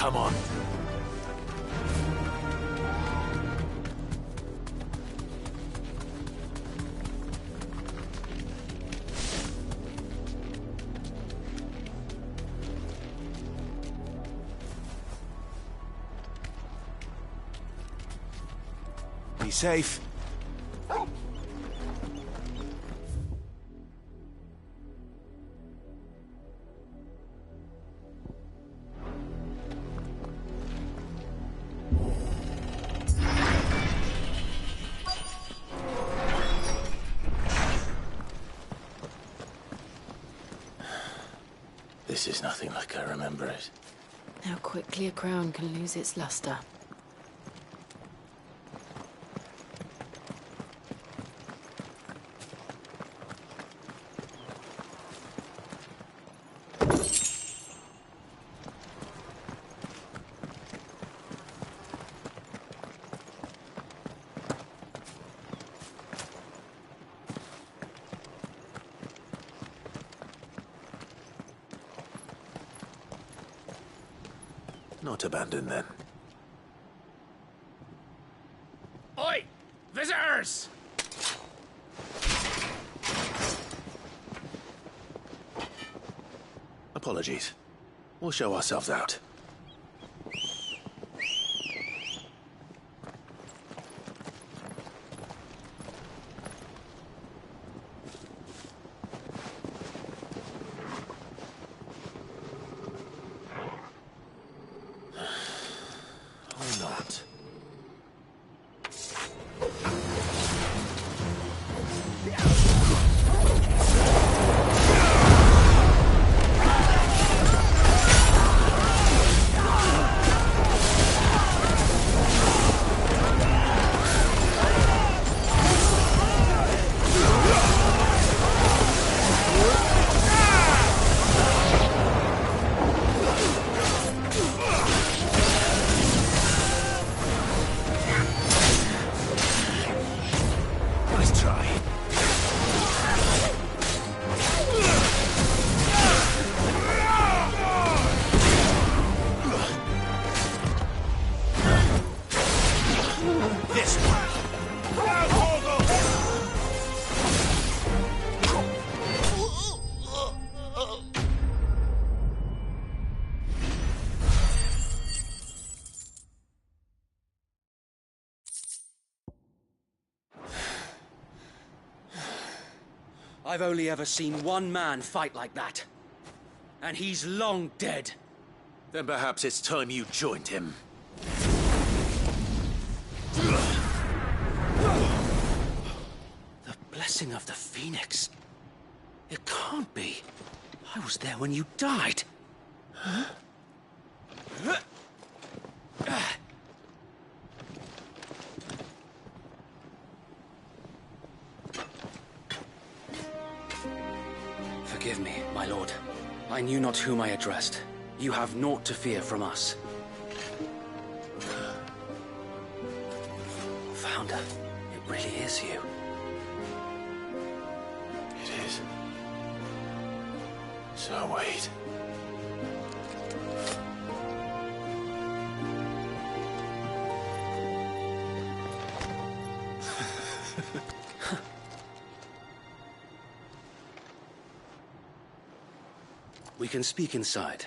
Come on. Be safe. This is nothing like I remember it. How quickly a crown can lose its luster. Not abandoned, then. Oi! Visitors! Apologies. We'll show ourselves out. Or not. Nice try. This one. I've only ever seen one man fight like that. And he's long dead. Then perhaps it's time you joined him. The blessing of the Phoenix. It can't be. I was there when you died. Forgive me, my lord. I knew not whom I addressed. You have naught to fear from us. Founder, it really is you. It is. So wait. We can speak inside.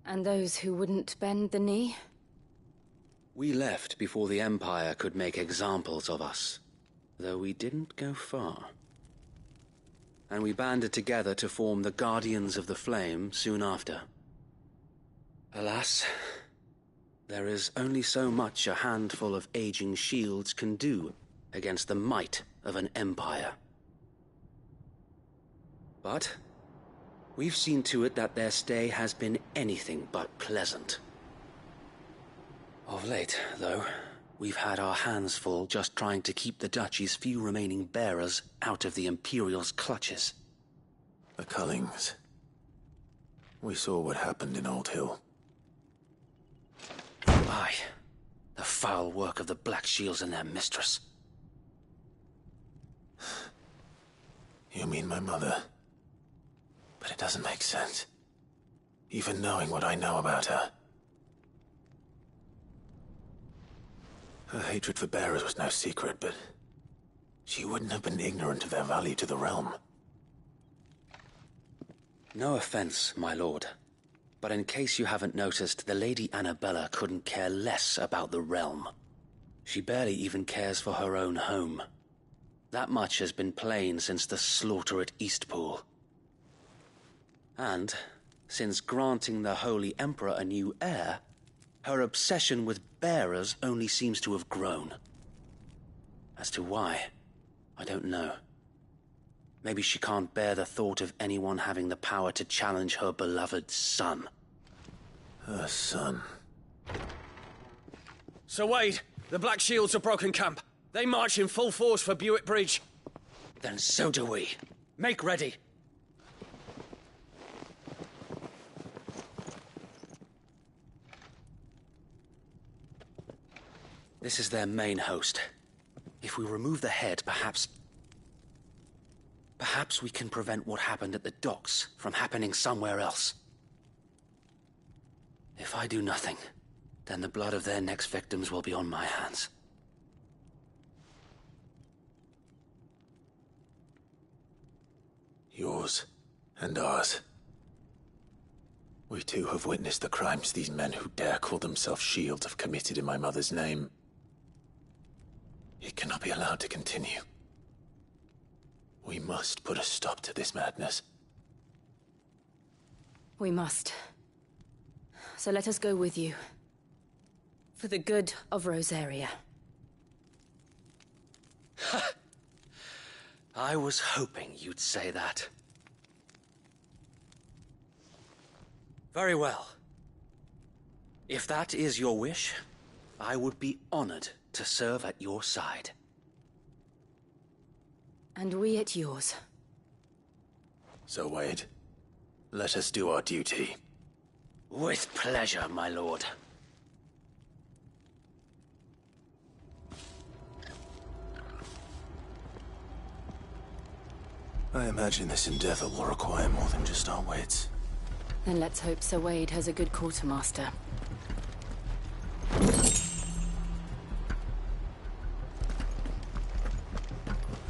And those who wouldn't bend the knee? We left before the Empire could make examples of us, though we didn't go far. And we banded together to form the Guardians of the Flame soon after. Alas, there is only so much a handful of aging shields can do against the might of an empire. But we've seen to it that their stay has been anything but pleasant. Of late, though, we've had our hands full just trying to keep the Duchy's few remaining bearers out of the Imperial's clutches. The Cullings. We saw what happened in Old Hill. Aye. The foul work of the Black Shields and their mistress. You mean my mother? But it doesn't make sense. Even knowing what I know about her. Her hatred for bearers was no secret, but she wouldn't have been ignorant of their value to the realm. No offense, my lord. But in case you haven't noticed, the Lady Annabella couldn't care less about the realm. She barely even cares for her own home. That much has been plain since the slaughter at Eastpool. And, since granting the Holy Emperor a new heir, her obsession with bearers only seems to have grown. As to why, I don't know. Maybe she can't bear the thought of anyone having the power to challenge her beloved son. Her son. Sir Wade, the Black Shields have broken camp. They march in full force for Buick Bridge. Then so do we. Make ready. This is their main host. If we remove the head, perhaps we can prevent what happened at the docks from happening somewhere else. If I do nothing, then the blood of their next victims will be on my hands. Yours and ours. We too have witnessed the crimes these men who dare call themselves Shields have committed in my mother's name. It cannot be allowed to continue. We must put a stop to this madness. We must. So let us go with you. For the good of Rosaria. I was hoping you'd say that. Very well. If that is your wish, I would be honored to serve at your side. And we at yours. So, Wade, let us do our duty. With pleasure, my lord. I imagine this endeavor will require more than just our wits. Then let's hope Sir Wade has a good quartermaster.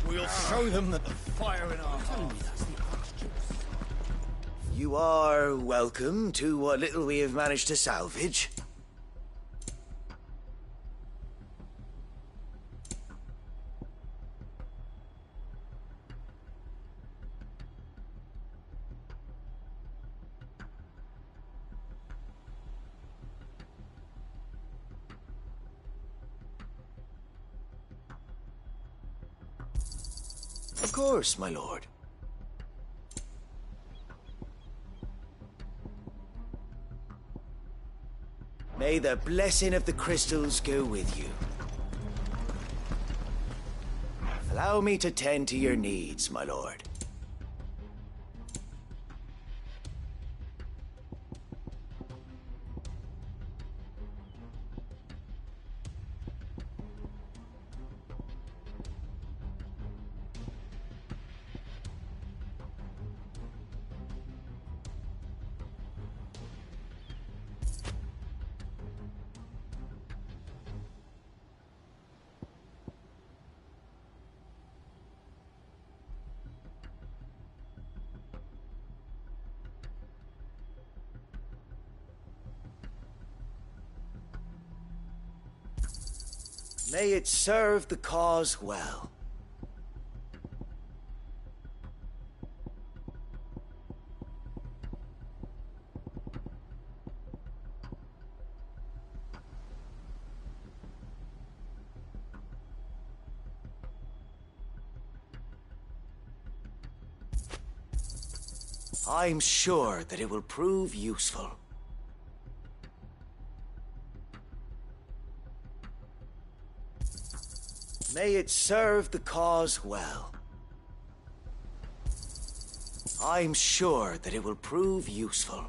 We'll show them that the fire in our hearts. You are welcome to what little we have managed to salvage. Of course, my lord. May the blessing of the crystals go with you. Allow me to tend to your needs, my lord. May it serve the cause well. I'm sure that it will prove useful. May it serve the cause well. I'm sure that it will prove useful.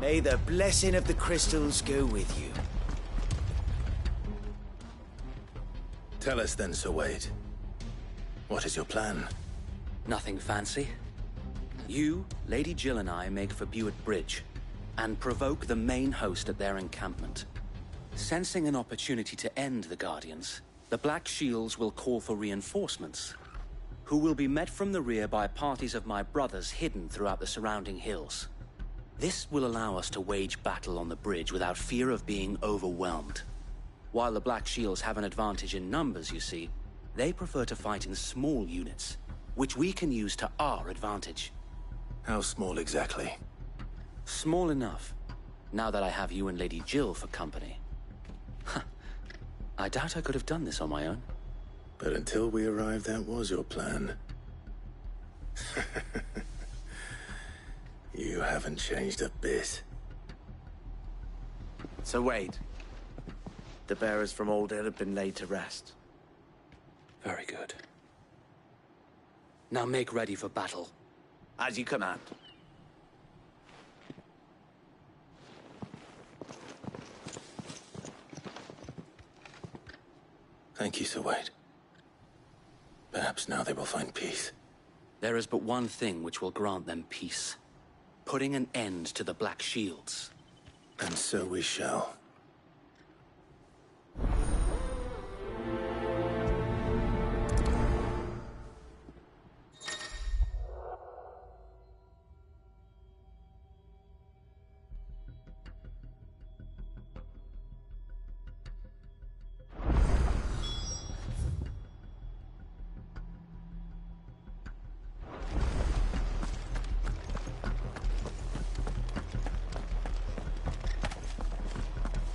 May the blessing of the crystals go with you. Tell us then, Sir Wade. What is your plan? Nothing fancy. You, Lady Jill and I make for Buett Bridge, and provoke the main host at their encampment. Sensing an opportunity to end the Guardians, the Black Shields will call for reinforcements, who will be met from the rear by parties of my brothers hidden throughout the surrounding hills. This will allow us to wage battle on the bridge without fear of being overwhelmed. While the Black Shields have an advantage in numbers, you see, they prefer to fight in small units, which we can use to our advantage. How small exactly? Small enough, now that I have you and Lady Jill for company. I doubt I could have done this on my own. But until we arrived, that was your plan. You haven't changed a bit. So Wade, the bearers from Old Hill have been laid to rest. Very good. Now make ready for battle. As you command. Thank you, Sir Wade. Perhaps now they will find peace. There is but one thing which will grant them peace. Putting an end to the Black Shields. And so we shall.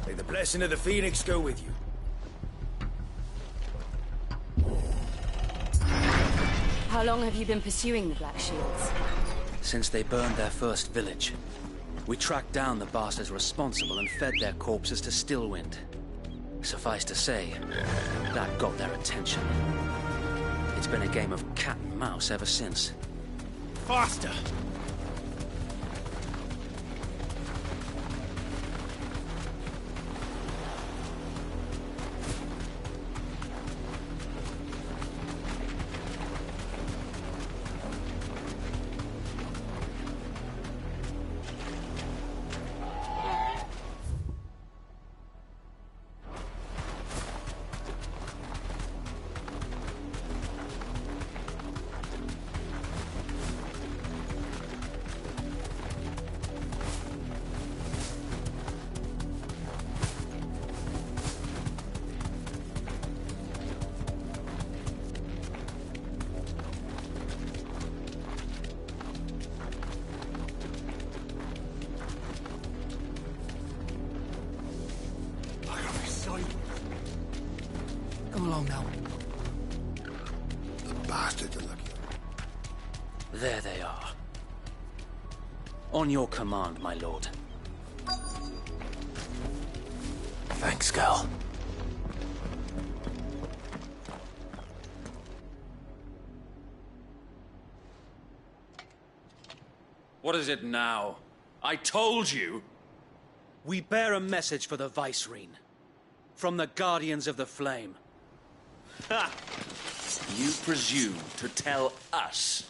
May the blessing of the Phoenix go with you. How long have you been pursuing the Black Shields? Since they burned their first village. We tracked down the bastards responsible and fed their corpses to Stillwind. Suffice to say, that got their attention. It's been a game of cat and mouse ever since. Faster! Come along now. The bastards are lucky. There they are. On your command, my lord. Thanks, Gal. What is it now? I told you! We bear a message for the Vicereine. From the Guardians of the Flame. Ha! You presume to tell us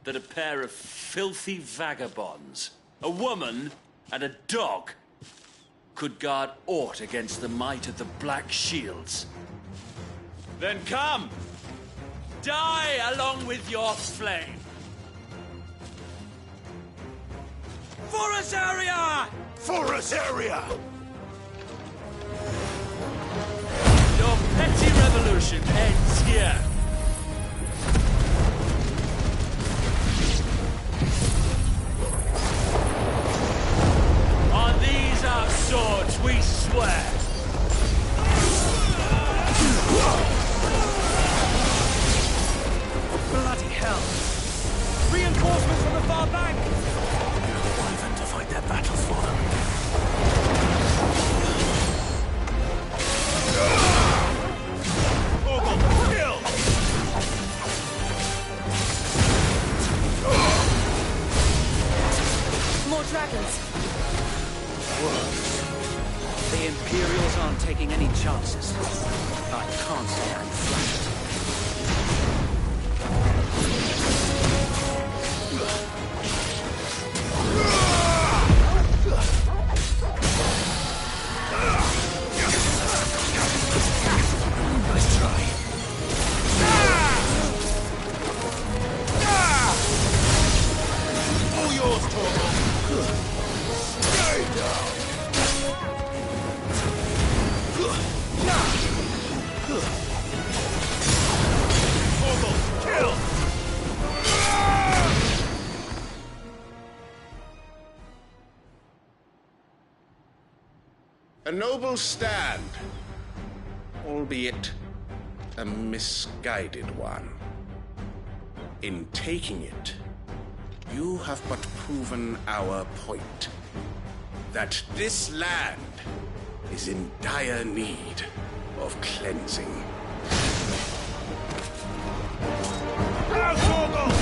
that a pair of filthy vagabonds, a woman and a dog, could guard aught against the might of the Black Shields? Then come! Die along with your flame! For Azaria! For Azaria! Your petty revolution ends here. On these our swords we swear. Bloody hell! Reinforcements! chances. I can't stand flattered. Nice try. All yours, Torgal. Stay down. Torgal, kill! A noble stand, albeit a misguided one. In taking it, you have but proven our point. That this land is in dire need of cleansing. Now, Torgal!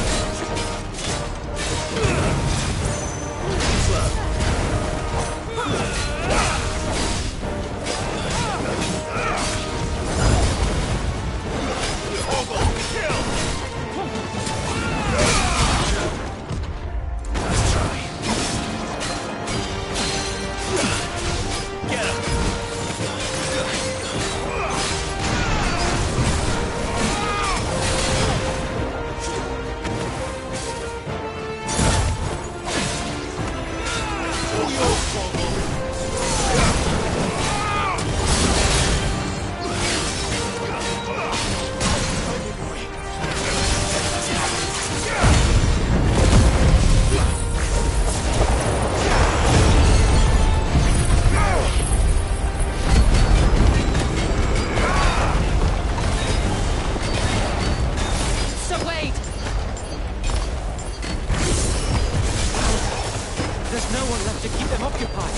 There's no one left to keep them occupied.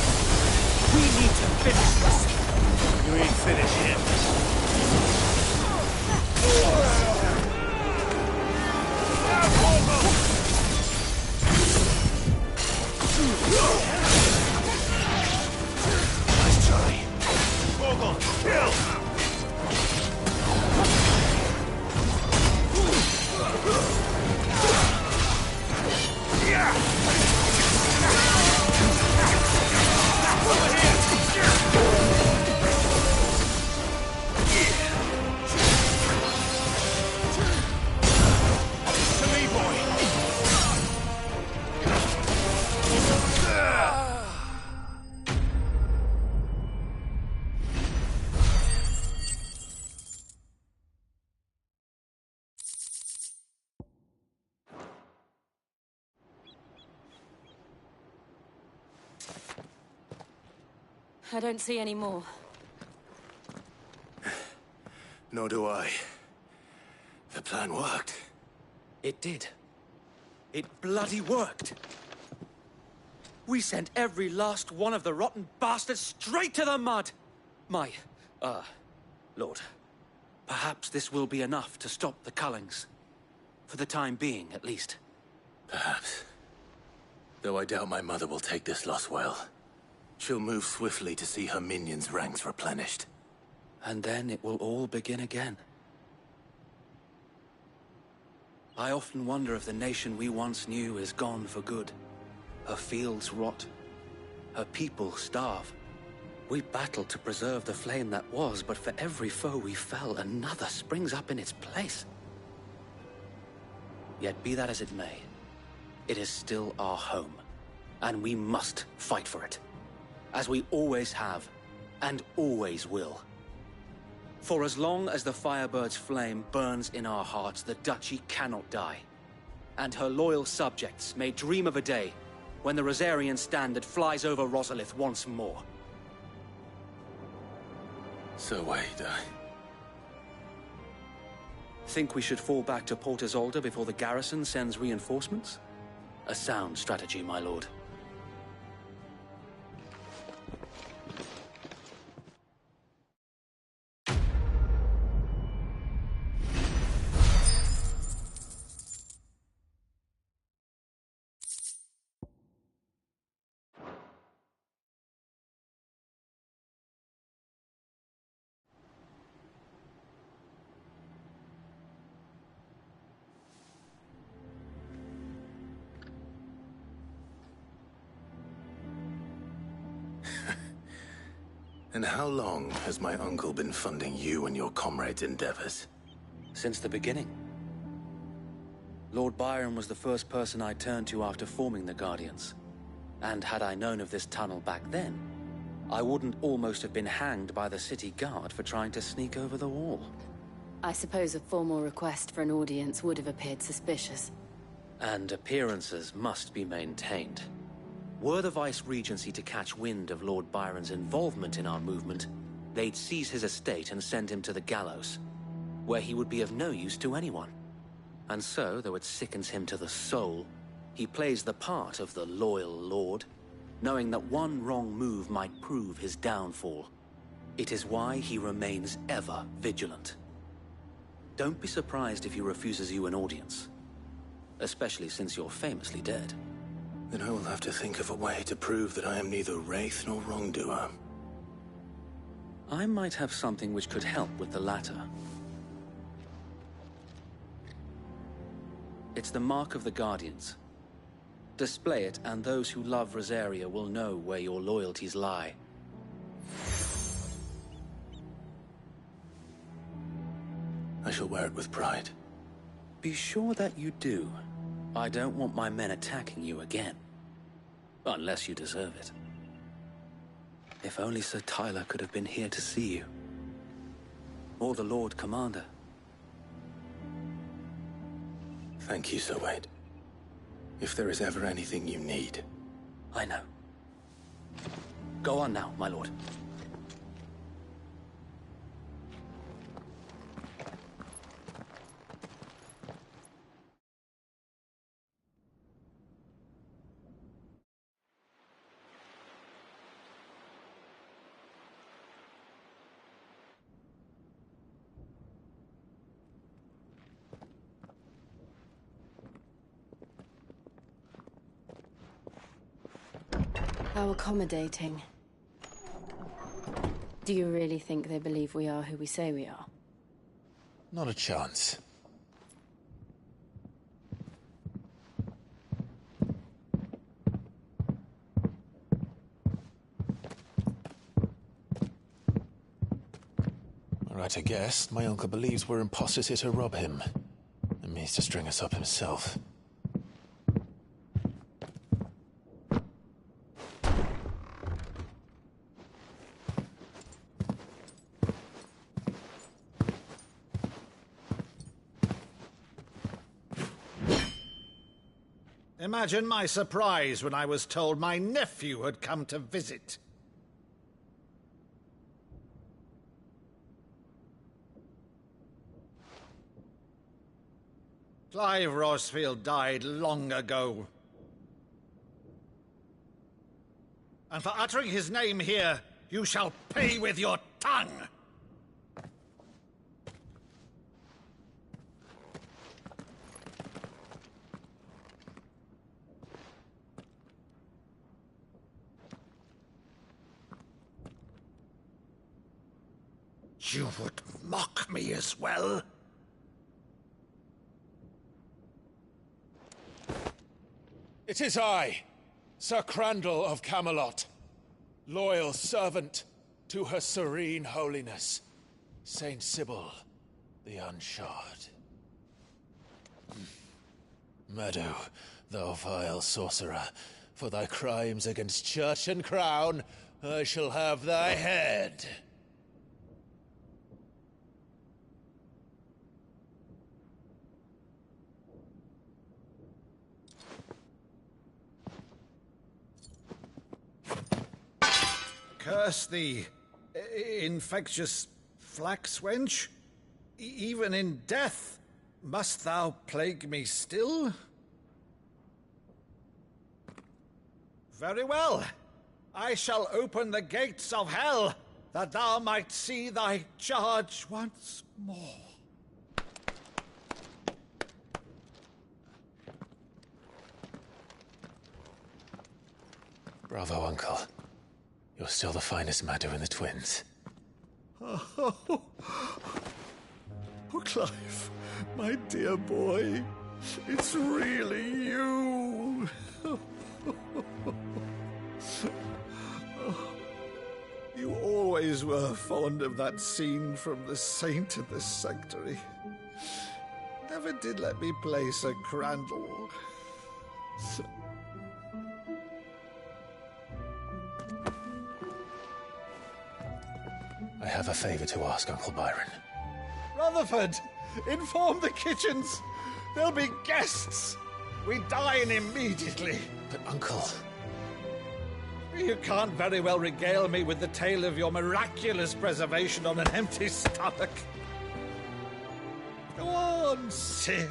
We need to finish this. You ain't finished yet. Nice try. Torgal, kill! I don't see any more. Nor do I. The plan worked. It did. It bloody worked. We sent every last one of the rotten bastards straight to the mud! Lord, perhaps this will be enough to stop the Cullings. For the time being, at least. Perhaps. Though I doubt my mother will take this loss well. She'll move swiftly to see her minions' ranks replenished. And then it will all begin again. I often wonder if the nation we once knew is gone for good. Her fields rot. Her people starve. We battled to preserve the flame that was, but for every foe we fell, another springs up in its place. Yet be that as it may, it is still our home, and we must fight for it. As we always have, and always will. For as long as the Firebird's flame burns in our hearts, the Duchy cannot die. And her loyal subjects may dream of a day when the Rosarian standard flies over Rosalith once more. So wait, Think we should fall back to Port Isolde before the garrison sends reinforcements? A sound strategy, my lord. And how long has my uncle been funding you and your comrades' endeavors? Since the beginning. Lord Byron was the first person I turned to after forming the Guardians. And had I known of this tunnel back then, I wouldn't almost have been hanged by the city guard for trying to sneak over the wall. I suppose a formal request for an audience would have appeared suspicious. And appearances must be maintained. Were the Vice-Regency to catch wind of Lord Byron's involvement in our movement, they'd seize his estate and send him to the gallows, where he would be of no use to anyone. And so, though it sickens him to the soul, he plays the part of the loyal lord, knowing that one wrong move might prove his downfall. It is why he remains ever vigilant. Don't be surprised if he refuses you an audience, especially since you're famously dead. Then I will have to think of a way to prove that I am neither wraith nor wrongdoer. I might have something which could help with the latter. It's the Mark of the Guardians. Display it, and those who love Rosaria will know where your loyalties lie. I shall wear it with pride. Be sure that you do. I don't want my men attacking you again. Unless you deserve it. If only Sir Tyler could have been here to see you. Or the Lord Commander. Thank you, Sir Wade. If there is ever anything you need. I know. Go on now, my lord. How accommodating. Do you really think they believe we are who we say we are? Not a chance. Right, I guess. My uncle believes we're imposters here to rob him. And means to string us up himself. Imagine my surprise when I was told my nephew had come to visit. Clive Rosfield died long ago. And for uttering his name here, you shall pay with your tongue! You would mock me as well? It is I, Sir Crandall of Camelot, loyal servant to Her Serene Holiness, Saint Sybil the Unshod. Meadow, thou vile sorcerer, for thy crimes against church and crown, I shall have thy head. Curse thee, infectious flax wench. Even in death, must thou plague me still? Very well. I shall open the gates of hell, that thou might see thy charge once more. Bravo, Uncle. You're still the finest Meadow in the twins. Oh, Clive, my dear boy, it's really you. You always always were fond of that scene from The Saint and the Sanctuary. Never did let me play Sir Crandall. I have a favor to ask, Uncle Byron. Rutherford, inform the kitchens. There'll be guests. We dine immediately. But, Uncle... You can't very well regale me with the tale of your miraculous preservation on an empty stomach. Go on, sit.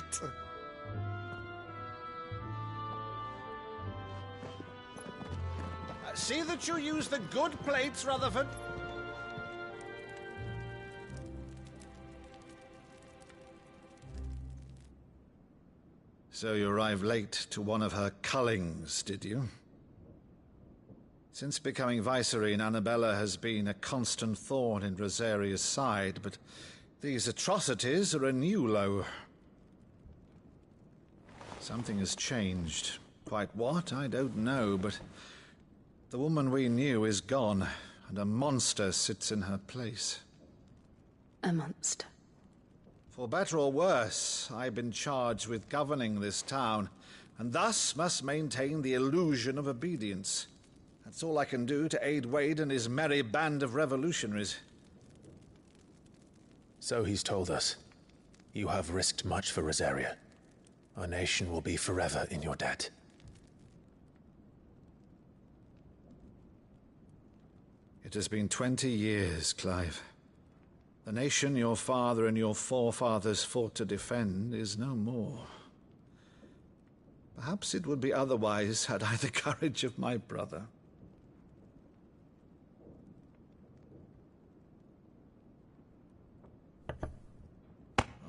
See that you use the good plates, Rutherford. So you arrived late to one of her cullings, did you? Since becoming Vicereine, Annabella has been a constant thorn in Rosaria's side, but these atrocities are a new low. Something has changed. Quite what, I don't know, but the woman we knew is gone, and a monster sits in her place. A monster? For better or worse, I've been charged with governing this town, and thus must maintain the illusion of obedience. That's all I can do to aid Wade and his merry band of revolutionaries. So he's told us. You have risked much for Rosaria. Our nation will be forever in your debt. It has been 20 years, Clive. The nation your father and your forefathers fought to defend is no more. Perhaps it would be otherwise had I the courage of my brother.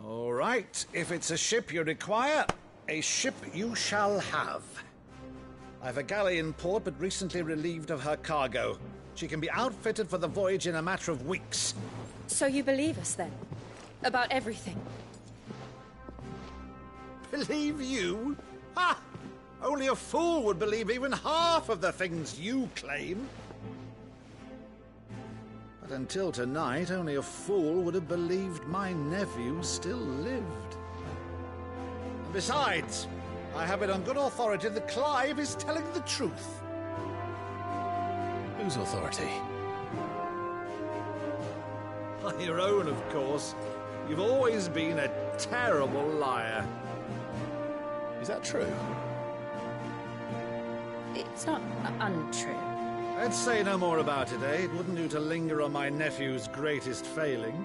All right, if it's a ship you require, a ship you shall have. I've a galley in port, but recently relieved of her cargo. She can be outfitted for the voyage in a matter of weeks. So you believe us, then? About everything? Believe you? Ha! Only a fool would believe even half of the things you claim. But until tonight, only a fool would have believed my nephew still lived. And besides, I have it on good authority that Clive is telling the truth. Whose authority? Your own, of course. You've always been a terrible liar. Is that true? It's not untrue. Let's say no more about it, eh? It wouldn't do to linger on my nephew's greatest failing.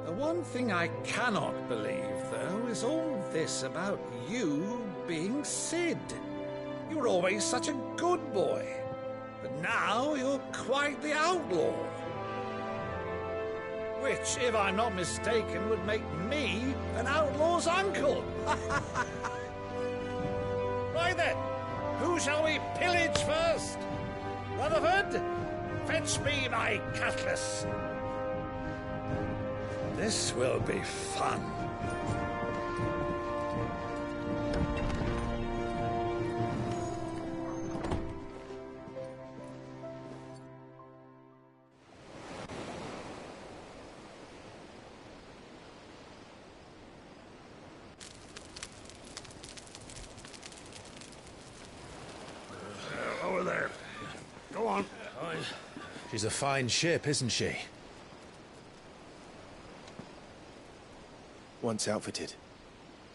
The one thing I cannot believe, though, is all this about you being Cid. You were always such a good boy, but now you're quite the outlaw. Which, if I'm not mistaken, would make me an outlaw's uncle. Right then, who shall we pillage first? Rutherford, fetch me my cutlass. This will be fun. Over there. Go on. She's a fine ship, isn't she? Once outfitted,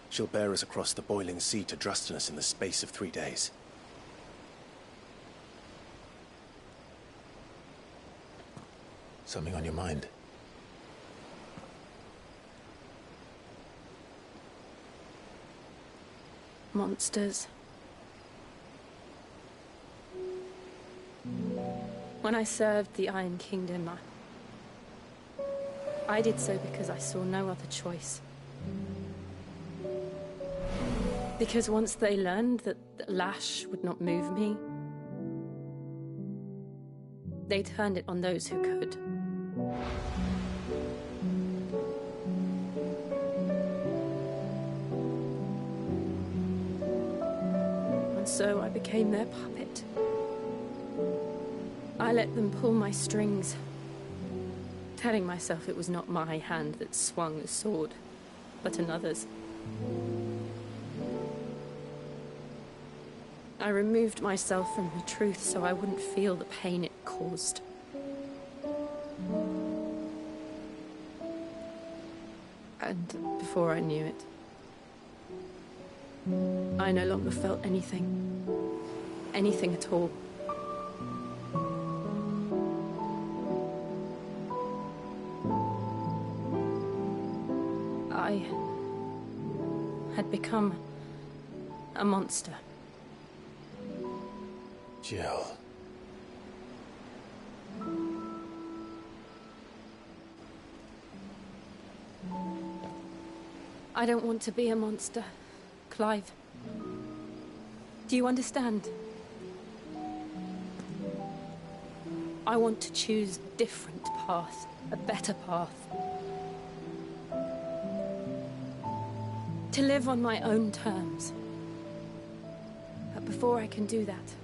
she'll bear us across the boiling sea to Drustinus in the space of 3 days. Something on your mind? Monsters. When I served the Iron Kingdom, I did so because I saw no other choice. Because once they learned that the lash would not move me, they turned it on those who could. so I became their puppet. I let them pull my strings, telling myself it was not my hand that swung the sword, but another's. I removed myself from the truth so I wouldn't feel the pain it caused. And before I knew it, I no longer felt anything. Anything at all. I had become a monster. Jill. I don't want to be a monster, Clive. Do you understand? I want to choose a different path, a better path. To live on my own terms. But before I can do that,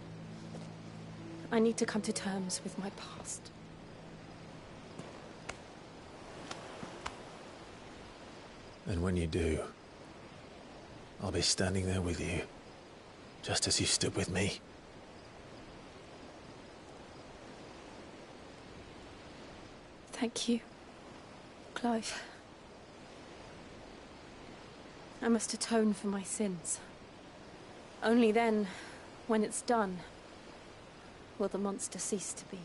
I need to come to terms with my past. And when you do, I'll be standing there with you, just as you stood with me. Thank you, Clive. I must atone for my sins. Only then, when it's done, will the monster cease to be.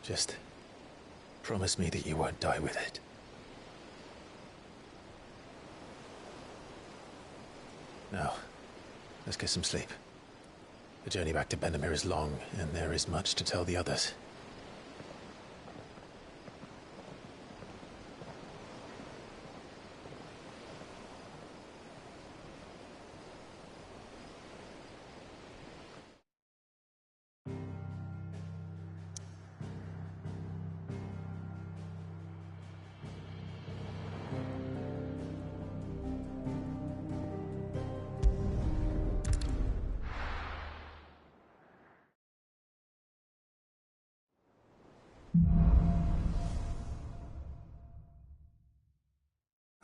Just promise me that you won't die with it. Now, let's get some sleep. The journey back to Benamir is long, and there is much to tell the others.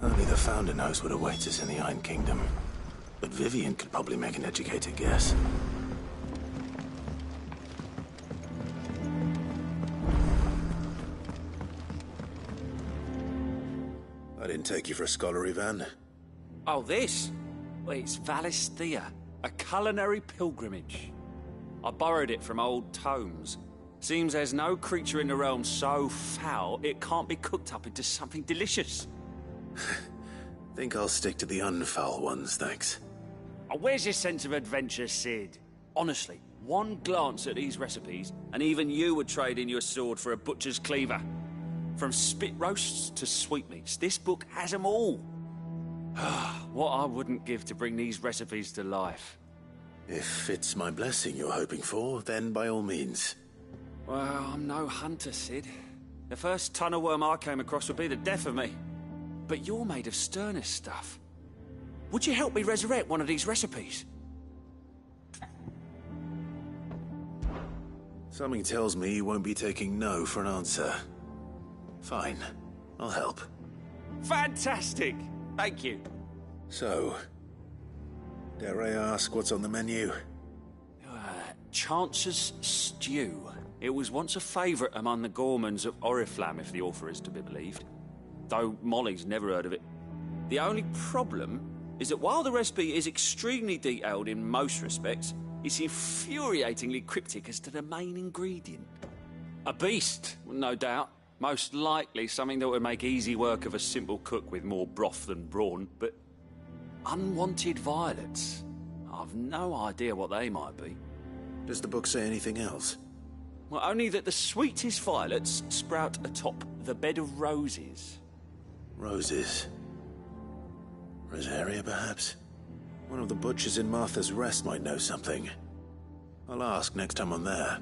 Only the Founder knows what awaits us in the Iron Kingdom. But Vivian could probably make an educated guess. I didn't take you for a scholar, Ivan. Oh, this? Well, it's Valisthea, a culinary pilgrimage. I borrowed it from old tomes. Seems there's no creature in the realm so foul it can't be cooked up into something delicious. Think I'll stick to the unfoul ones, thanks. Oh, where's your sense of adventure, Sid? Honestly, one glance at these recipes, and even you would trade in your sword for a butcher's cleaver. From spit roasts to sweetmeats, this book has them all. What I wouldn't give to bring these recipes to life. If it's my blessing you're hoping for, then by all means. Well, I'm no hunter, Sid. The first tunnel worm I came across would be the death of me. But you're made of sterner stuff. Would you help me resurrect one of these recipes? Something tells me you won't be taking no for an answer. Fine, I'll help. Fantastic! Thank you. So, dare I ask what's on the menu? Chance's Stew. It was once a favourite among the Gormans of Oriflamme, if the author is to be believed. Though Molly's never heard of it. The only problem is that while the recipe is extremely detailed in most respects, it's infuriatingly cryptic as to the main ingredient. A beast, no doubt. Most likely something that would make easy work of a simple cook with more broth than brawn, but unwanted violets. I've no idea what they might be. Does the book say anything else? Well, only that the sweetest violets sprout atop the bed of roses. Roses. Rosaria, perhaps? One of the butchers in Martha's Rest might know something. I'll ask next time I'm there.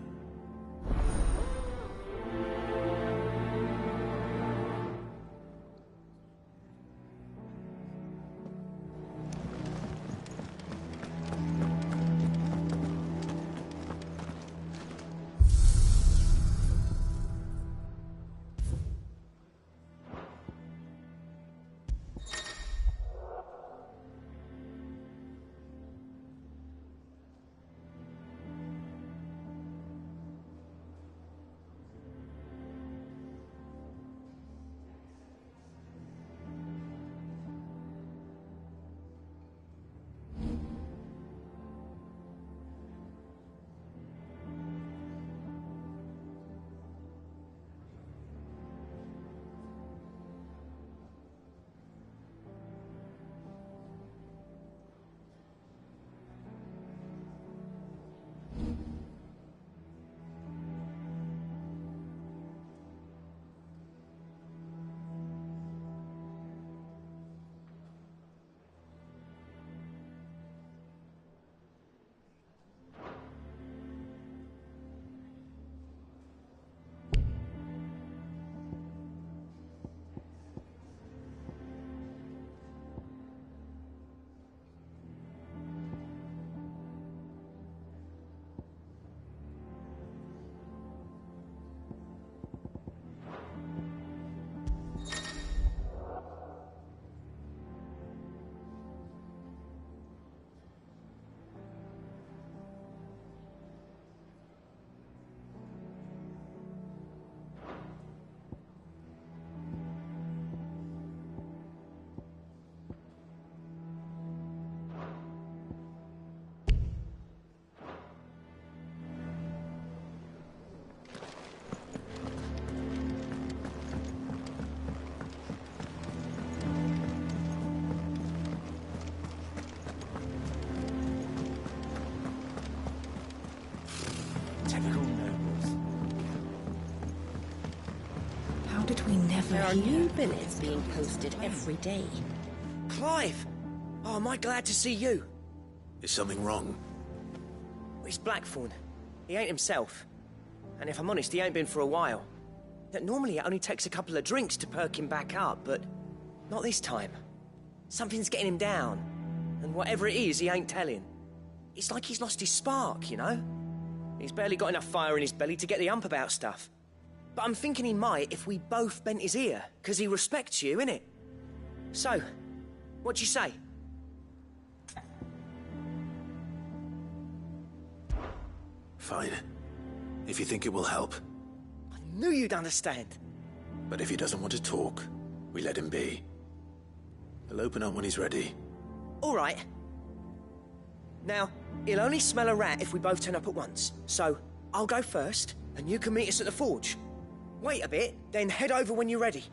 Typical nobles. How did we never There are hear? new billets being posted every day. Clive! Oh, am I glad to see you? Is something wrong? It's Blackthorn. He ain't himself. And if I'm honest, he ain't been for a while. Normally it only takes a couple of drinks to perk him back up, but not this time. Something's getting him down. And whatever it is, he ain't telling. It's like he's lost his spark, you know? He's barely got enough fire in his belly to get the ump about stuff. But I'm thinking he might if we both bent his ear, because he respects you, innit? So, what do you say? Fine. If you think it will help. I knew you'd understand. But if he doesn't want to talk, we let him be. He'll open up when he's ready. All right. Now, he'll only smell a rat if we both turn up at once. So, I'll go first, and you can meet us at the forge. Wait a bit, then head over when you're ready.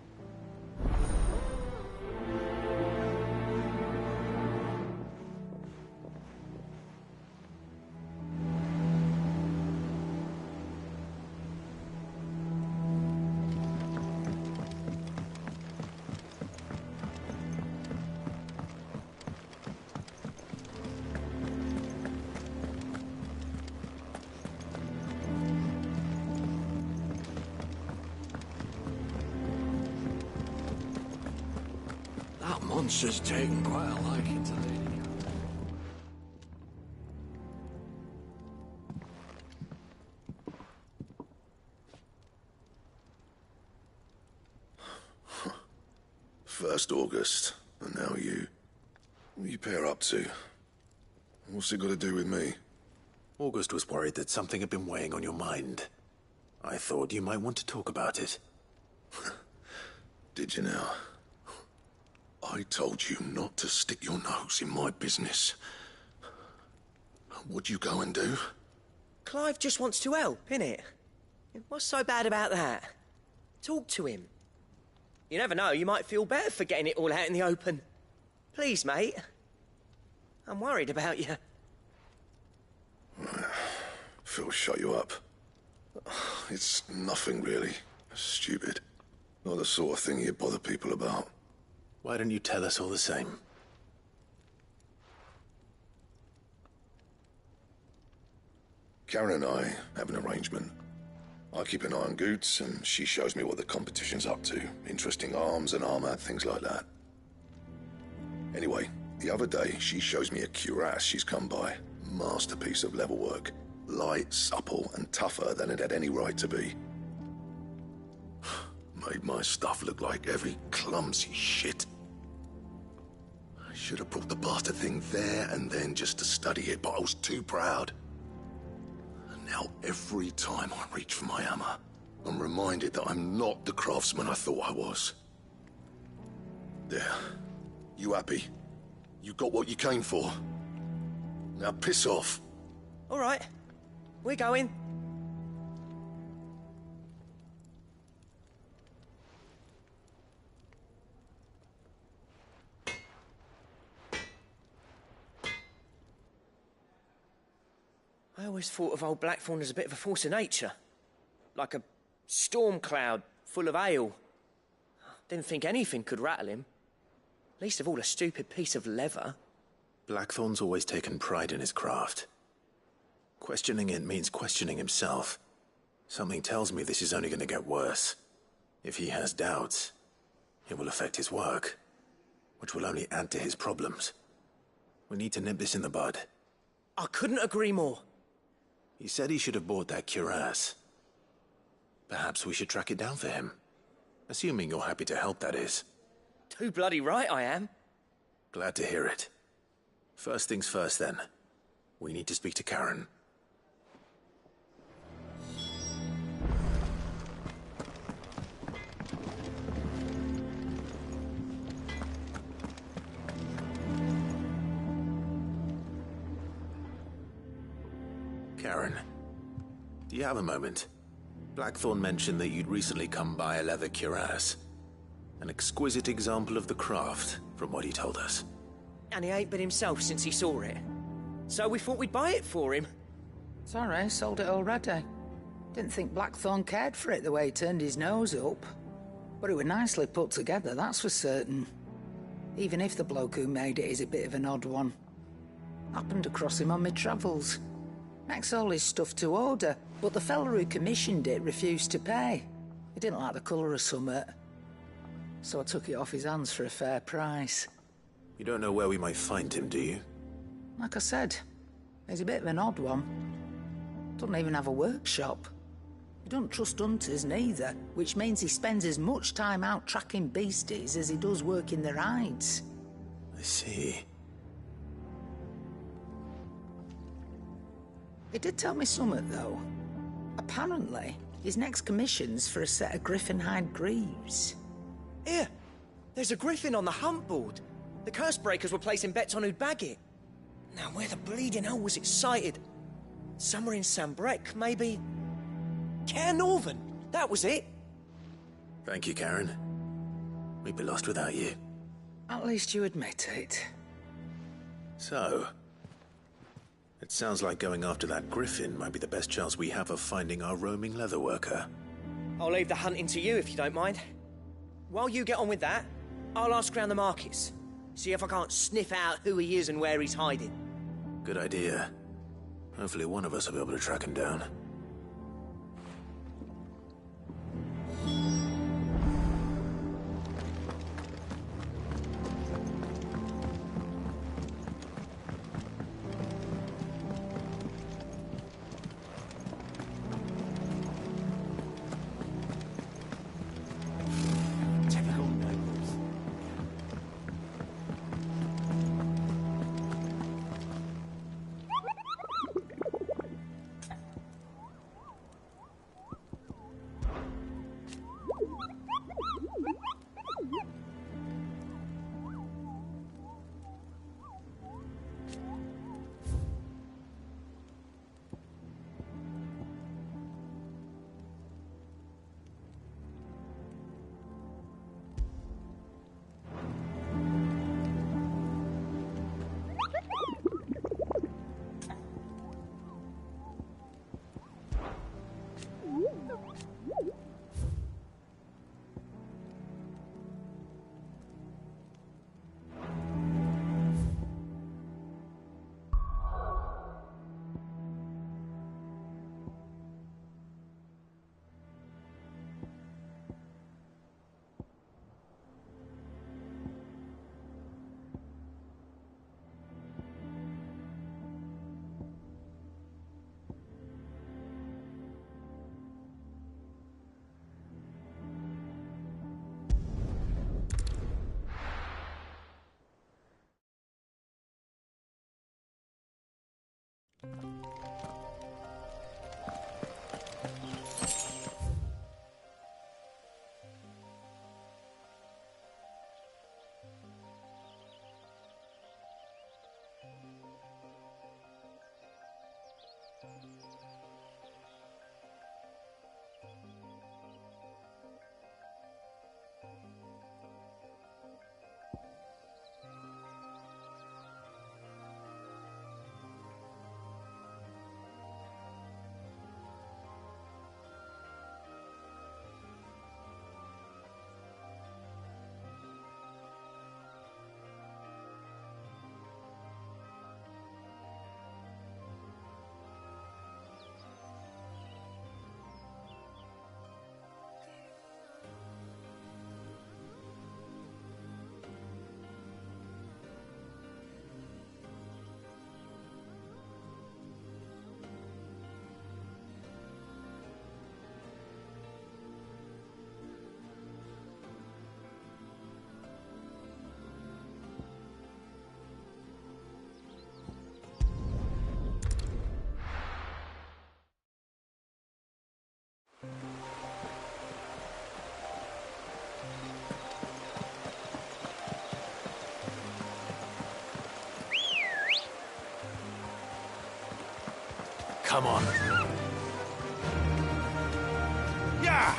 That monster's taken quite a liking to Lady First August, and now you. What are you pair up to? What's it got to do with me? August was worried that something had been weighing on your mind. I thought you might want to talk about it. Did you now? I told you not to stick your nose in my business. What'd you go and do? Clive just wants to help, innit? What's so bad about that? Talk to him. You never know, you might feel better for getting it all out in the open. Please, mate. I'm worried about you. Phil shut you up. It's nothing really. Stupid. Not the sort of thing you bother people about. Why don't you tell us all the same? Karen and I have an arrangement. I keep an eye on Goots, and she shows me what the competition's up to. Interesting arms and armor, things like that. Anyway, the other day, she shows me a cuirass she's come by. Masterpiece of level work. Light, supple, and tougher than it had any right to be. Made my stuff look like heavy, clumsy shit. I should have brought the bastard thing there and then just to study it, but I was too proud. And now every time I reach for my hammer, I'm reminded that I'm not the craftsman I thought I was. There. You happy? You got what you came for. Now piss off. All right. We're going. I always thought of old Blackthorn as a bit of a force of nature. Like a storm cloud full of hail. Didn't think anything could rattle him. Least of all a stupid piece of leather. Blackthorn's always taken pride in his craft. Questioning it means questioning himself. Something tells me this is only going to get worse. If he has doubts, it will affect his work, which will only add to his problems. We need to nip this in the bud. I couldn't agree more. He said he should have bought that cuirass. Perhaps we should track it down for him. Assuming you're happy to help, that is. Too bloody right I am. Glad to hear it. First things first, then. We need to speak to Karen. Karen, do you have a moment? Blackthorn mentioned that you'd recently come by a leather cuirass. An exquisite example of the craft, from what he told us. And he ain't been himself since he saw it. So we thought we'd buy it for him. Sorry, sold it already. Didn't think Blackthorn cared for it the way he turned his nose up. But it was nicely put together, that's for certain. Even if the bloke who made it is a bit of an odd one. Happened across him on my travels. Makes all his stuff to order, but the fella who commissioned it refused to pay. He didn't like the colour of summit. So I took it off his hands for a fair price. You don't know where we might find him, do you? Like I said, he's a bit of an odd one. Doesn't even have a workshop. He doesn't trust hunters neither, which means he spends as much time out tracking beasties as he does working their hides. I see. He did tell me something, though. Apparently, his next commission's for a set of griffin hide greaves. Here! There's a griffin on the hunt board. The curse breakers were placing bets on who'd bag it. Now, where the bleeding hell was it sighted? Somewhere in Sambrec, maybe? Caer Northern, that was it. Thank you, Karen. We'd be lost without you. At least you admit it. So, it sounds like going after that griffin might be the best chance we have of finding our roaming leatherworker. I'll leave the hunting to you if you don't mind. While you get on with that, I'll ask around the markets. See if I can't sniff out who he is and where he's hiding. Good idea. Hopefully one of us will be able to track him down. Come on. Yeah!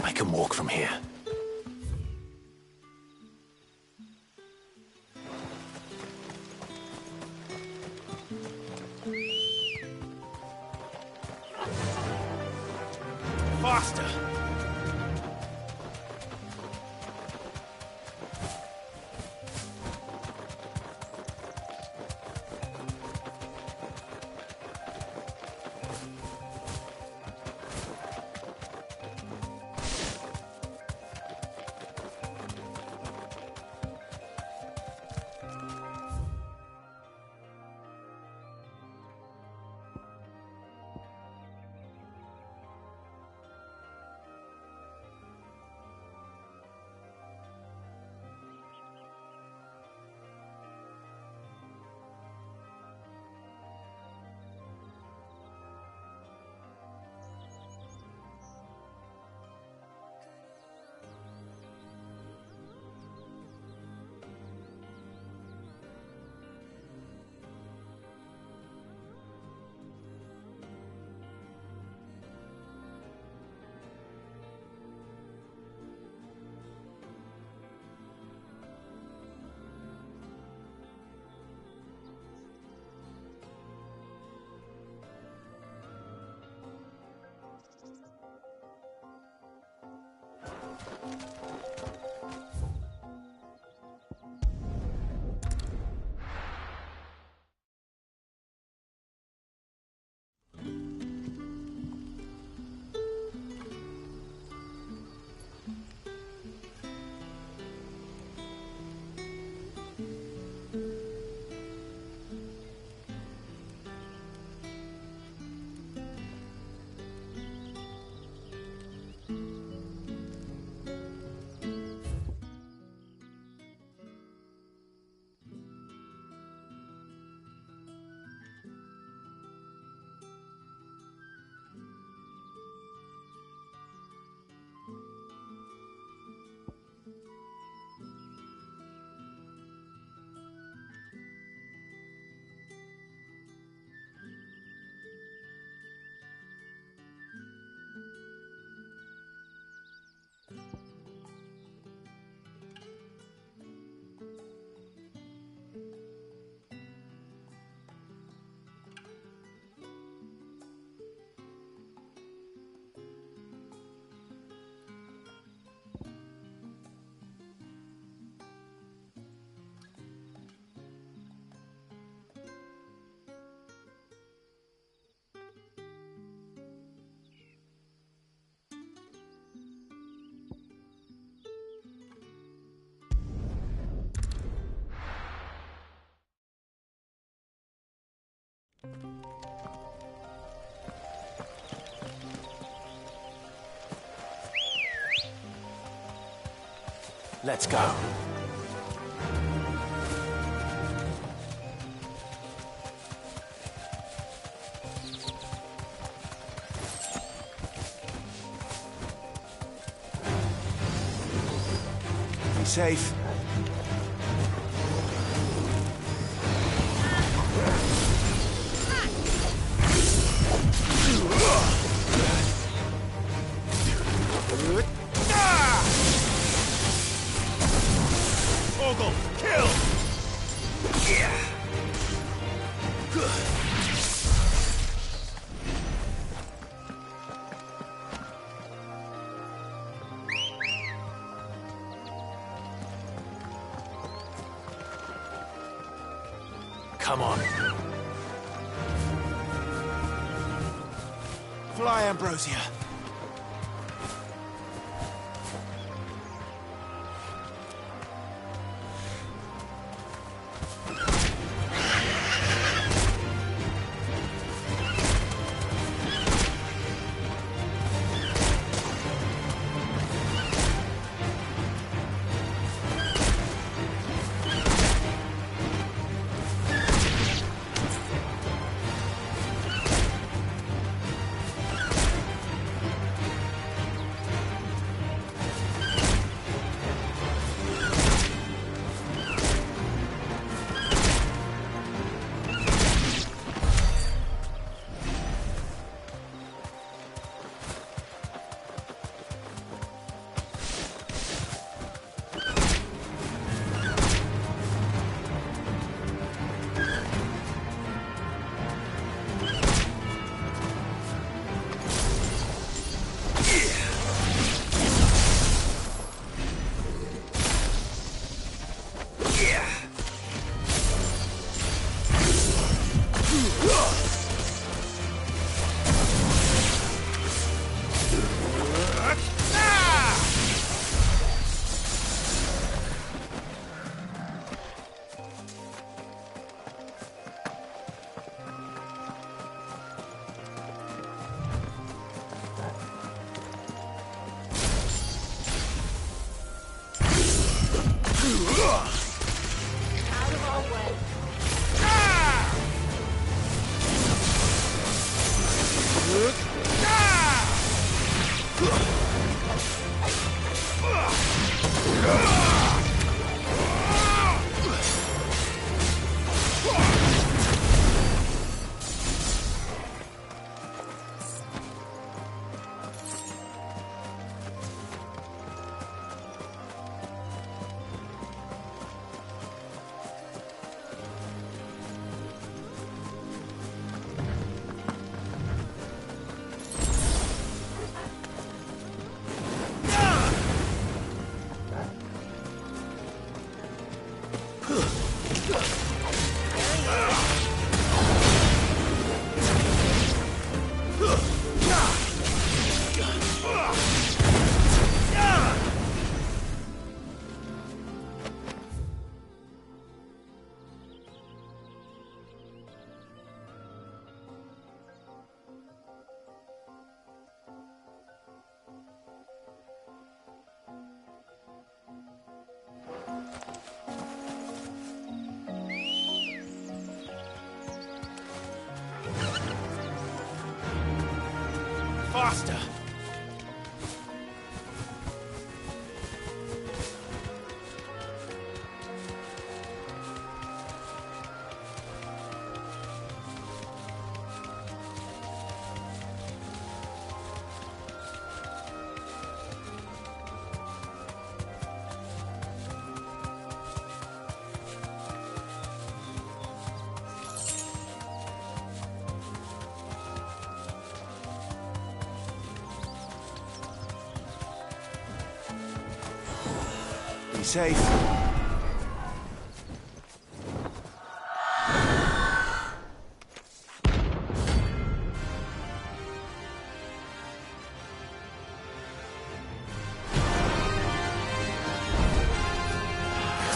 I can walk from here. Faster! Let's go. Be safe. Ogle, kill! Yeah. Good. Come on. Fly, Ambrosia. Faster! Be safe.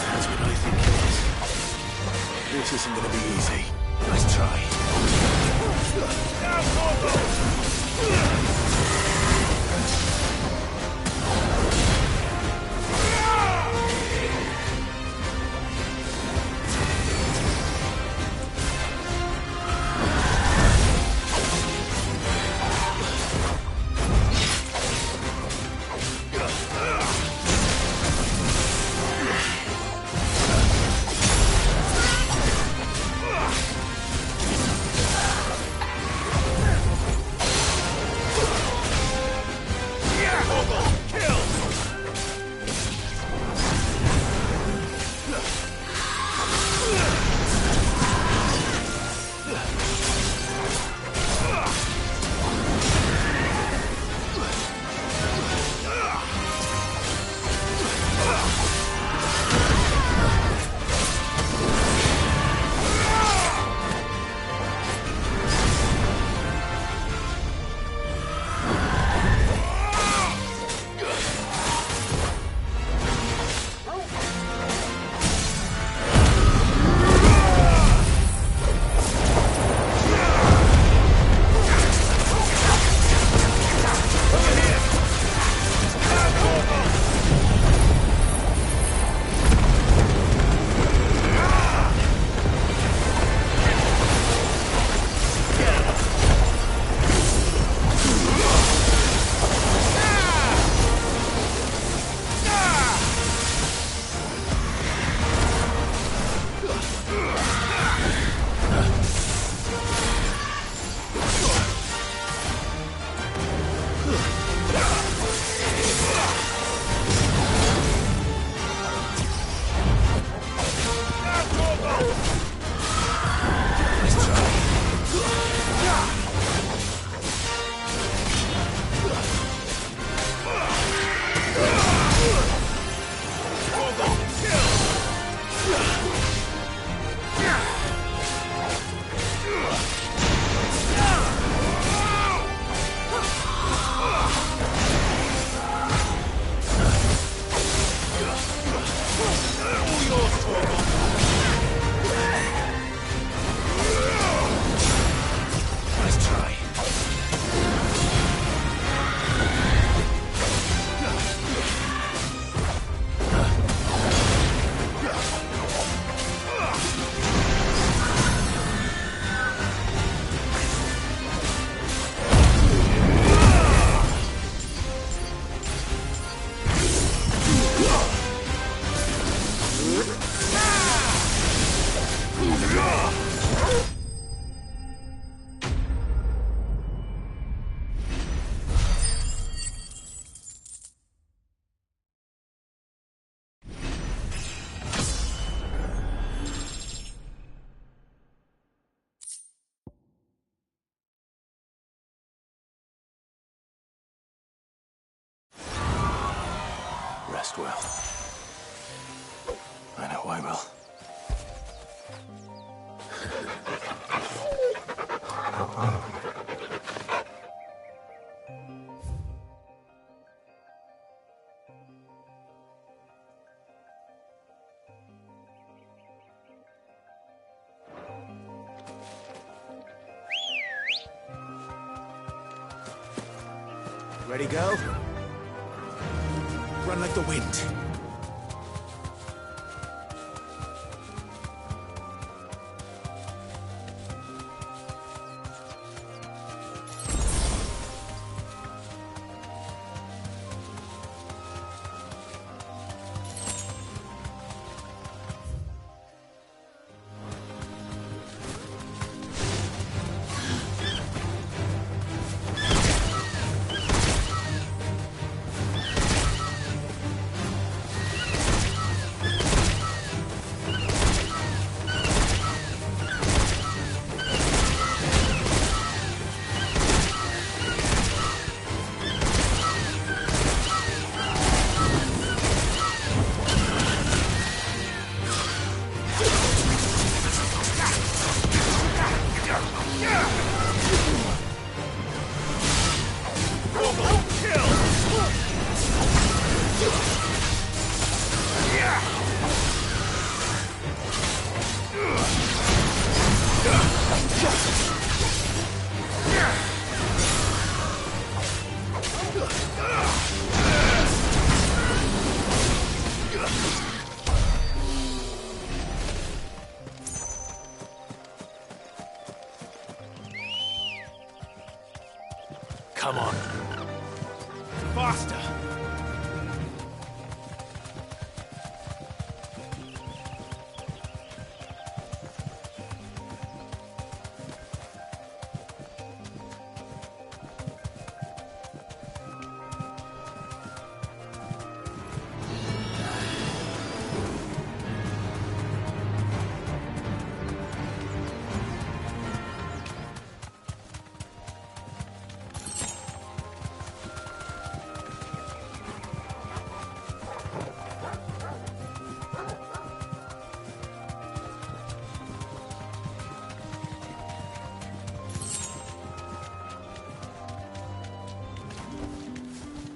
That's what I think it is. This isn't gonna be easy. Let's try. Rest well. I know I will. Ready, go? Run like the wind. Come on. Faster!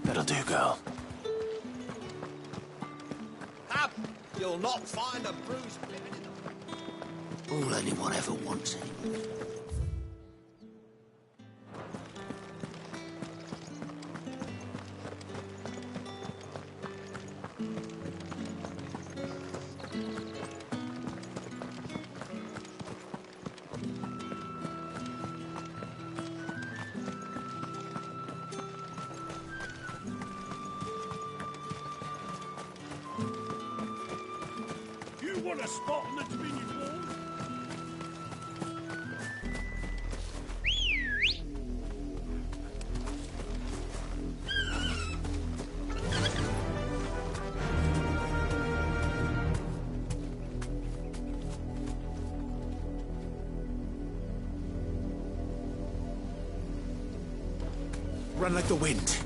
That'll do, girl. Hap, you'll not find a bruised living in the... All anyone ever wants anyway. You want a spot on the Dominion wall? Run like the wind.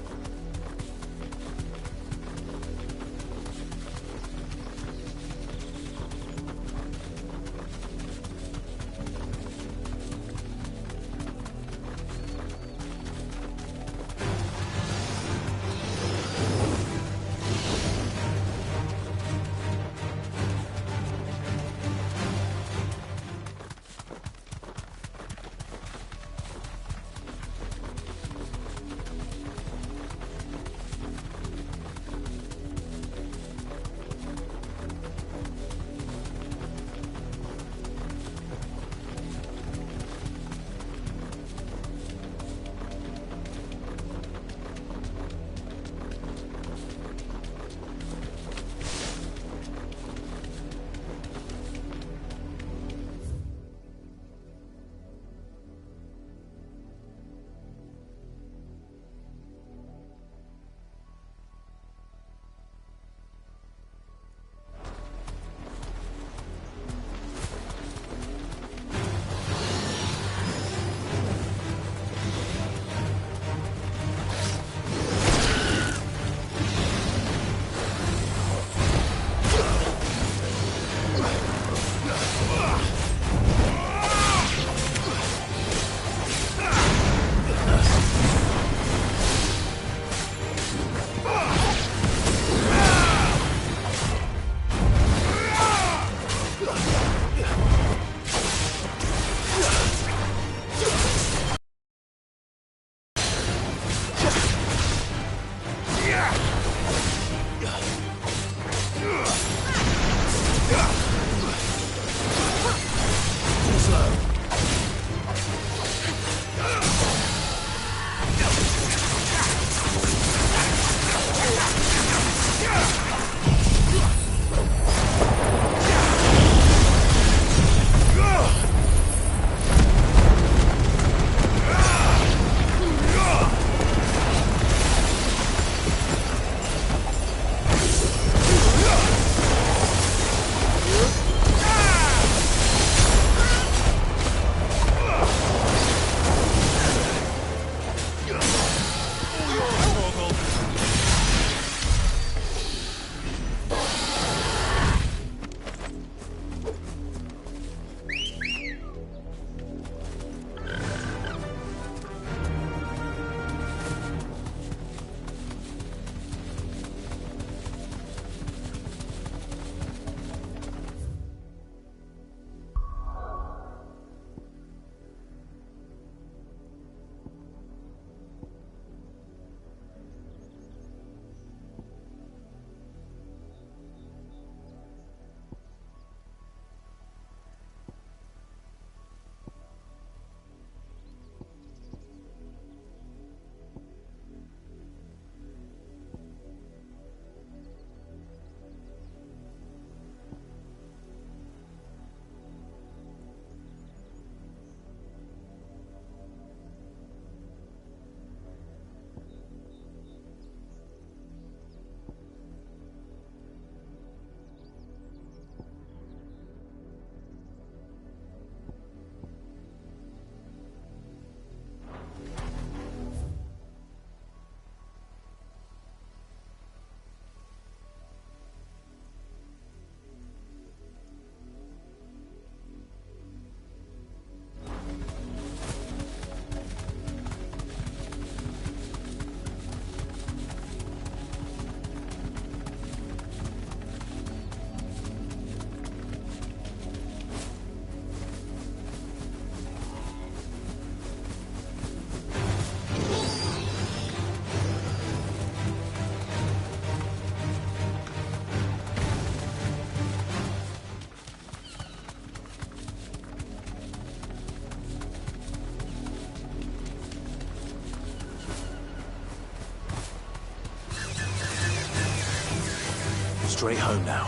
straight home now.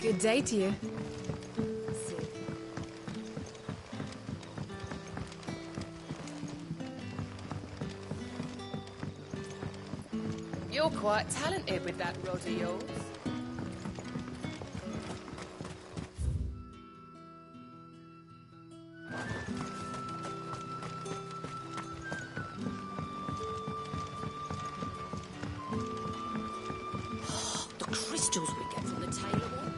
Good day to you. You're quite talented with that rod of yours. The crystals we get from the Taylor one.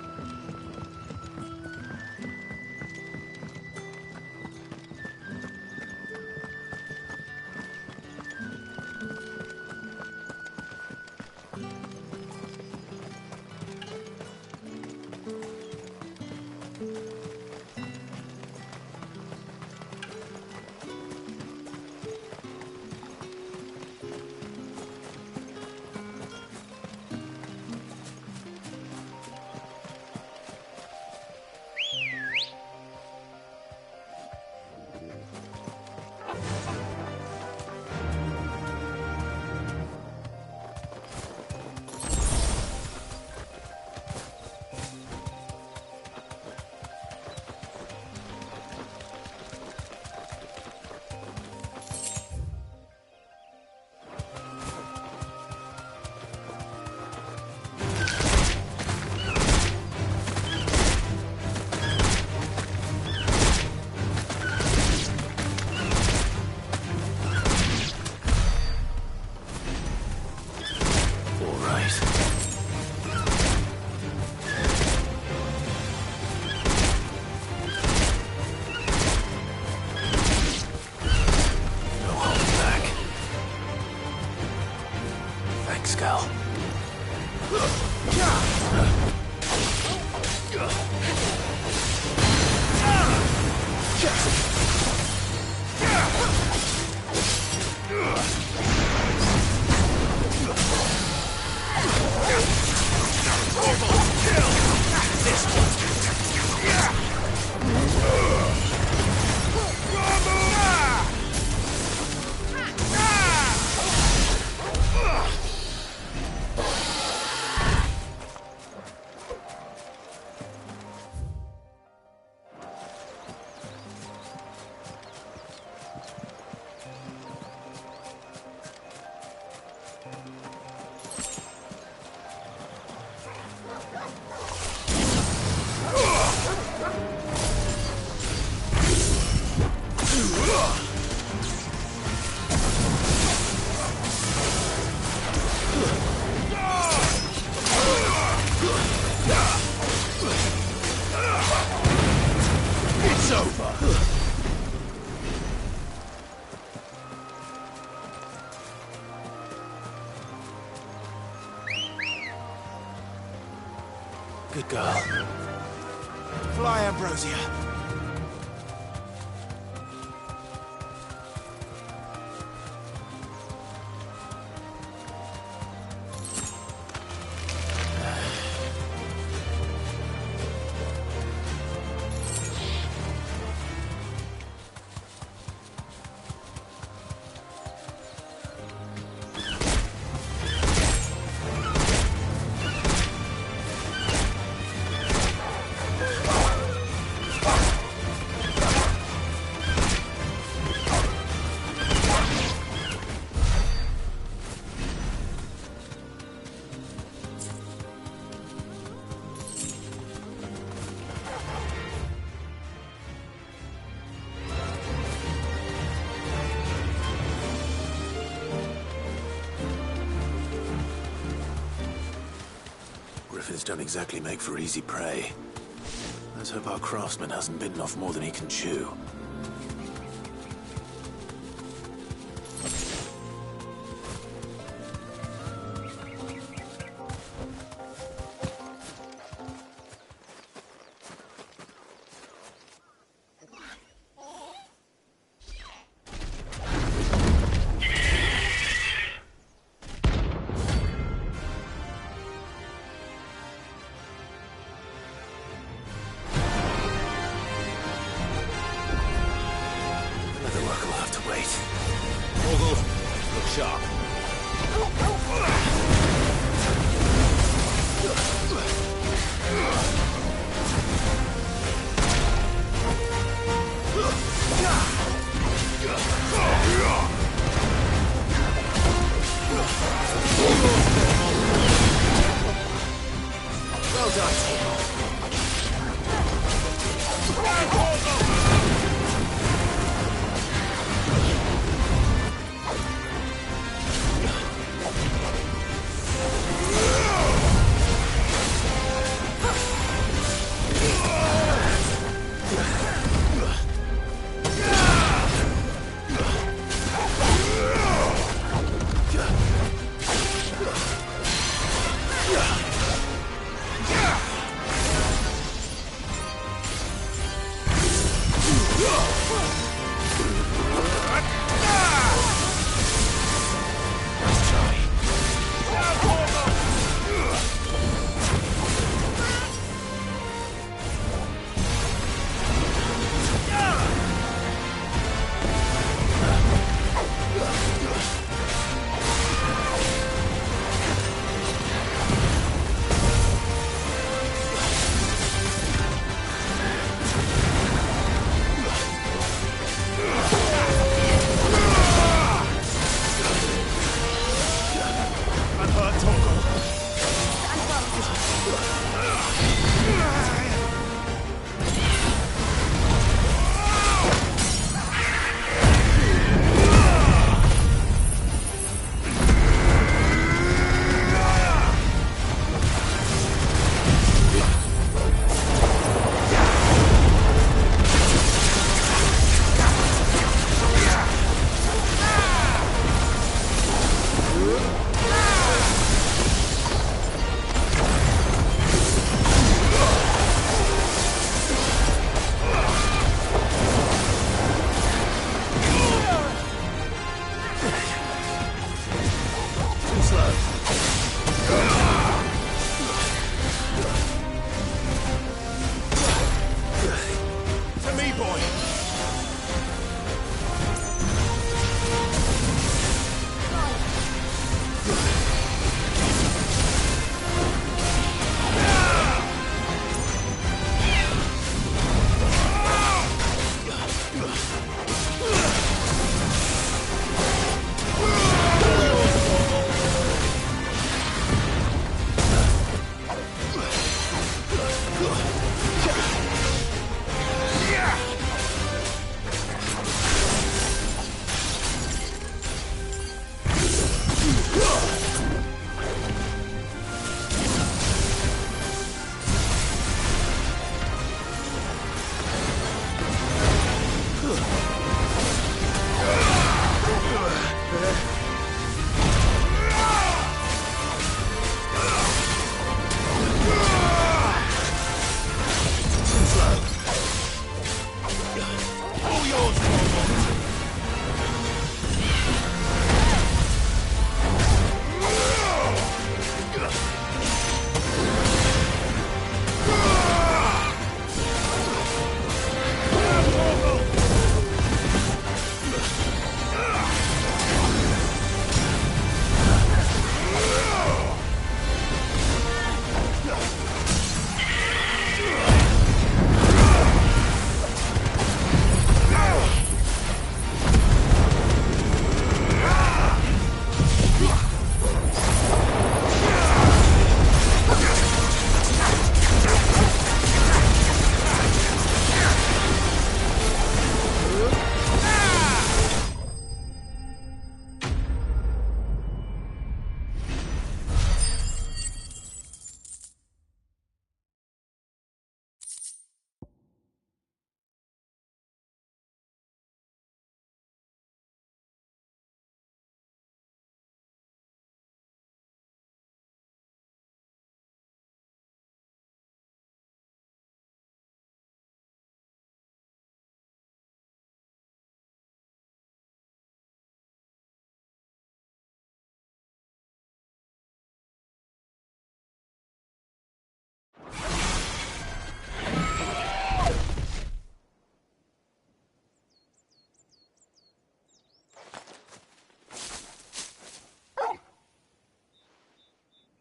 Good girl. Fly, Ambrosia. Griffins don't exactly make for easy prey. Let's hope our craftsman hasn't bitten off more than he can chew.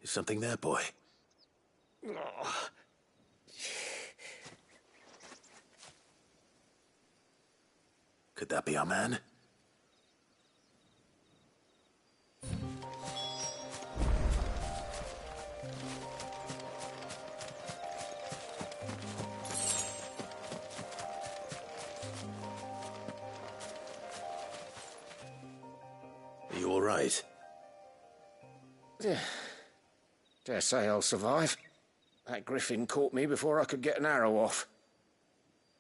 Is something there, boy? Could that be our man? Are you all right? Dare say I'll survive. That griffin caught me before I could get an arrow off.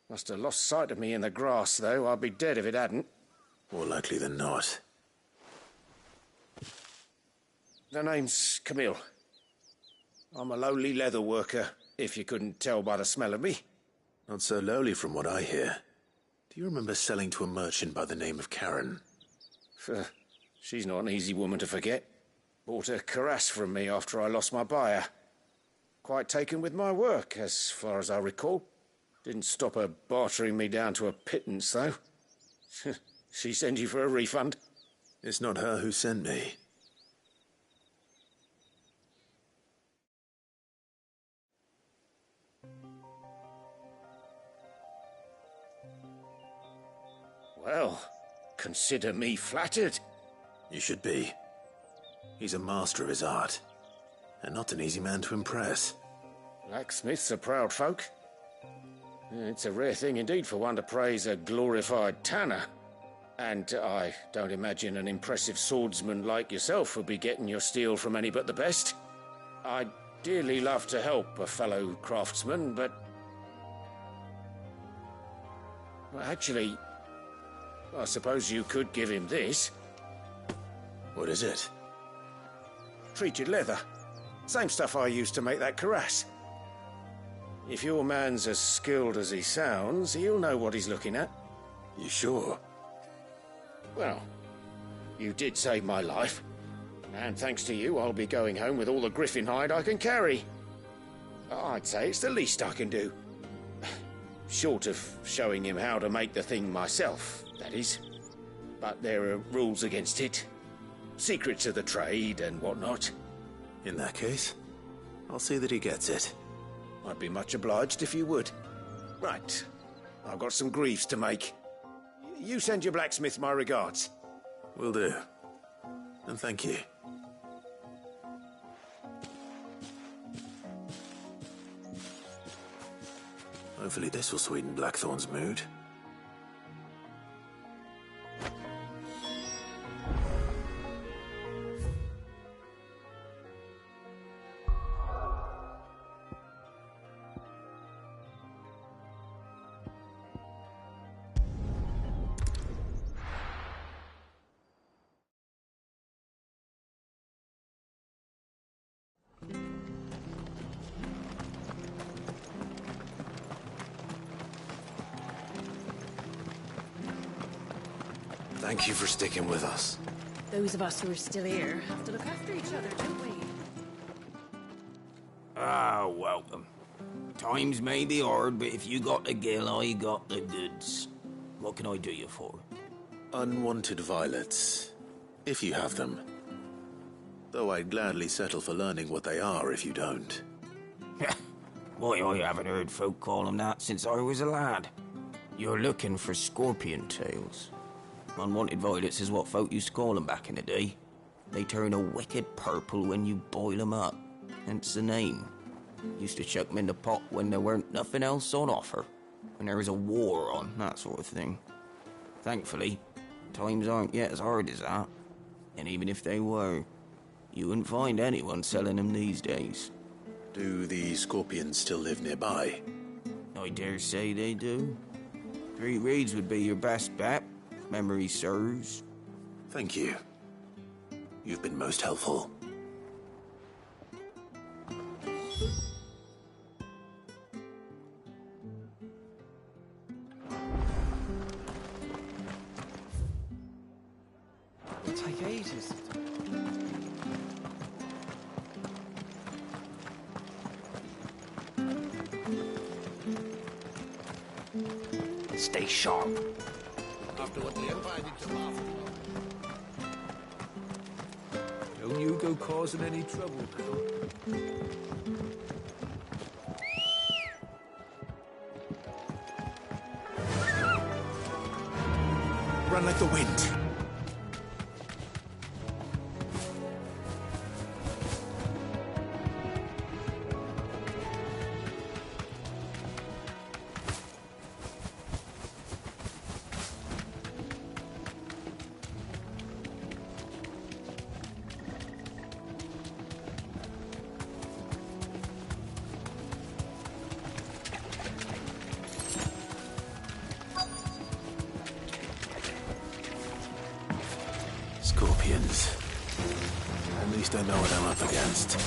Must have lost sight of me in the grass, though. I'd be dead if it hadn't. More likely than not. The name's Camille. I'm a lowly leather worker, if you couldn't tell by the smell of me. Not so lowly from what I hear. Do you remember selling to a merchant by the name of Karen? She's not an easy woman to forget. Bought a cuirass from me after I lost my buyer. Quite taken with my work, as far as I recall. Didn't stop her bartering me down to a pittance, though. She send you for a refund? It's not her who sent me. Well, consider me flattered. You should be. He's a master of his art, and not an easy man to impress. Blacksmiths are proud folk. It's a rare thing indeed for one to praise a glorified tanner. And I don't imagine an impressive swordsman like yourself would be getting your steel from any but the best. I'd dearly love to help a fellow craftsman, but... well, actually, I suppose you could give him this. What is it? Treated leather. Same stuff I used to make that cuirass. If your man's as skilled as he sounds, he'll know what he's looking at. You sure? Well, you did save my life. And thanks to you, I'll be going home with all the griffin hide I can carry. I'd say it's the least I can do. Short of showing him how to make the thing myself, that is. But there are rules against it. Secrets of the trade and whatnot. In that case, I'll see that he gets it. I'd be much obliged if you would. Right. I've got some greaves to make. You send your blacksmith my regards. Will do. And thank you. Hopefully this will sweeten Blackthorn's mood. Thank you for sticking with us. Those of us who are still here have to look after each other, don't we? Ah, welcome. Times may be hard, but if you got the gill, I got the goods. What can I do you for? Unwanted violets, if you have them. Though I'd gladly settle for learning what they are if you don't. Why, I haven't heard folk call them that since I was a lad. You're looking for scorpion tails. Unwanted violets is what folk used to call them back in the day. They turn a wicked purple when you boil them up, hence the name. Used to chuck them in the pot when there weren't nothing else on offer, when there was a war on, that sort of thing. Thankfully, times aren't yet as hard as that, and even if they were, you wouldn't find anyone selling them these days. Do the scorpions still live nearby? I dare say they do. 3 Reeds would be your best bet. Memory serves. Thank you. You've been most helpful. It'll take ages. Stay sharp. After what the Empire did to Martha. Don't you go causing any trouble now. run like the wind. Scorpions. At least I know what I'm up against.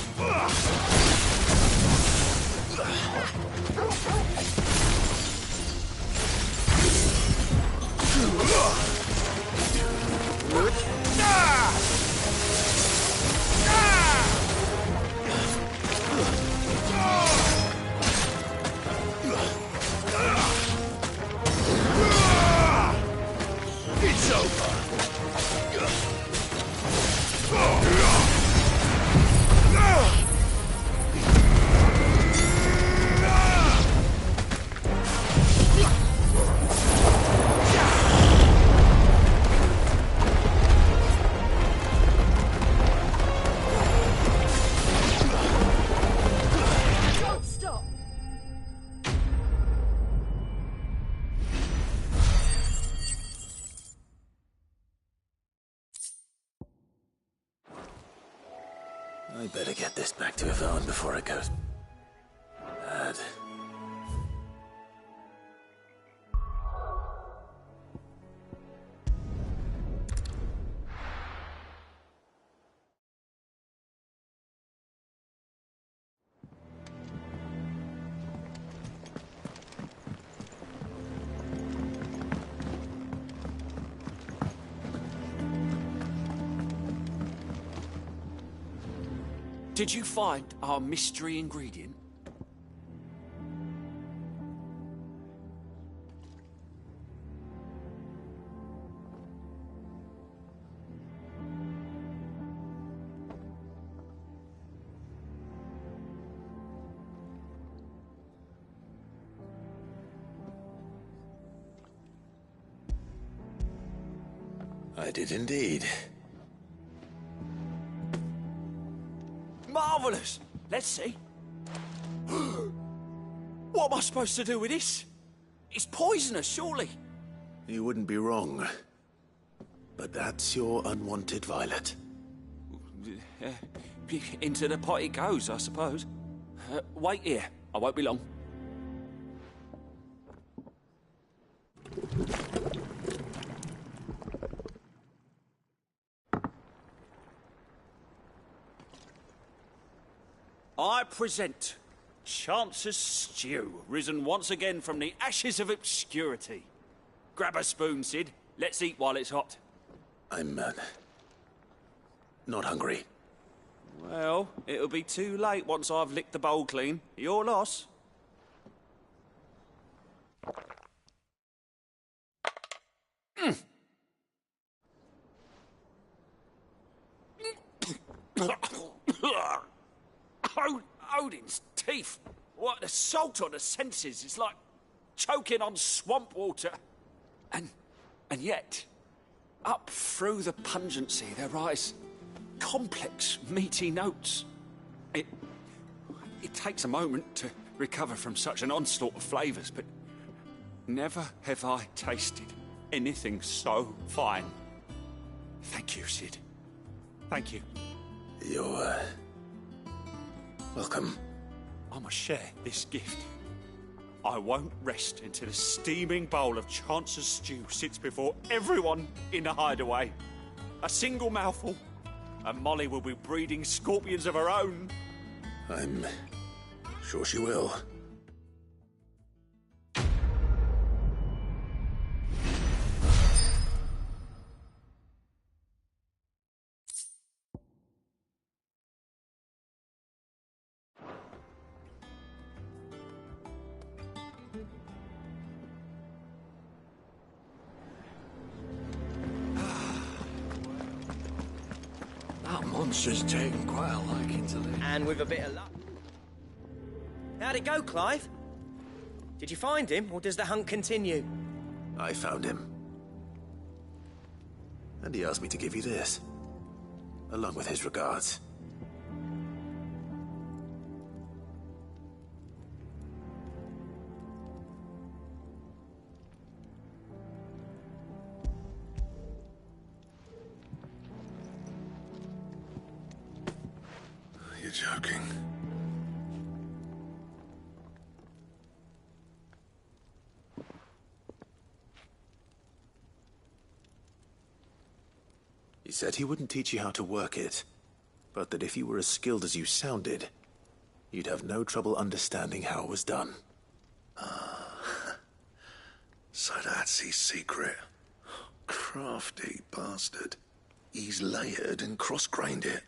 It's over. Don't stop! I better get this back to Yvonne before it goes bad. Did you find our mystery ingredient? I did indeed. Marvellous! Let's see. What am I supposed to do with this? It's poisonous, surely. You wouldn't be wrong. But that's your unwanted violet. Into the pot it goes, I suppose. Wait here. I won't be long. I present Chance's Stew, risen once again from the ashes of obscurity. Grab a spoon, Sid. Let's eat while it's hot. I'm, not hungry. Well, it'll be too late once I've licked the bowl clean. Your loss. Odin's teeth. What an assault on the senses. It's like choking on swamp water. And yet, up through the pungency, there rise complex, meaty notes. It takes a moment to recover from such an onslaught of flavours, but never have I tasted anything so fine. Thank you, Sid. Thank you. You're, welcome. I must share this gift. I won't rest until a steaming bowl of Chance's Stew sits before everyone in the hideaway. A single mouthful, and Molly will be breeding scorpions of her own. I'm sure she will. Monster's taken quite a liking to live. And with a bit of luck. How'd it go, Clive? Did you find him, or does the hunt continue? I found him. And he asked me to give you this, along with his regards. You're joking. He said he wouldn't teach you how to work it, but that if you were as skilled as you sounded, you'd have no trouble understanding how it was done. So that's his secret. Crafty bastard. He's layered and cross-grained it.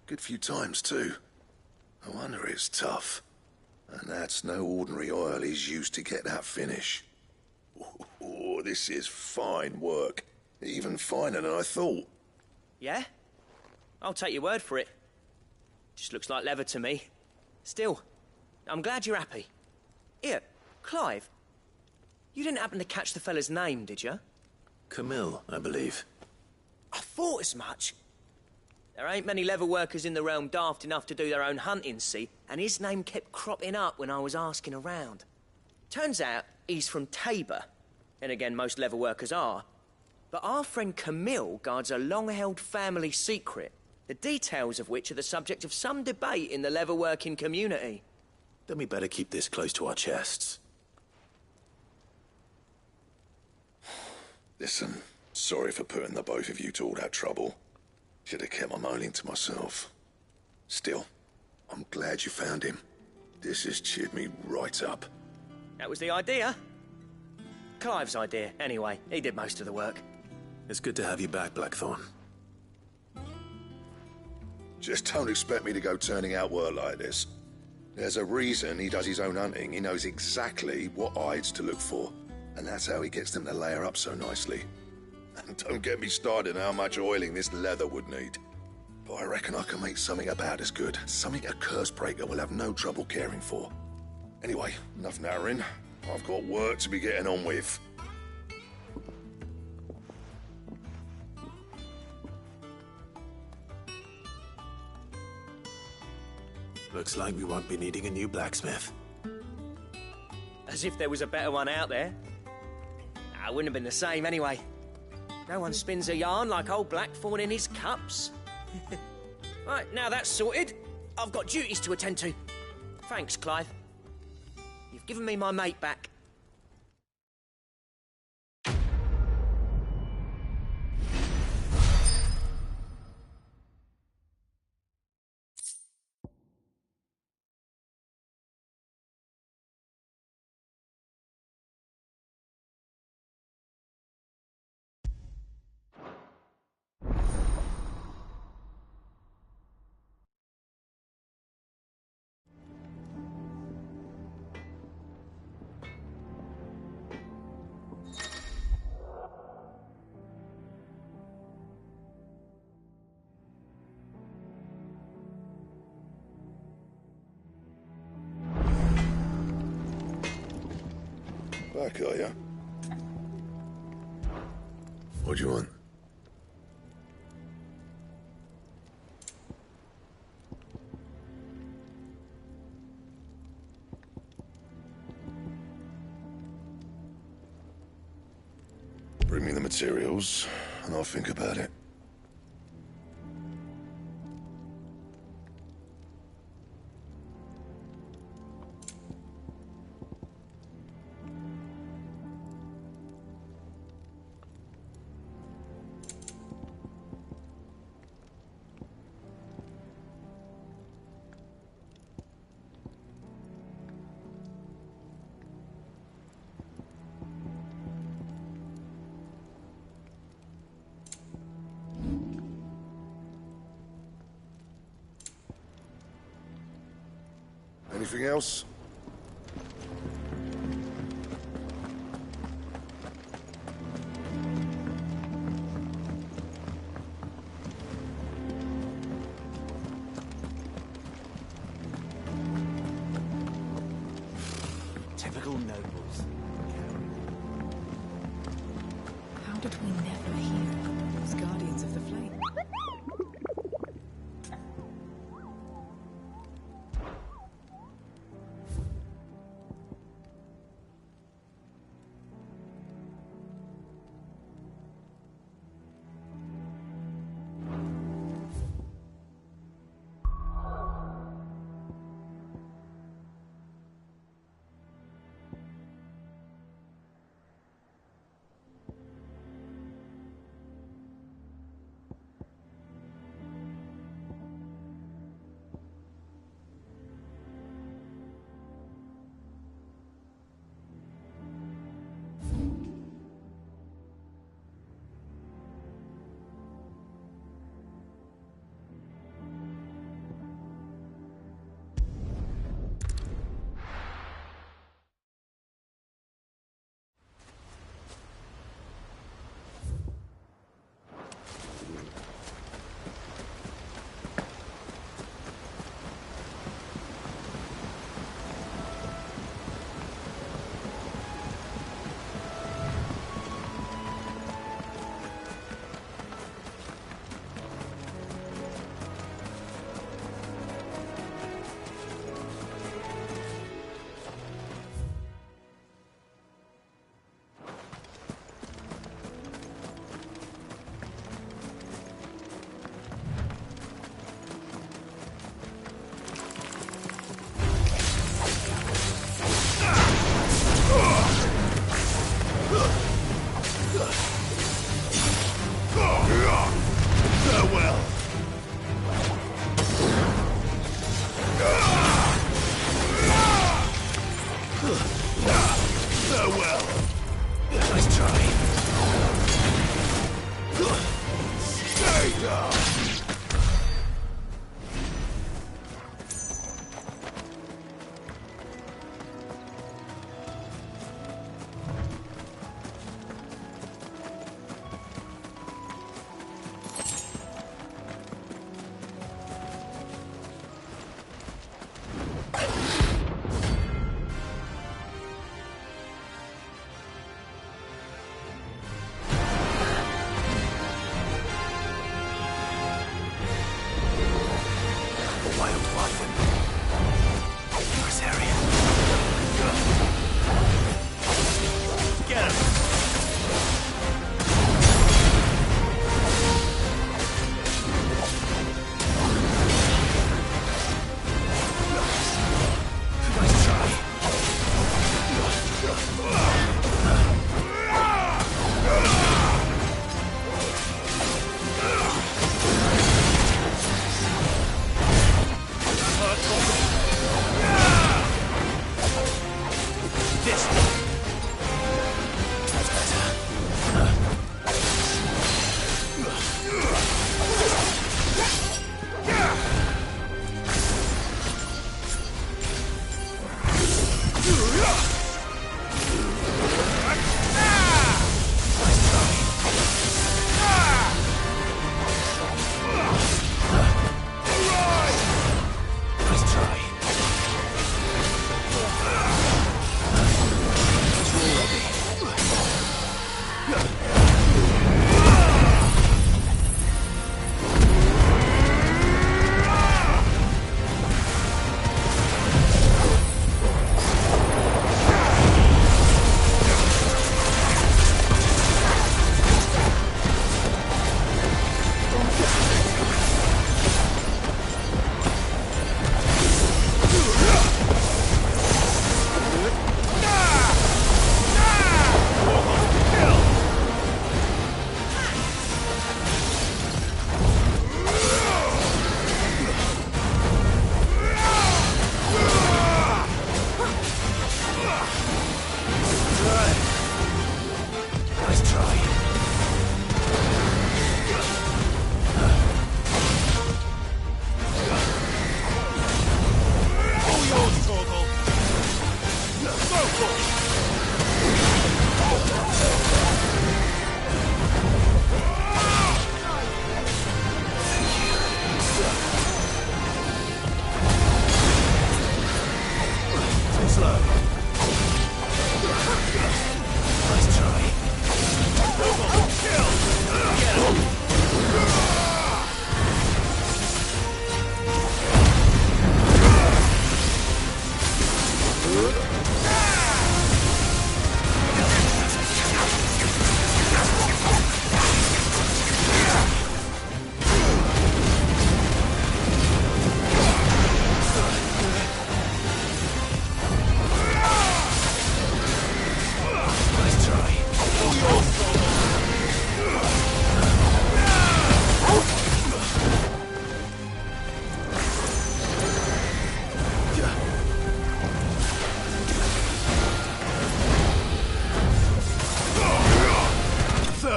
Good few times, too. No wonder it's tough. And that's no ordinary oil he's used to get that finish. Oh, this is fine work. Even finer than I thought. Yeah? I'll take your word for it. Just looks like leather to me. Still, I'm glad you're happy. Here, Clive. You didn't happen to catch the fella's name, did you? Camille, I believe. I thought as much. There ain't many leather workers in the realm daft enough to do their own hunting, see? And his name kept cropping up when I was asking around. Turns out he's from Tabor. And again, most leather workers are. But our friend Camille guards a long-held family secret, the details of which are the subject of some debate in the leather-working community. Then we better keep this close to our chests. Listen, sorry for putting the both of you to all that trouble. Should have kept my moaning to myself. Still, I'm glad you found him. This has cheered me right up. That was the idea. Clive's idea, anyway. He did most of the work. It's good to have you back, Blackthorn. Just don't expect me to go turning out work like this. There's a reason he does his own hunting. He knows exactly what hides to look for. And that's how he gets them to layer up so nicely. And don't get me started on how much oiling this leather would need. But I reckon I can make something about as good. Something a Cursebreaker will have no trouble caring for. Anyway, enough narrowing. I've got work to be getting on with. Looks like we won't be needing a new blacksmith. As if there was a better one out there. Nah, it wouldn't have been the same anyway. No one spins a yarn like old Blackthorn in his cups. Right, now that's sorted, I've got duties to attend to. Thanks, Clive. You've given me my mate back. Back, are ya? What do you want? Bring me the materials, and I'll think about it. Anything else? Typical nobles. How did we never hear? those Guardians of the Flame.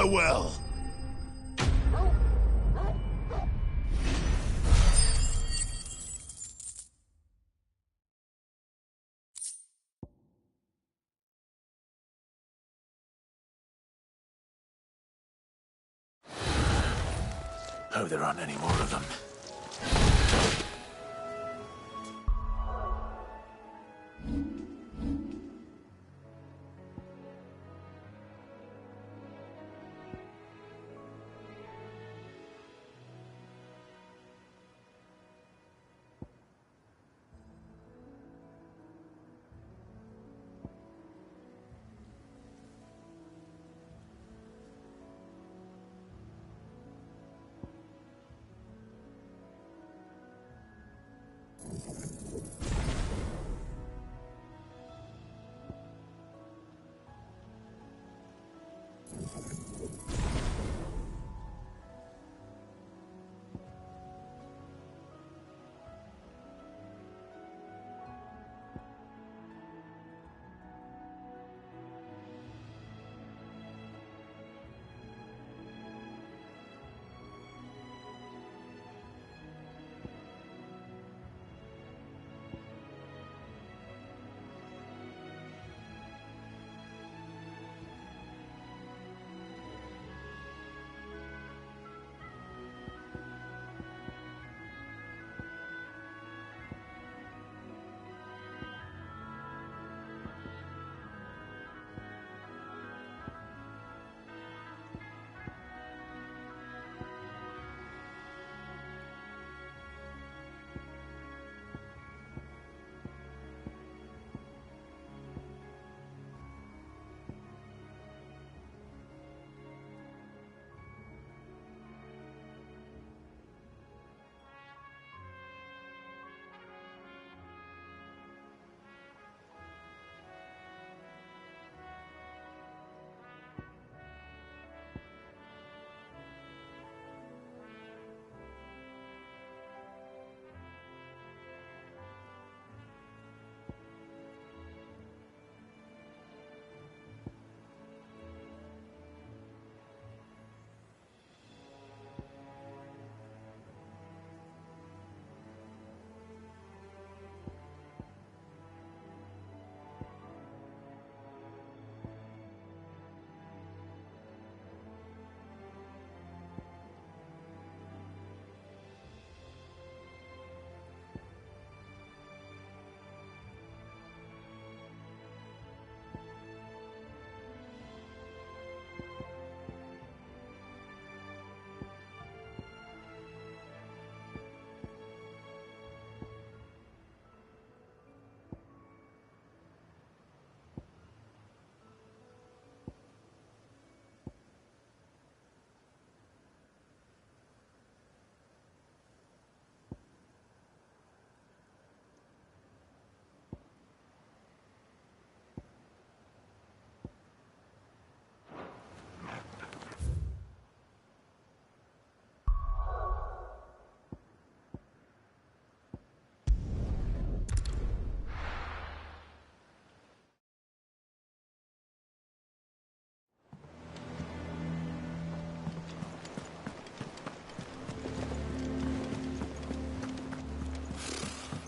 Farewell. Hope there aren't any more of them.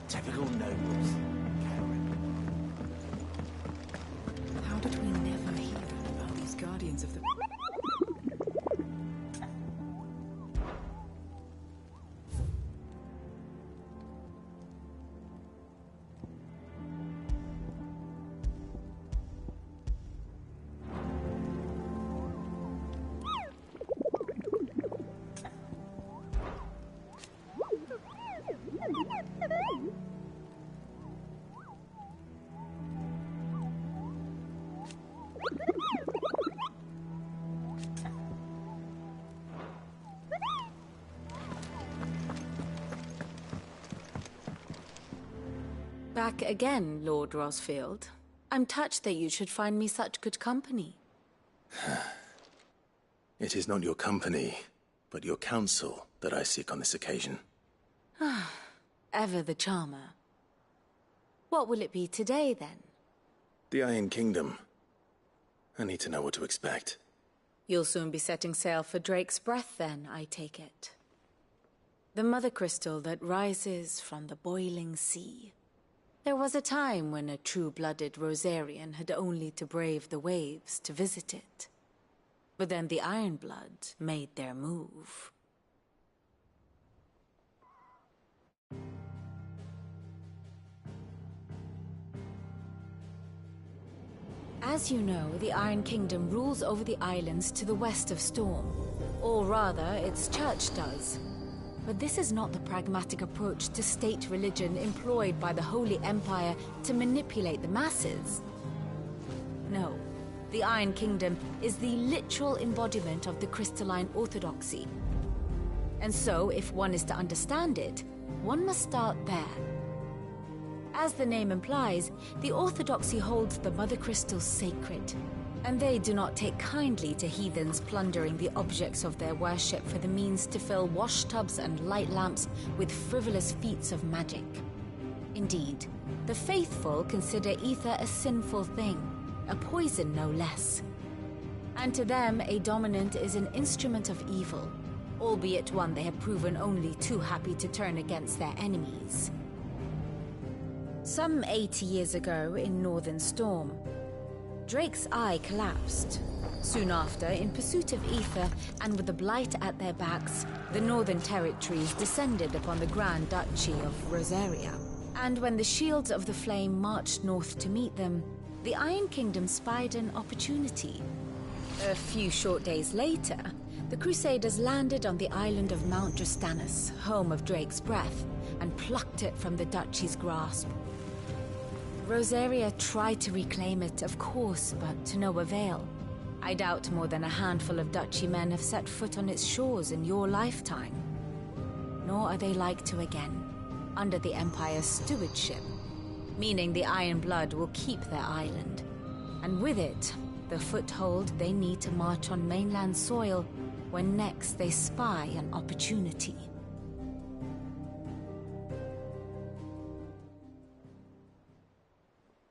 Typical nobles. How did we never hear about these guardians of the... Back again, Lord Rosfield. I'm touched that you should find me such good company. It is not your company, but your counsel that I seek on this occasion. Ever the charmer. What will it be today, then? The Iron Kingdom. I need to know what to expect. You'll soon be setting sail for Drake's Breath then, I take it. The mother crystal that rises from the boiling sea. There was a time when a true-blooded Rosarian had only to brave the waves to visit it. But then the Ironblood made their move. As you know, the Iron Kingdom rules over the islands to the west of Storm. Or rather, its church does. But this is not the pragmatic approach to state religion employed by the Holy Empire to manipulate the masses. No, the Iron Kingdom is the literal embodiment of the crystalline orthodoxy. And so, if one is to understand it, one must start there. As the name implies, the orthodoxy holds the Mother Crystals sacred, and they do not take kindly to heathens plundering the objects of their worship for the means to fill washtubs and light lamps with frivolous feats of magic. Indeed, the faithful consider ether a sinful thing, a poison no less. And to them, a dominant is an instrument of evil, albeit one they have proven only too happy to turn against their enemies. Some 80 years ago in Northern Storm, Drake's Eye collapsed. Soon after, in pursuit of ether and with the Blight at their backs, the Northern Territories descended upon the Grand Duchy of Rosaria. And when the Shields of the Flame marched north to meet them, the Iron Kingdom spied an opportunity. A few short days later, the Crusaders landed on the island of Mount Drastanus, home of Drake's Breath, and plucked it from the Duchy's grasp. Rosaria tried to reclaim it, of course, but to no avail. I doubt more than a handful of Duchy men have set foot on its shores in your lifetime. Nor are they like to again, under the Empire's stewardship, meaning the Iron Blood will keep their island, and with it, the foothold they need to march on mainland soil when next they spy an opportunity.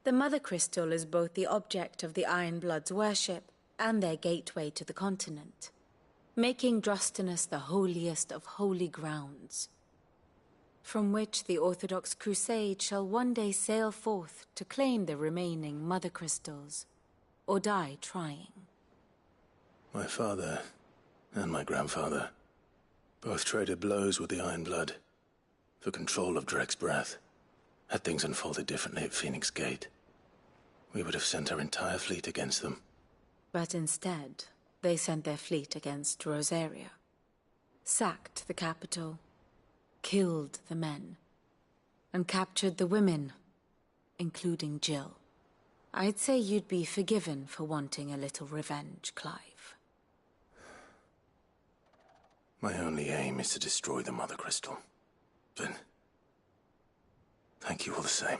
The Mother Crystal is both the object of the Iron Blood's worship and their gateway to the continent, making Drastanus the holiest of holy grounds, from which the Orthodox Crusade shall one day sail forth to claim the remaining Mother Crystals, or die trying. My father and my grandfather both traded blows with the Iron Blood for control of Drake's Breath. Had things unfolded differently at Phoenix Gate, we would have sent our entire fleet against them. But instead, they sent their fleet against Rosaria, sacked the capital, killed the men, and captured the women, including Jill. I'd say you'd be forgiven for wanting a little revenge, Clive. My only aim is to destroy the Mother Crystal. But thank you all the same.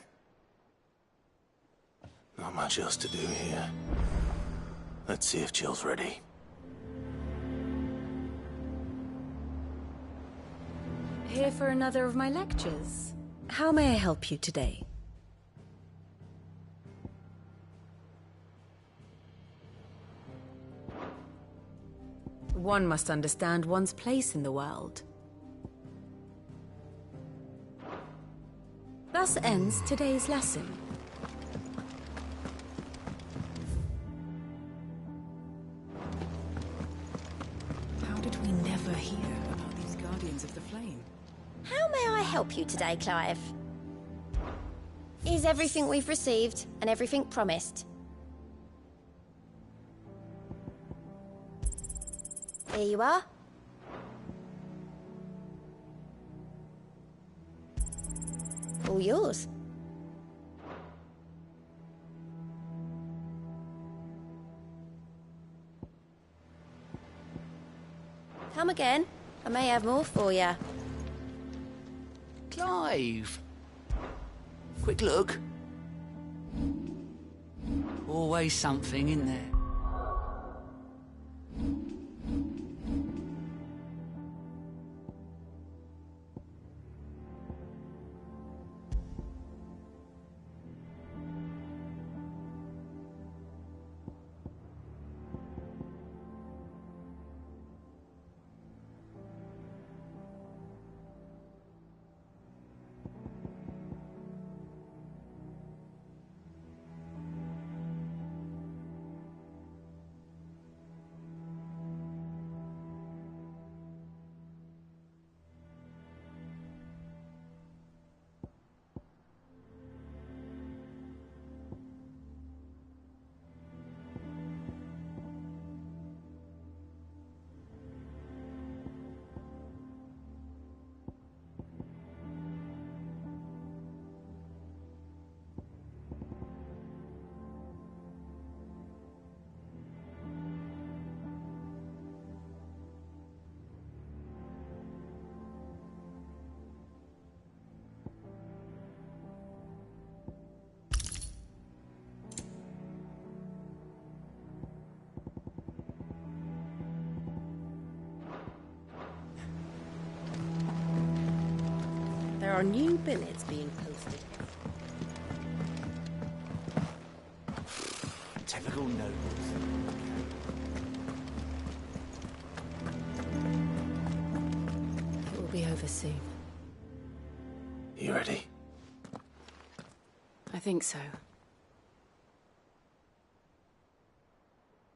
Not much else to do here. Let's see if Jill's ready. Here for another of my lectures. How may I help you today? One must understand one's place in the world. Thus ends today's lesson. How did we never hear about these Guardians of the Flame? How may I help you today, Clive? Is everything we've received and everything promised? Here you are. All yours. Come again. I may have more for you. Clive! Quick look. Always something in there. are new billets being posted. Typical nobles. It will be over soon. You ready? I think so.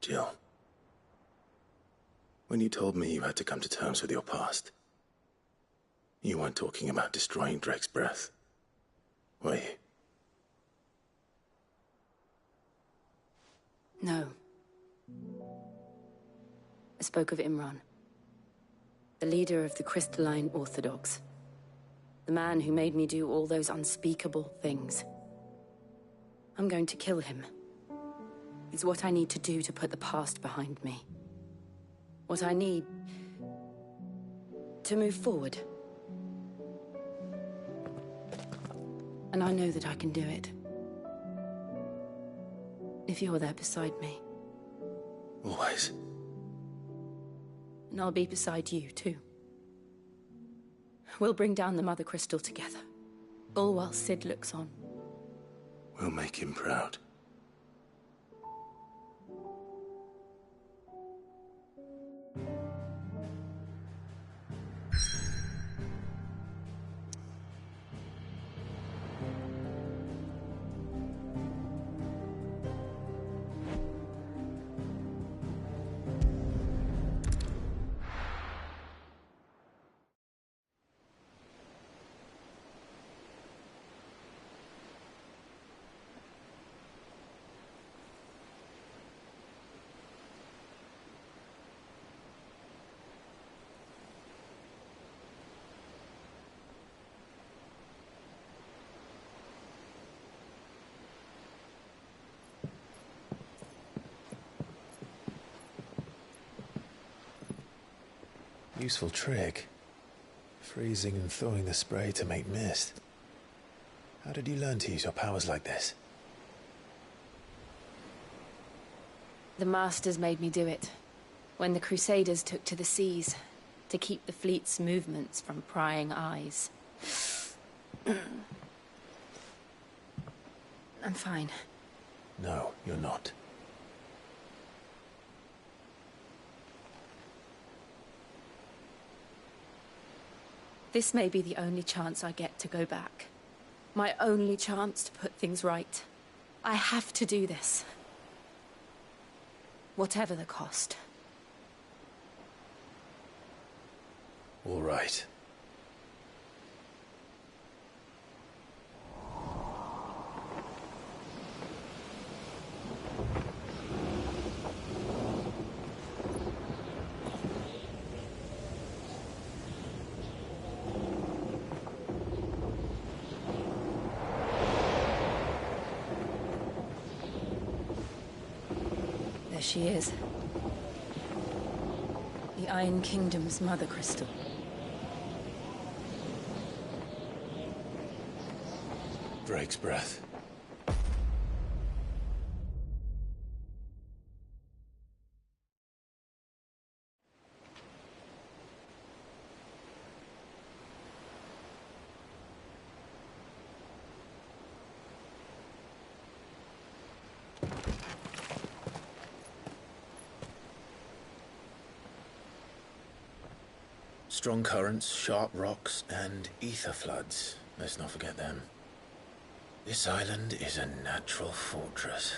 Jill. When you told me you had to come to terms with your past, you weren't talking about destroying Drake's breath, were you? No. I spoke of Imran, the leader of the Crystalline Orthodox. The man who made me do all those unspeakable things. I'm going to kill him. It's what I need to do to put the past behind me. What I need to move forward. And I know that I can do it. If you're there beside me. Always. And I'll be beside you, too. We'll bring down the Mother Crystal together. All while Sid looks on. We'll make him proud. Useful trick. Freezing and thawing the spray to make mist. How did you learn to use your powers like this? The Masters made me do it. When the Crusaders took to the seas, to keep the fleet's movements from prying eyes. I'm fine. No, you're not. This may be the only chance I get to go back. My only chance to put things right. I have to do this. Whatever the cost. All right. There she is. The Iron Kingdom's Mother Crystal. Drake's breath. Strong currents, sharp rocks, and ether floods. Let's not forget them. This island is a natural fortress.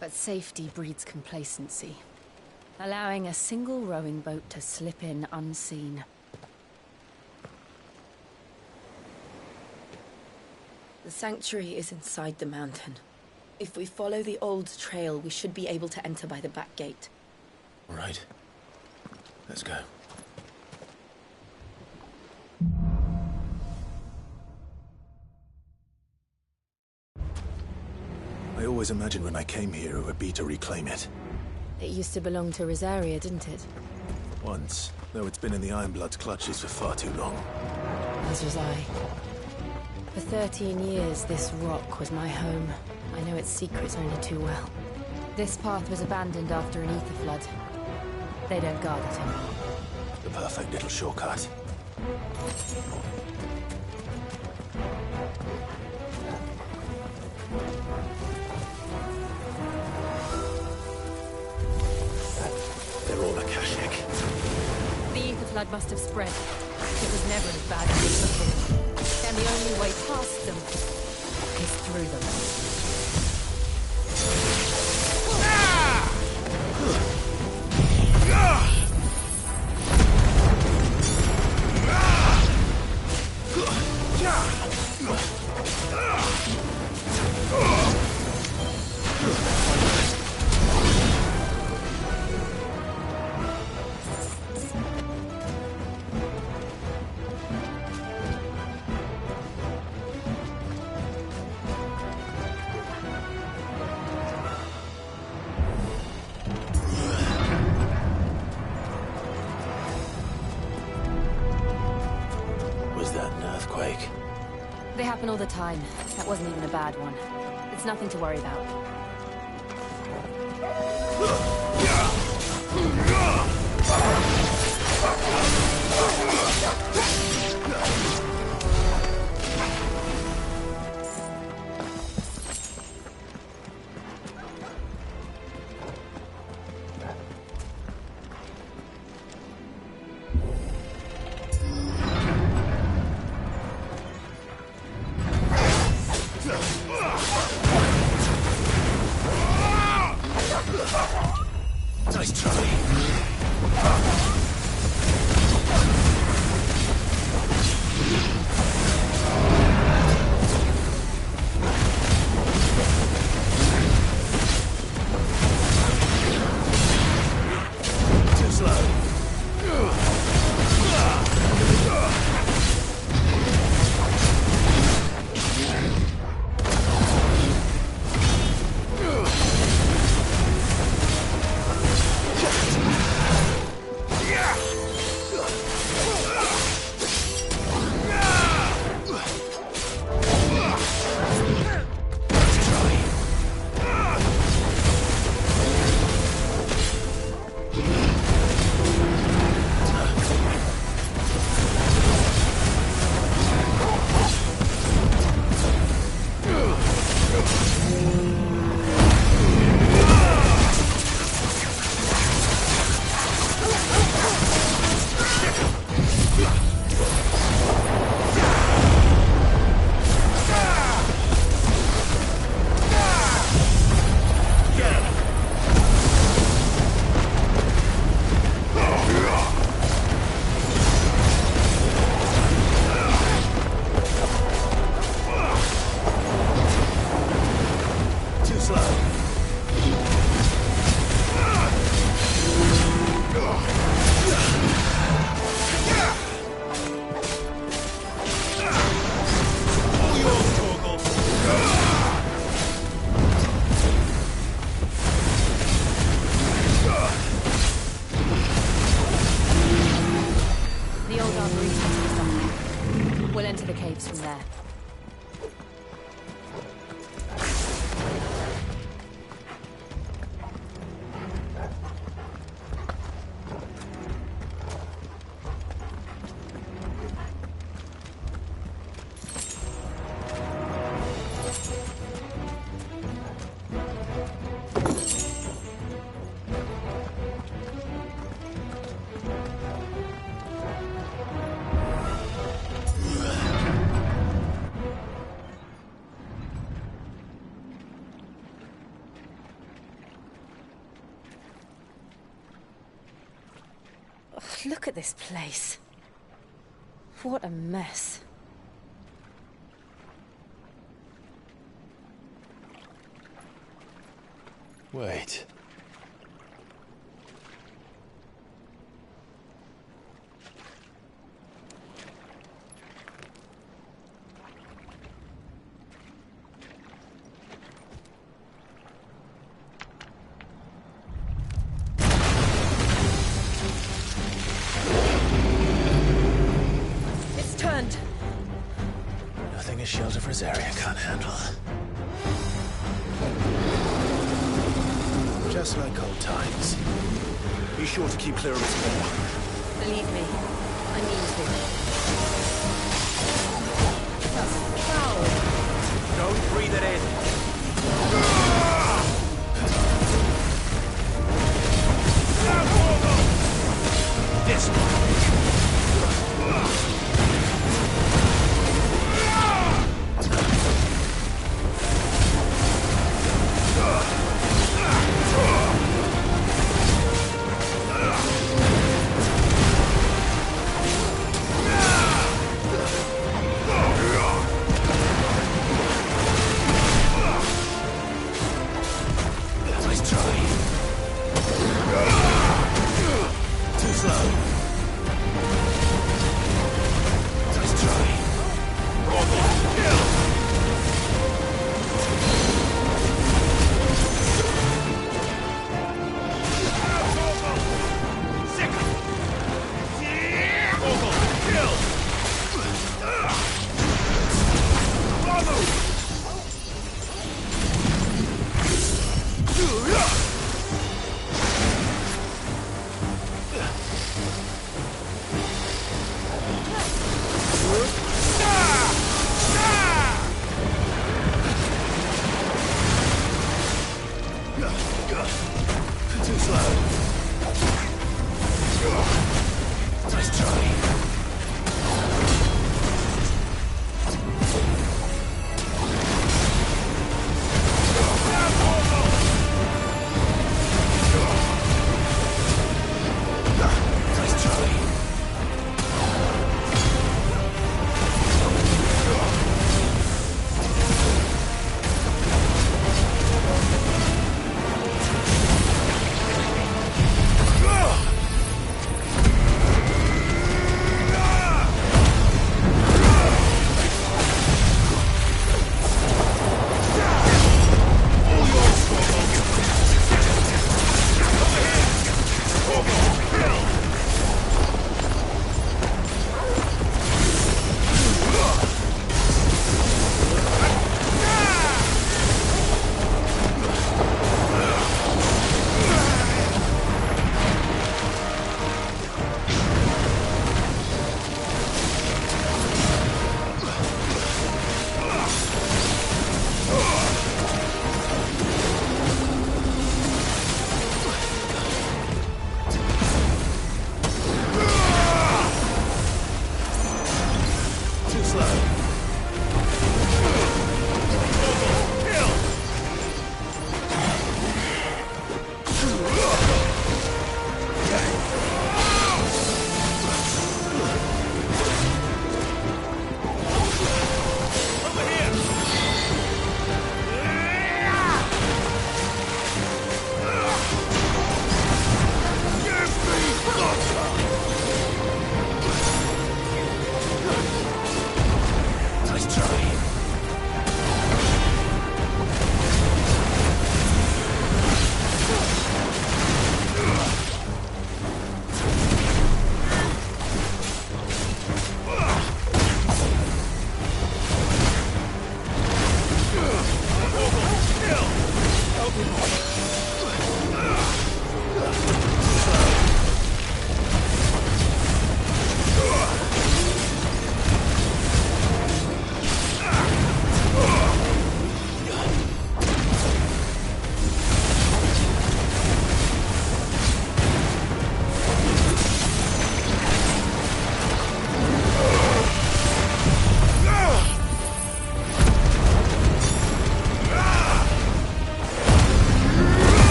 But safety breeds complacency. Allowing a single rowing boat to slip in unseen. The sanctuary is inside the mountain. If we follow the old trail, we should be able to enter by the back gate. All right. Let's go. I always imagined when I came here it would be to reclaim it. It used to belong to Rosaria, didn't it? Once, though it's been in the Ironblood's clutches for far too long. As was I. For 13 years, this rock was my home. I know its secrets only too well. This path was abandoned after an ether flood. They don't guard it anymore. The perfect little shortcut. blood must have spread. It was never as bad as it before. And the only way past them is through them. They happen all the time. That wasn't even a bad one. It's nothing to worry about. Nice try. We'll enter the caves from there. Look at this place. What a mess. Wait. Nothing a shelter for Zarya can't handle. Just like old times. Be sure to keep clear of its wall. Believe me, I mean to. That's foul. Don't breathe it in. This one.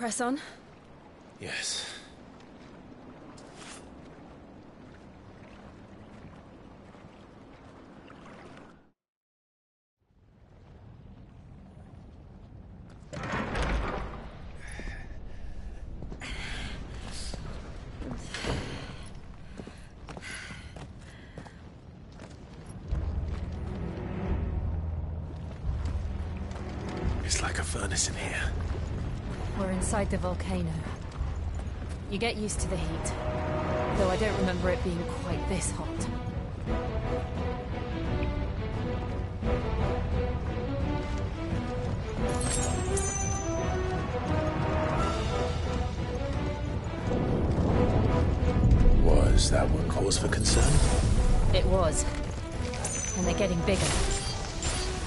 Press on. Yes. It's like a furnace in here. We're inside the volcano. You get used to the heat, though I don't remember it being quite this hot. Was that one cause for concern? It was. And they're getting bigger.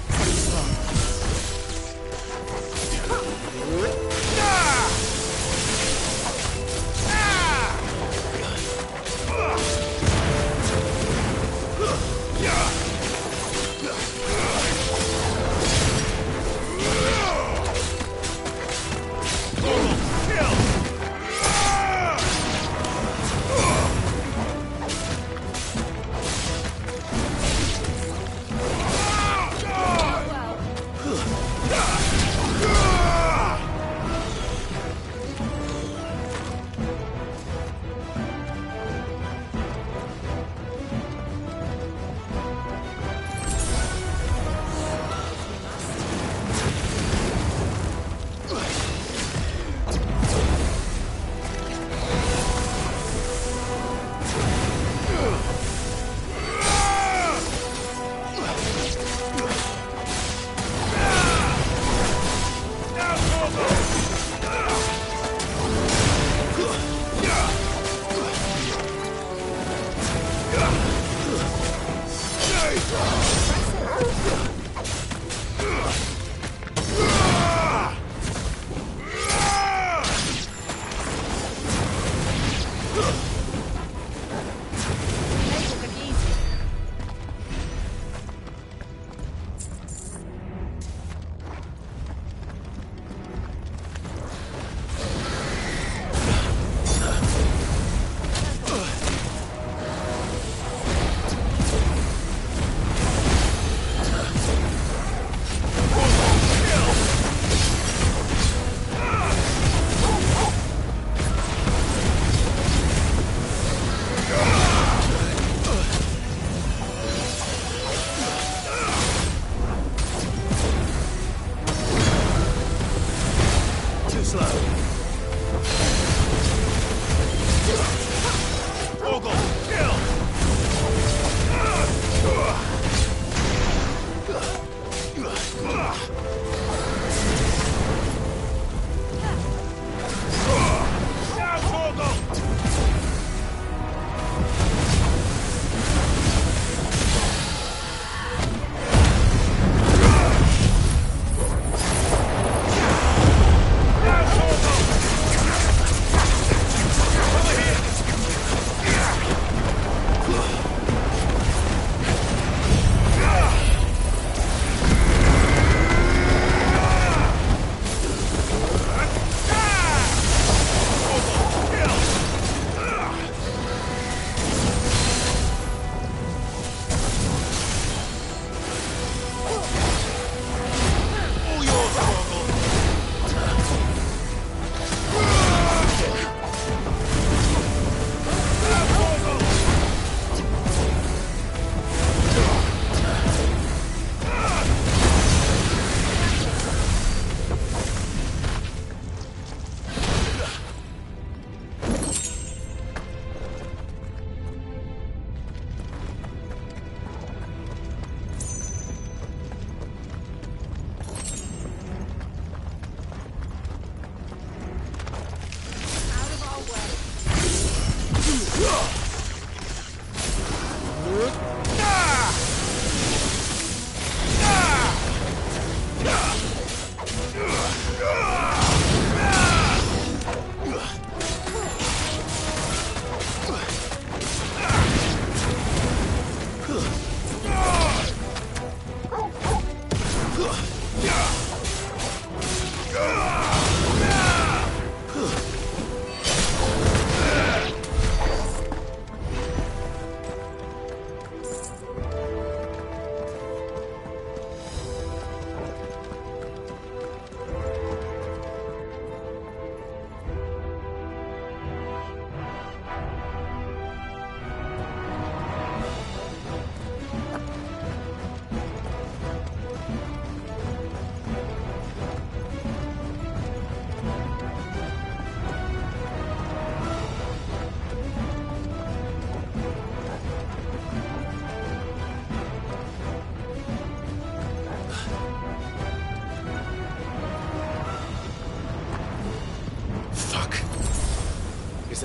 Something's wrong.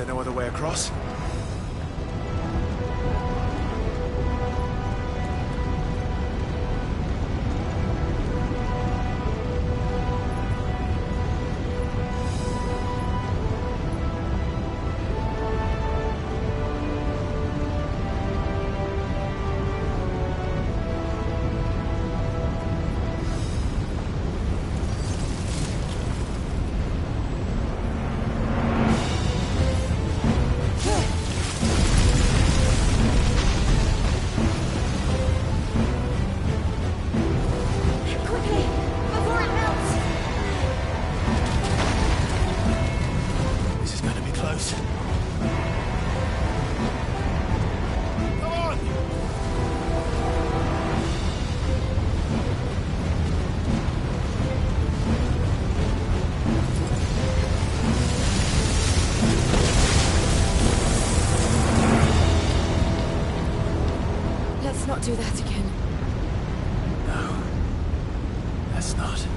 there no other way across? Let's not do that again. No. Let's not.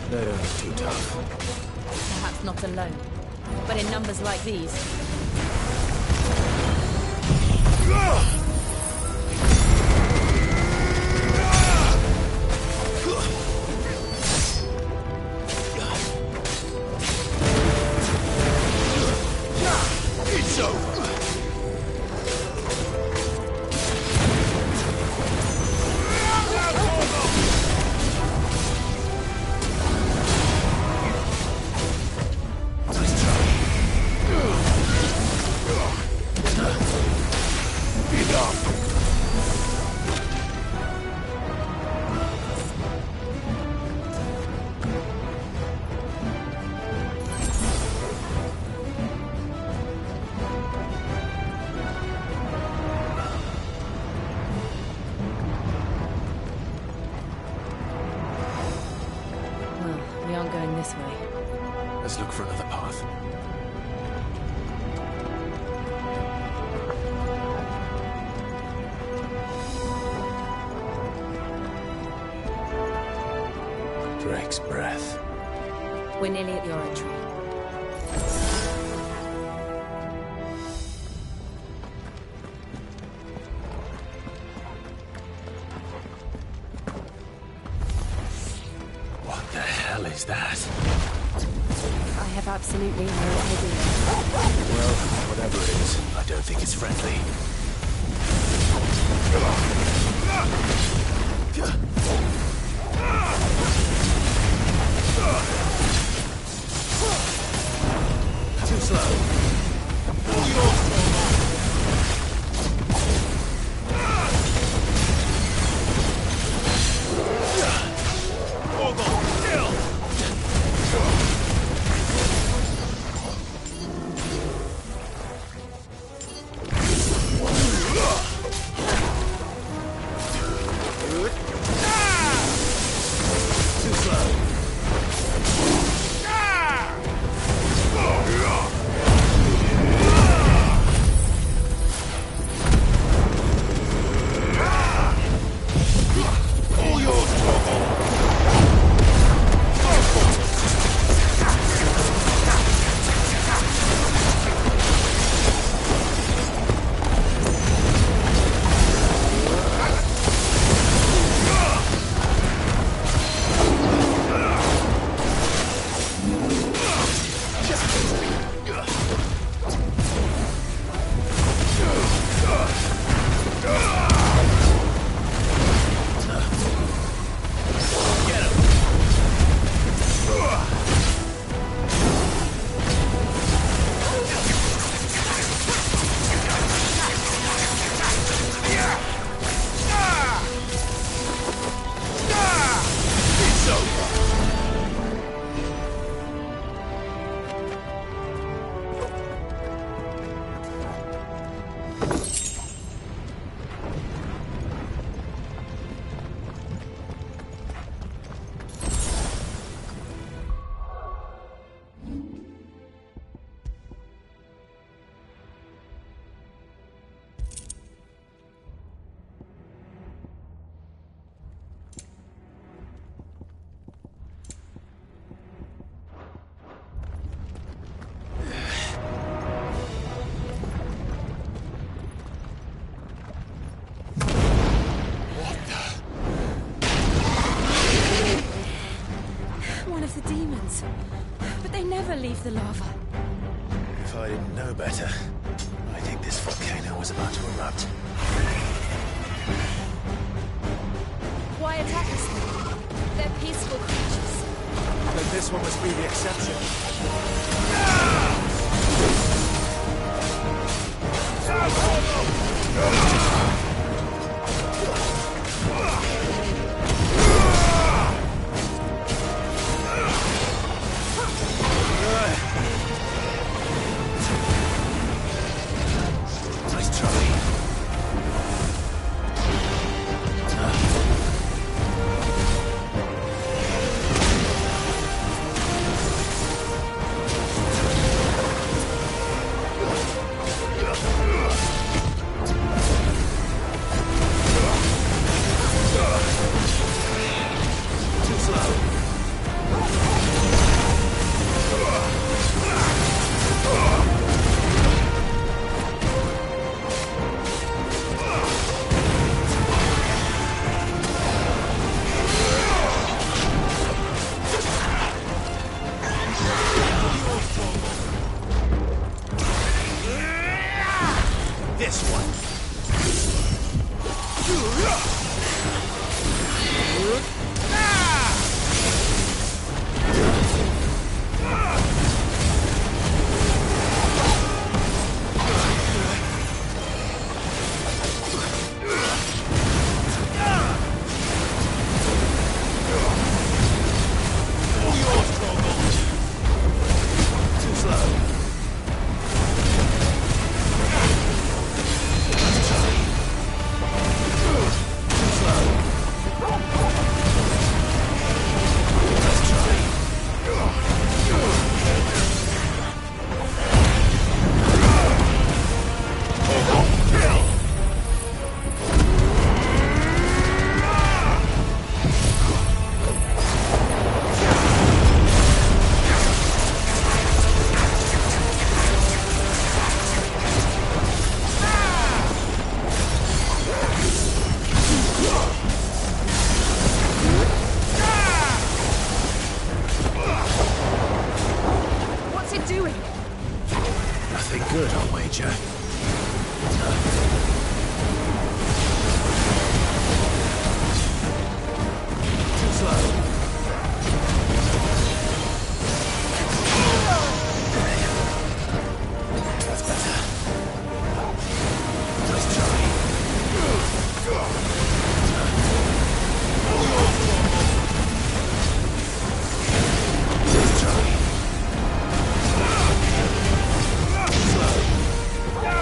They don't look too tough. Perhaps not alone, but in numbers like these. It's over. We aren't going this way. Let's look for another path. Drake's breath. We're nearly at the oratory. What the hell is that? I have absolutely no idea. Well, whatever it is, I don't think it's friendly. Too slow. All yours, one of the demons. But they never leave the lava. If I didn't know better, I think this volcano was about to erupt. Why attack us then? They're peaceful creatures. Then this one must be the exception. Nice try. This one. Too slow. What's it doing? Nothing good, I'll wager. Too slow. That's better. Nice try. Nice try. Slow.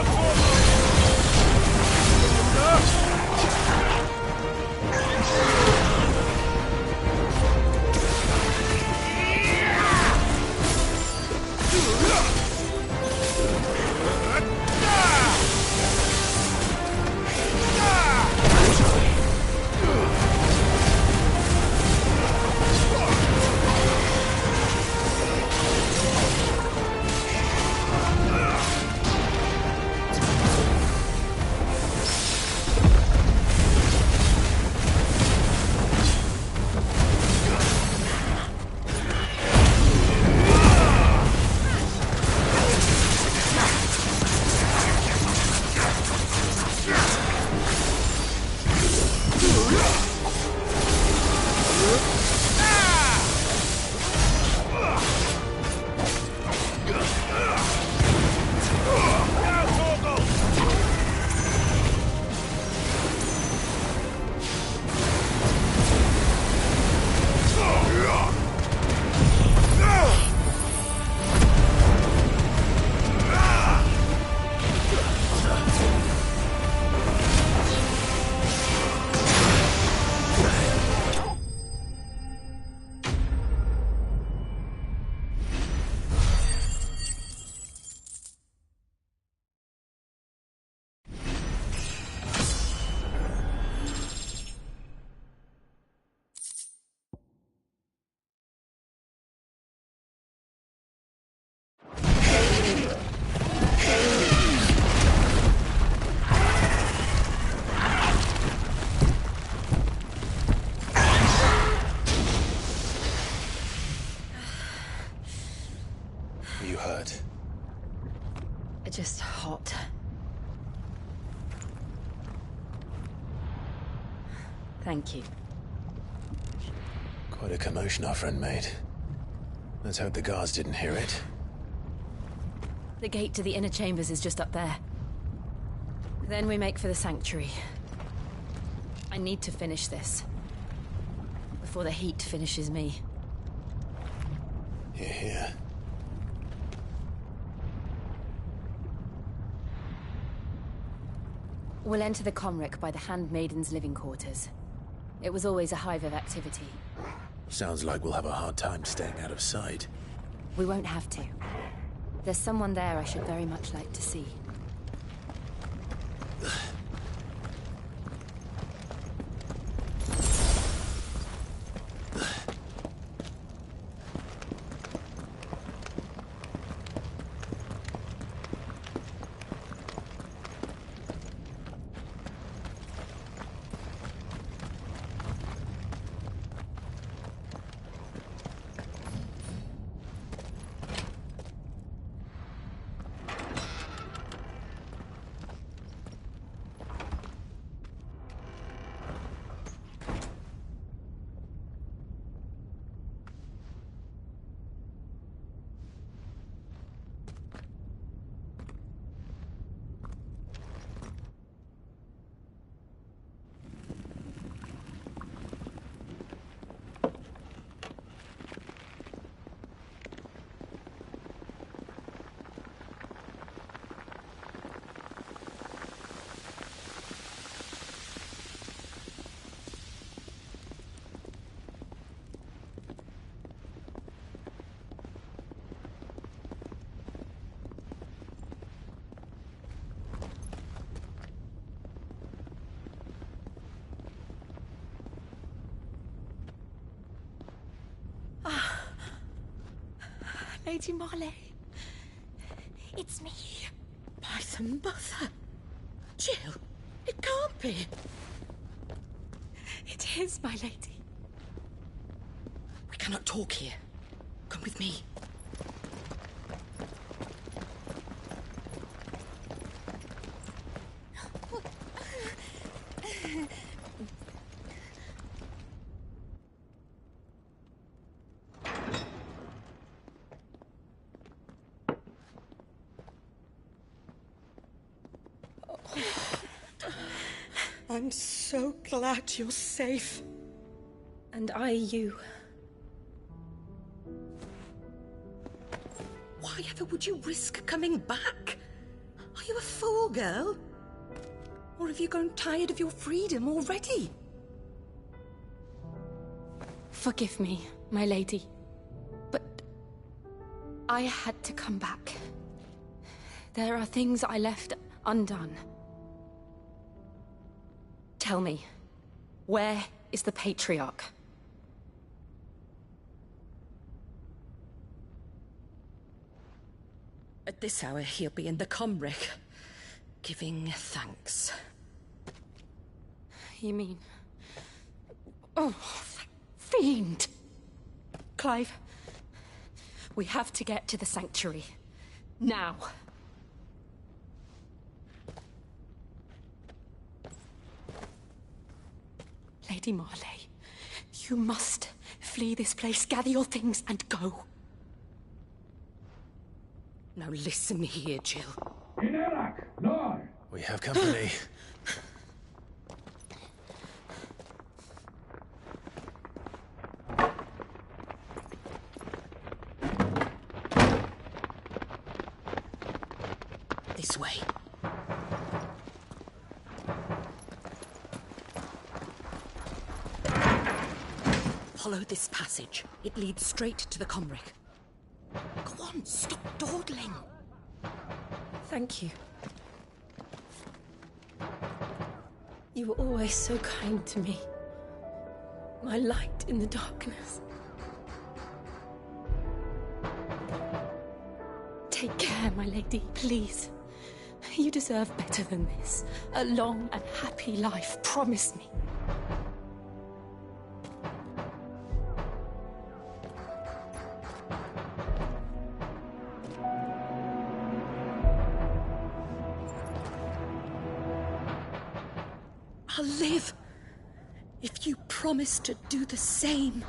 You hurt? Just hot. Thank you. Quite a commotion our friend made. Let's hope the guards didn't hear it. The gate to the inner chambers is just up there. Then we make for the sanctuary. I need to finish this. Before the heat finishes me. Hear, hear. We'll enter the Comric by the Handmaiden's living quarters. It was always a hive of activity. Sounds like we'll have a hard time staying out of sight. We won't have to. There's someone there I should very much like to see. Lady Marley. It's me. By the mother. Jill, it can't be. It is, my lady. We cannot talk here. Come with me. I'm so glad you're safe. And I you. Why ever would you risk coming back? Are you a fool, girl? Or have you grown tired of your freedom already? Forgive me, my lady. But I had to come back. There are things I left undone. Tell me, where is the Patriarch? At this hour, he'll be in the Comric, giving thanks. You mean... Oh, fiend! Clive, we have to get to the sanctuary. Now. Lady Marley, you must flee this place, gather your things, and go. Now listen here, Jill. In Iraq, no! We have company. This way. Follow this passage. It leads straight to the Comric. Go on, stop dawdling. Thank you. You were always so kind to me. My light in the darkness. Take care, my lady, please. You deserve better than this. A long and happy life, promise me. I'll live if you promise to do the same.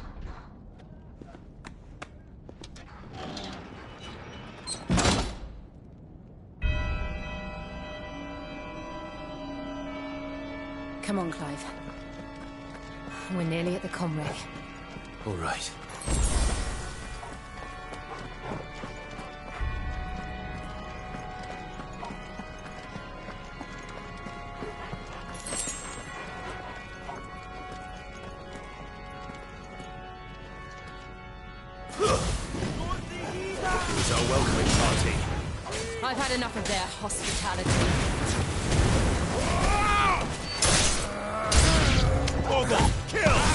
Come on, Clive. We're nearly at the Comrade. All right. Here's our welcoming party. I've had enough of their hospitality. Ogre, kill!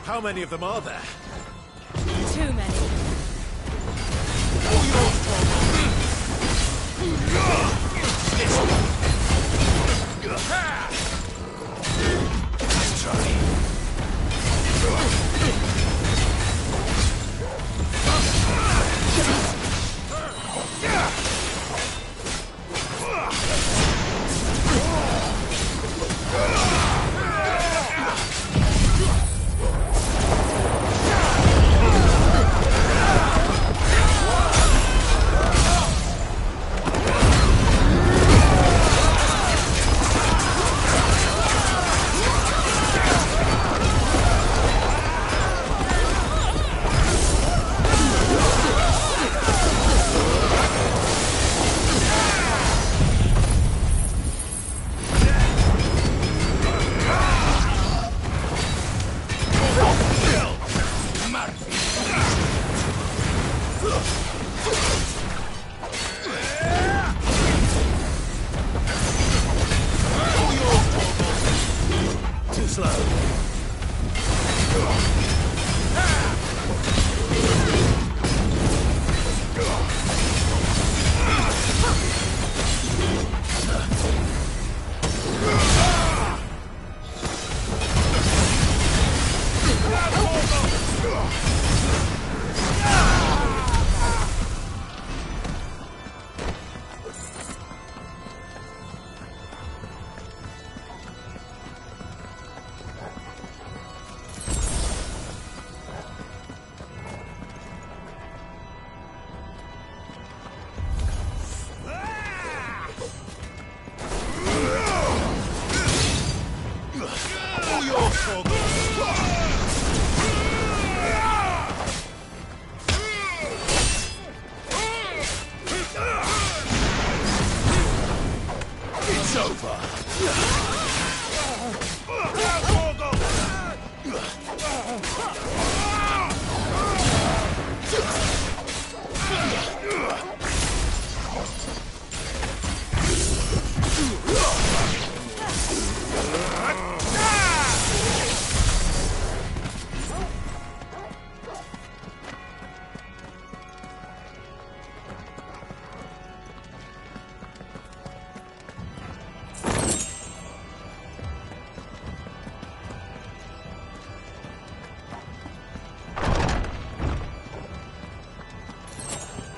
How many of them are there? Too many. Let's try.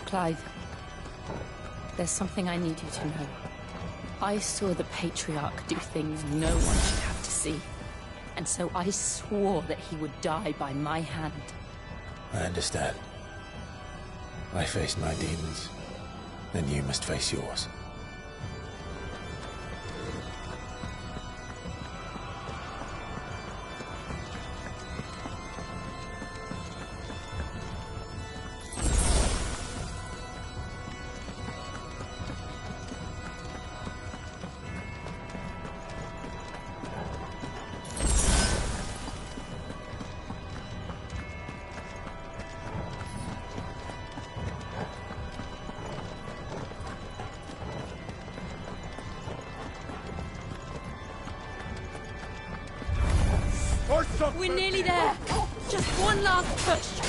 Clive, there's something I need you to know. I saw the Patriarch do things no one should have to see. And so I swore that he would die by my hand. I understand. I faced my demons, then you must face yours. We're nearly there. Just one last push.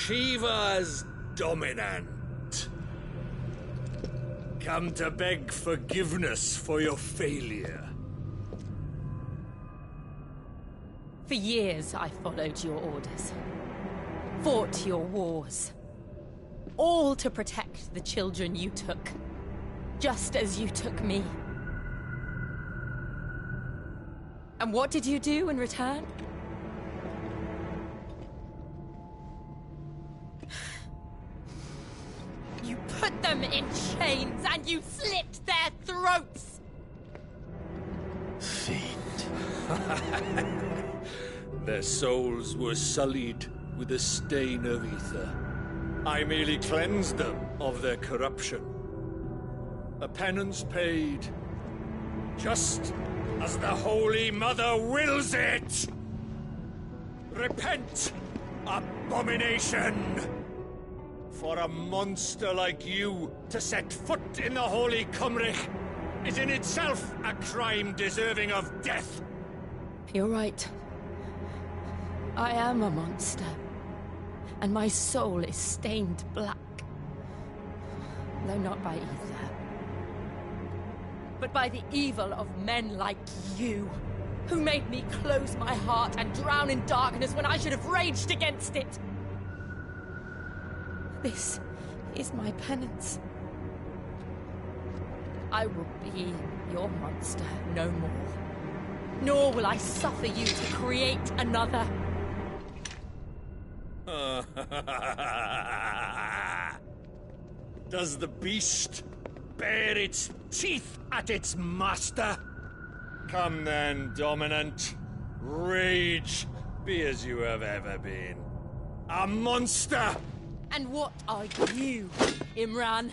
Shiva's dominant. Come to beg forgiveness for your failure. For years, I followed your orders. Fought your wars. All to protect the children you took. Just as you took me. And what did you do in return? You put them in chains and you slit their throats! Their souls were sullied with a stain of ether. I merely cleansed them of their corruption. A penance paid, Just as the Holy Mother wills it! Repent, abomination! For a monster like you to set foot in the Holy Cymric is in itself a crime deserving of death. You're right. I am a monster. And my soul is stained black. Though not by either. But by the evil of men like you, who made me close my heart and drown in darkness when I should have raged against it. This is my penance. I will be your monster no more. Nor will I suffer you to create another. Does the beast bare its teeth at its master? Come then, Dominant. Rage, be as you have ever been. A monster! And what are you, Imran?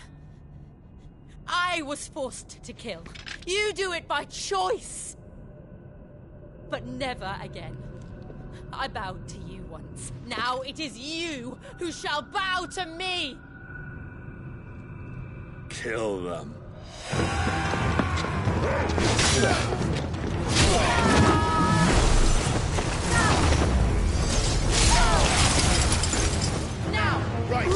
I was forced to kill. You do it by choice. But never again. I bowed to you once. Now it is you who shall bow to me! Kill them. Now! Right!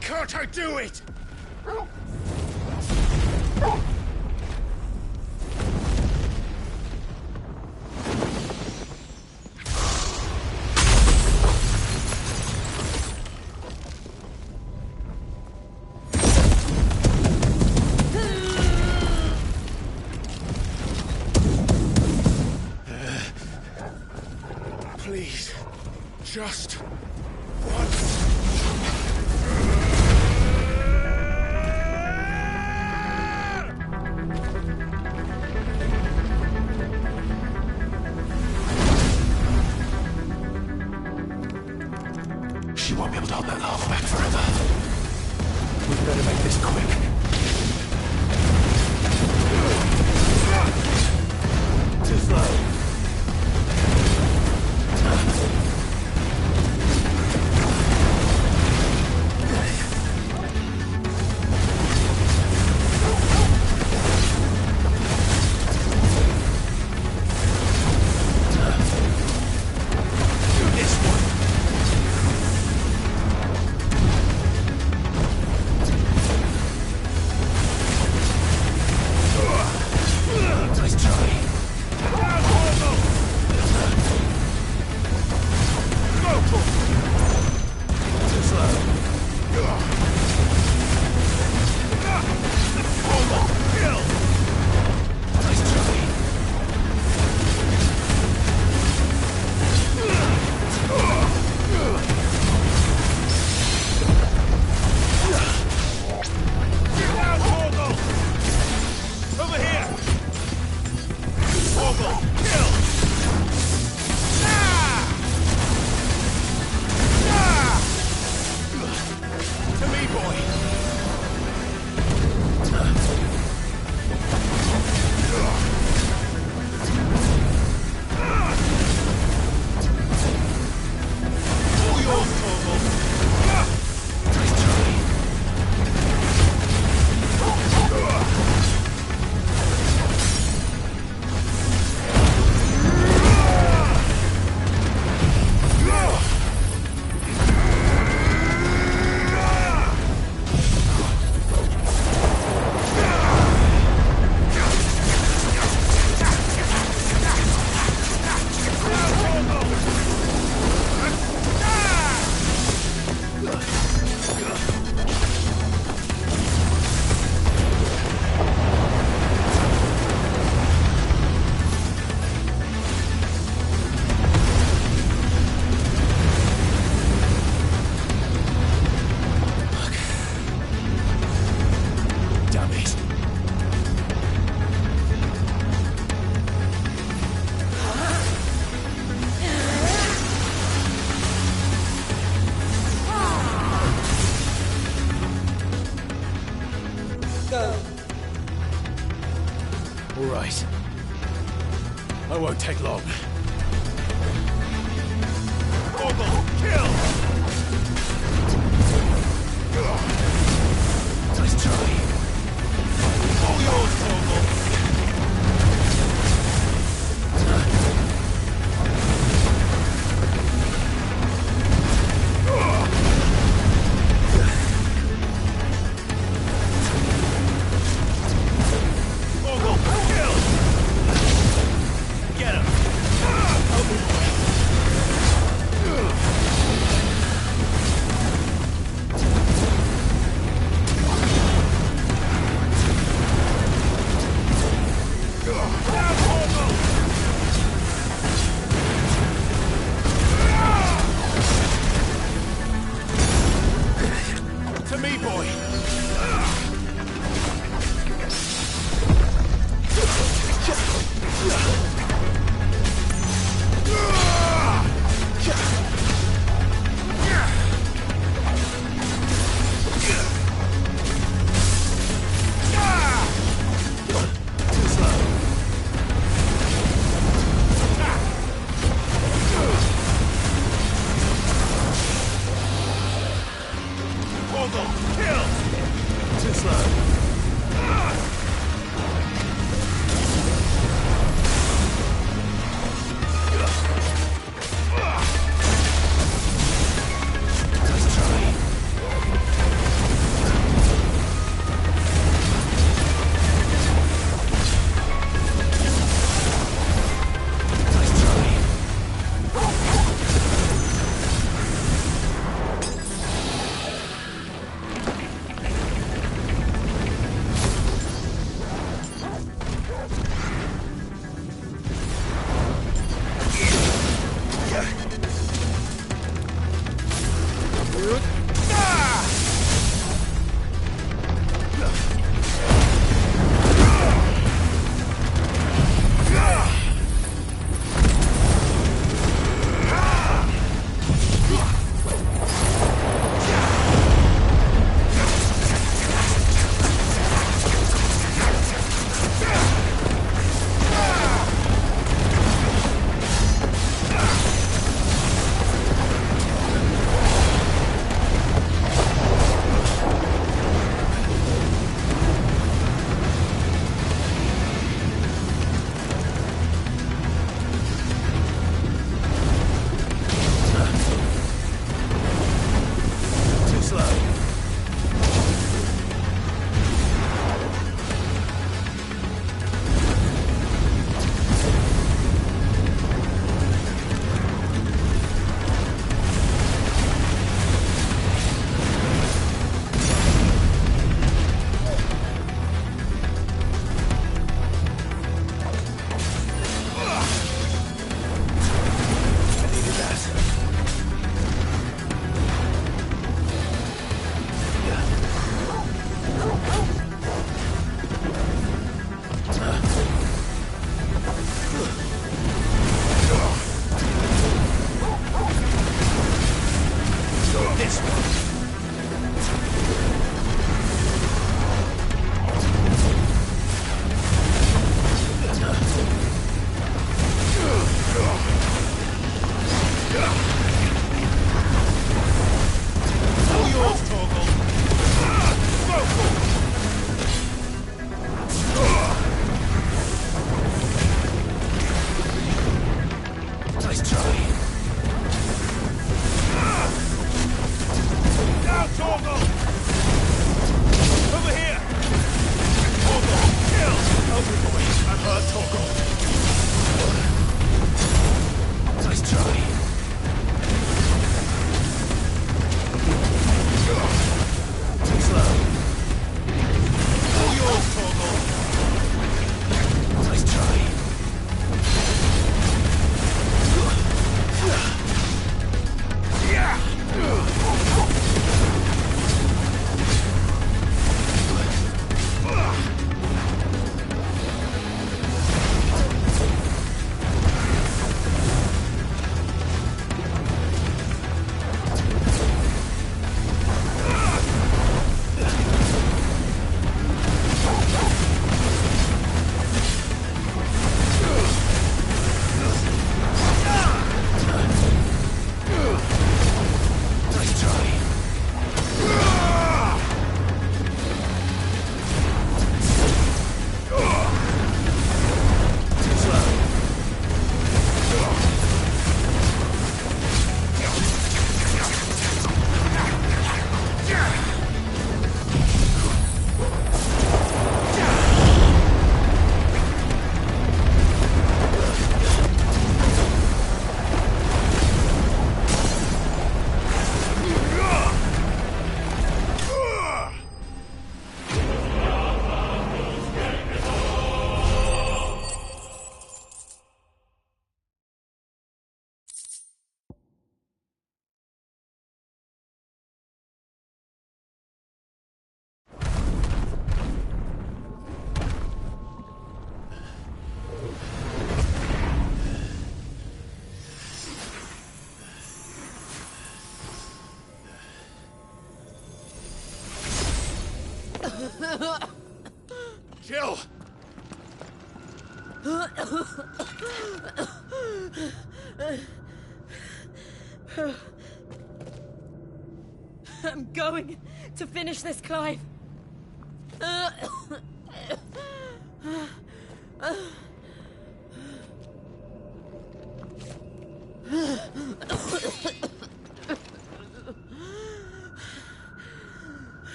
Can't I do it? Please, just once. She won't be able to hold that lava back forever. We'd better make this quick. Too slow. All right. I won't take long. Ogul, kill! Nice try. All yours, Ogul! Jill! I'm going to finish this, Clive.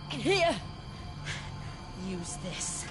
Here! Use this.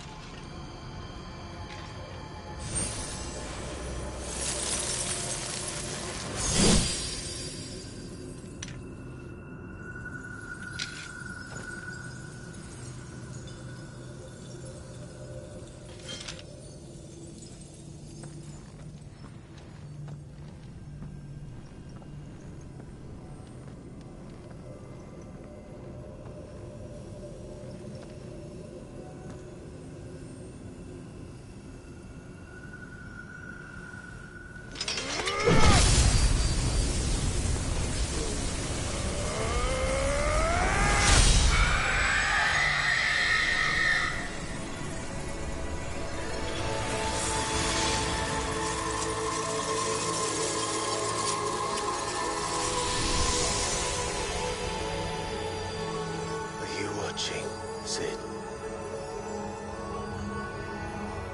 Sid.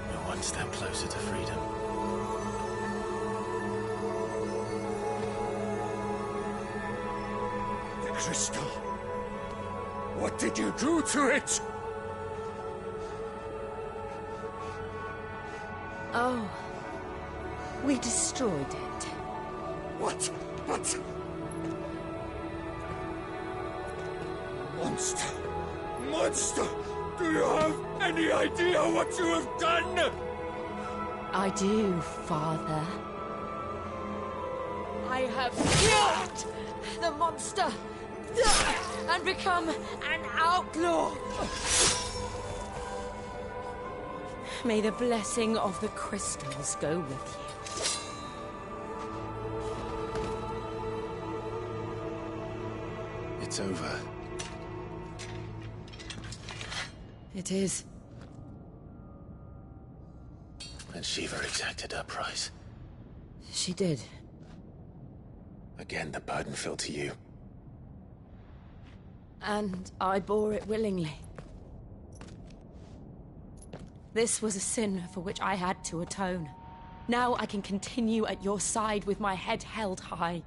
We're one step closer to freedom. The crystal. What did you do to it? Oh. We destroyed it. What? Monster! Monster! Do you have any idea what you have done? I do, Father. I have killed the monster and become an outlaw. May the blessing of the crystals go with you. It's over. It is. And Shiva exacted her price. She did. Again, the burden fell to you. And I bore it willingly. This was a sin for which I had to atone. Now I can continue at your side with my head held high.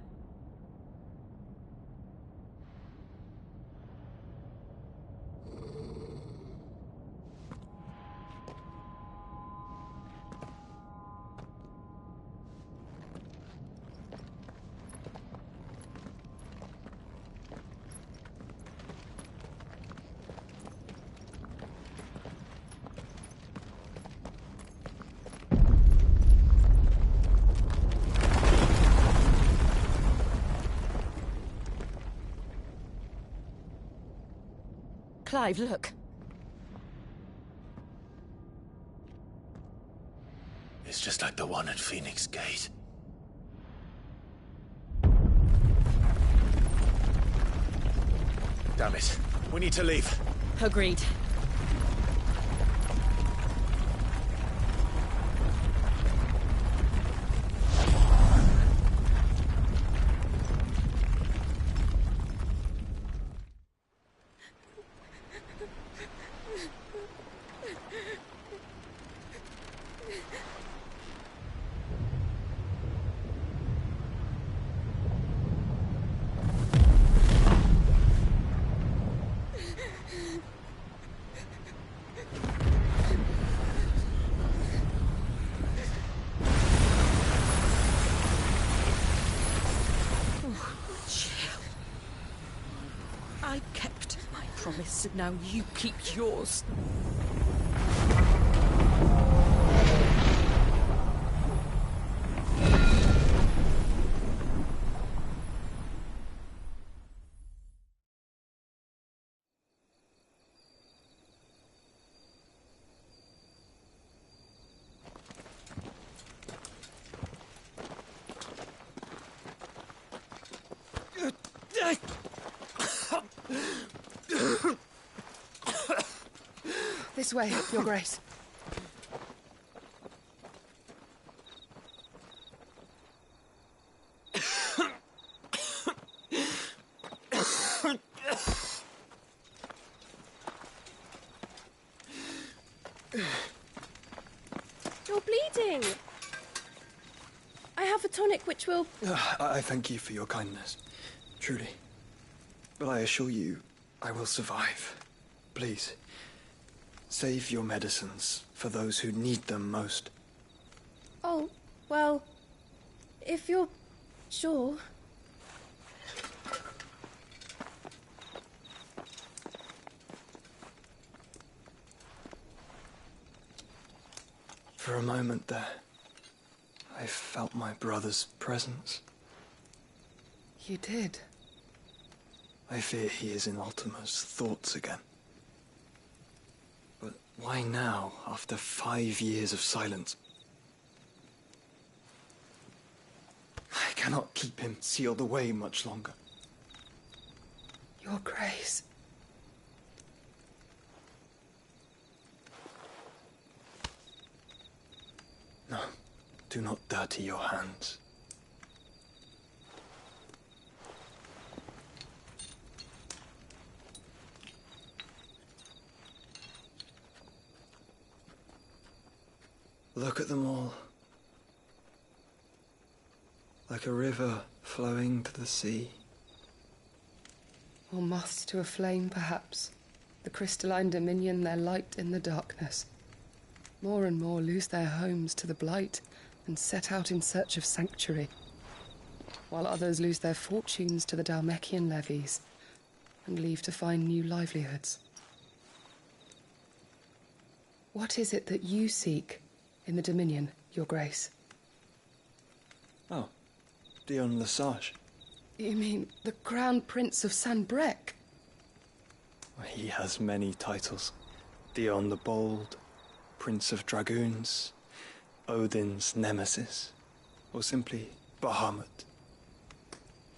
Clive, look. It's just like the one at Phoenix Gate. Damn it. We need to leave. Agreed. I kept my promise, and now you keep yours. This way, Your Grace. You're bleeding. I have a tonic which will... I thank you for your kindness, truly. But I assure you, I will survive. Please, save your medicines for those who need them most. Oh, well, if you're sure... For a moment there, I felt my brother's presence. You did? I fear he is in Ultima's thoughts again. But why now, after 5 years of silence? I cannot keep him sealed away much longer. Your Grace. No, do not dirty your hands. Look at them all. Like a river flowing to the sea. Or moths to a flame, perhaps. The crystalline dominion, their light in the darkness. More and more lose their homes to the blight and set out in search of sanctuary, while others lose their fortunes to the Dhalmekian levies and leave to find new livelihoods. What is it that you seek in the Dominion, Your Grace? Oh, Dion Lesage. You mean the Crown Prince of Sanbreque? He has many titles. Dion the Bold, Prince of Dragoons, Odin's Nemesis, or simply Bahamut.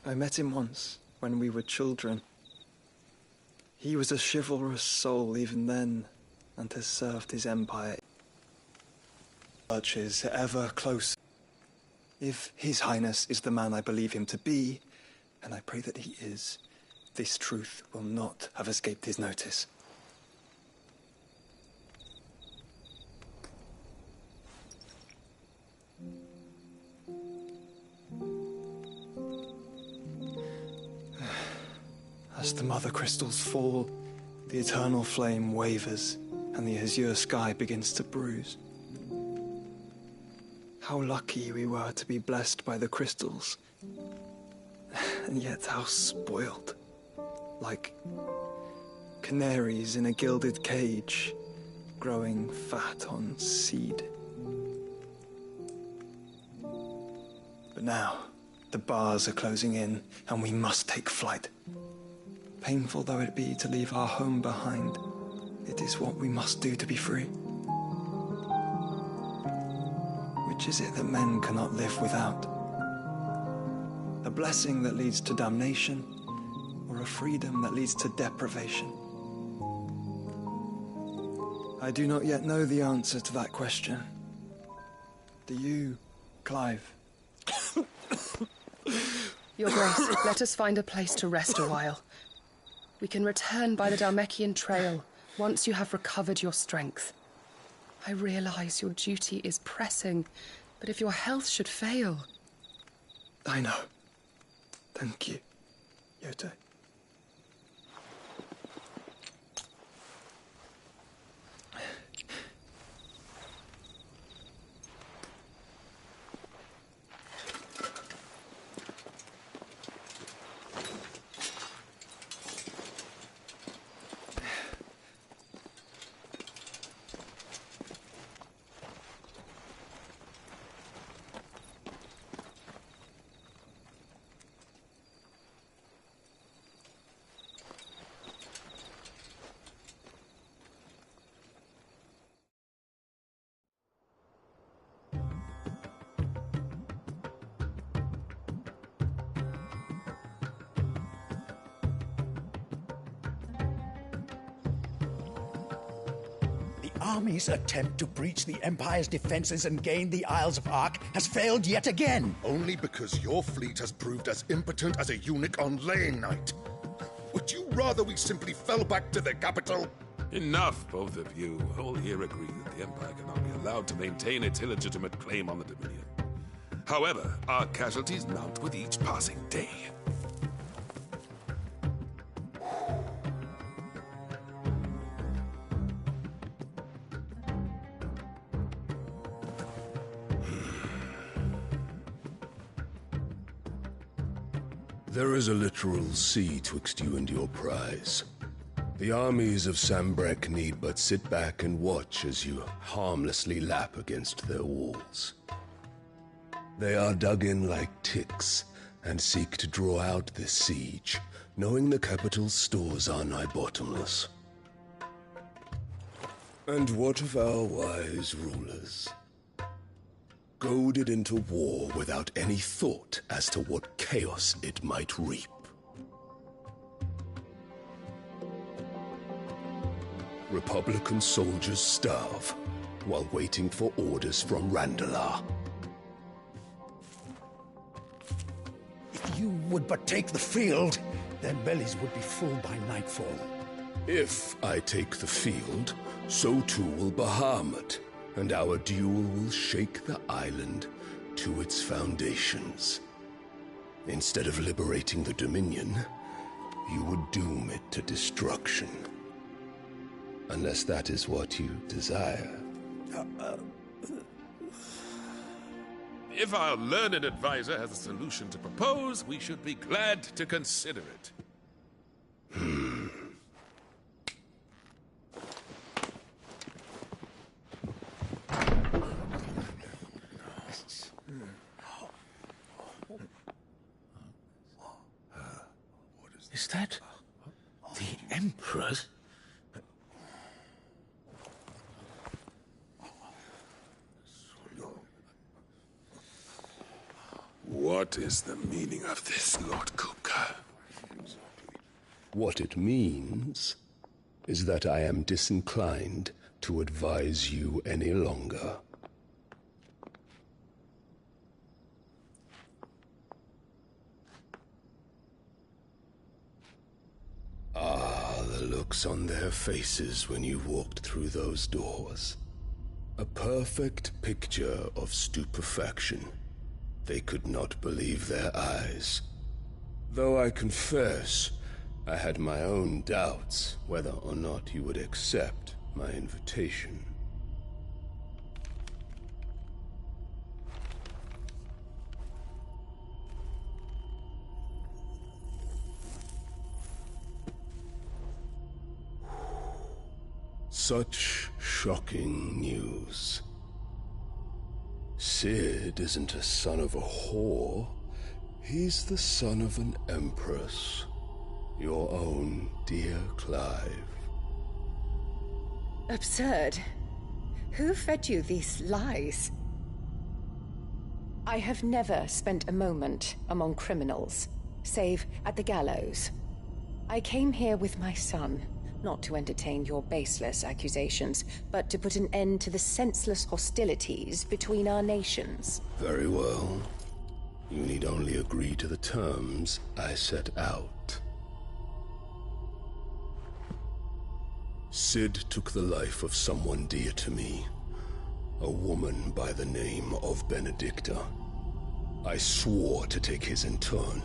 I met him once, when we were children. He was a chivalrous soul even then, and has served his empire. Church is ever close. If His Highness is the man I believe him to be, and I pray that he is, this truth will not have escaped his notice. As the mother crystals fall, the eternal flame wavers, and the azure sky begins to bruise. How lucky we were to be blessed by the crystals, and yet how spoiled. Like canaries in a gilded cage, growing fat on seed. But now, the bars are closing in, and we must take flight. Painful though it be to leave our home behind, it is what we must do to be free. Which is it that men cannot live without? A blessing that leads to damnation, or a freedom that leads to deprivation? I do not yet know the answer to that question. Do you, Clive? Your Grace, let us find a place to rest a while. We can return by the Dhalmekian trail once you have recovered your strength. I realize your duty is pressing, but if your health should fail... I know. Thank you, Yote. army's attempt to breach the Empire's defenses and gain the Isles of Ark has failed yet again. Only because your fleet has proved as impotent as a eunuch on laying night. Would you rather we simply fell back to the capital? Enough, both of you. All here agree that the Empire cannot be allowed to maintain its illegitimate claim on the Dominion. However, our casualties mount with each passing day. There is a literal sea twixt you and your prize. The armies of Sanbreque need but sit back and watch as you harmlessly lap against their walls. They are dug in like ticks and seek to draw out this siege, knowing the capital's stores are nigh bottomless. And what of our wise rulers? Goaded into war without any thought as to what chaos it might reap. Republican soldiers starve while waiting for orders from Randalar. If you would but take the field, their bellies would be full by nightfall. If I take the field, so too will Bahamut, and our duel will shake the island to its foundations. Instead of liberating the Dominion, you would doom it to destruction. Unless that is what you desire. If our learned advisor has a solution to propose, we should be glad to consider it. Is that the Emperor's? What is the meaning of this, Lord Kupka? What it means is that I am disinclined to advise you any longer. Ah, the looks on their faces when you walked through those doors. A perfect picture of stupefaction. They could not believe their eyes. Though I confess, I had my own doubts whether or not you would accept my invitation. Such shocking news. Cid isn't a son of a whore. He's the son of an empress. Your own dear Clive. Absurd. Who fed you these lies? I have never spent a moment among criminals, save at the gallows. I came here with my son, not to entertain your baseless accusations, but to put an end to the senseless hostilities between our nations. Very well. You need only agree to the terms I set out. Cid took the life of someone dear to me, a woman by the name of Benedicta. I swore to take his in turn.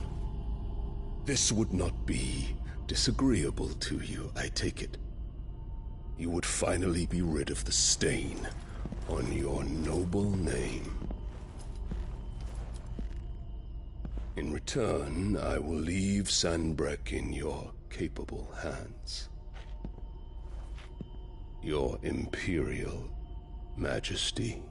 This would not be disagreeable to you, I take it. You would finally be rid of the stain on your noble name. In return, I will leave Sanbreque in your capable hands. Your Imperial Majesty.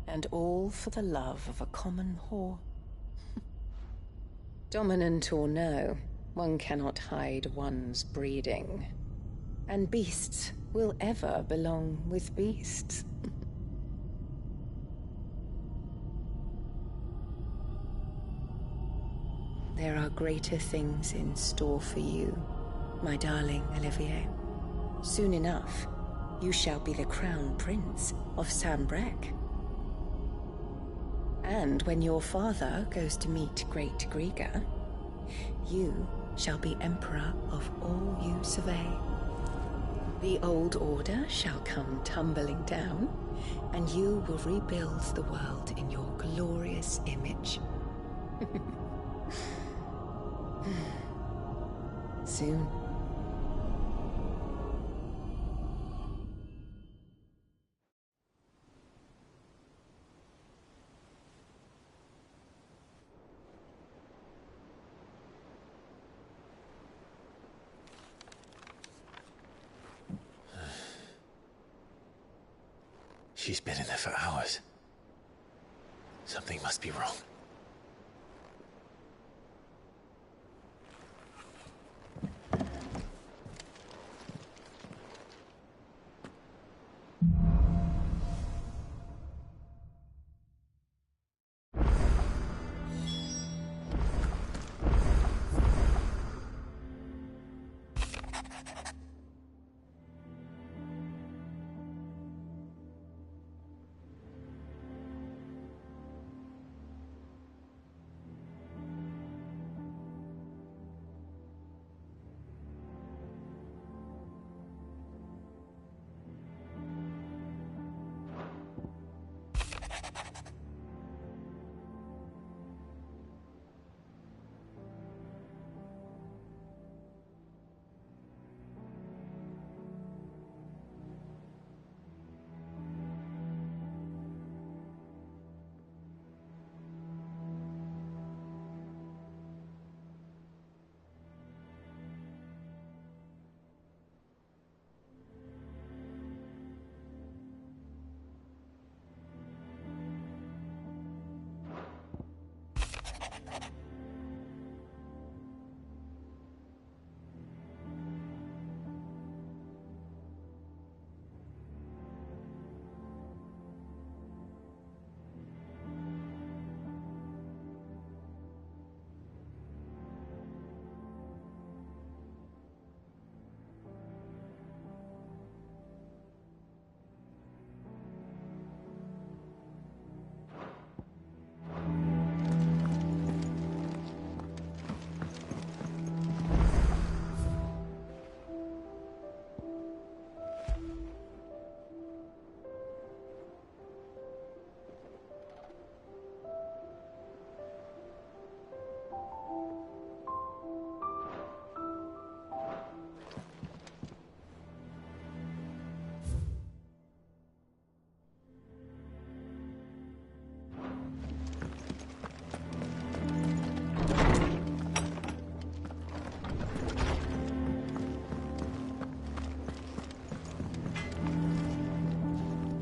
And all for the love of a common whore. Dominant or no, one cannot hide one's breeding. And beasts will ever belong with beasts. There are greater things in store for you, my darling Olivier. Soon enough, you shall be the crown prince of Sanbreque. And when your father goes to meet Great Griga, you shall be emperor of all you survey. The old order shall come tumbling down, and you will rebuild the world in your glorious image. Soon. She's been in there for hours. Something must be wrong.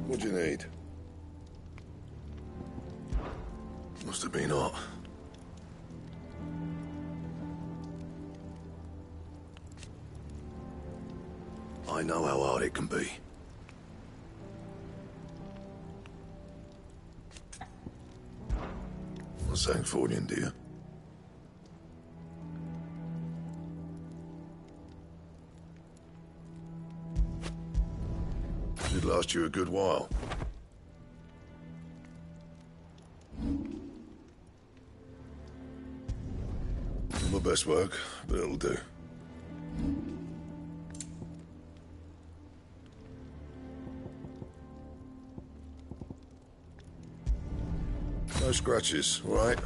What do you need? Must have been hot. I know how hard it can be. Not Sangforian, do you? Should last you a good while. Not my best work, but it'll do. No scratches, all right?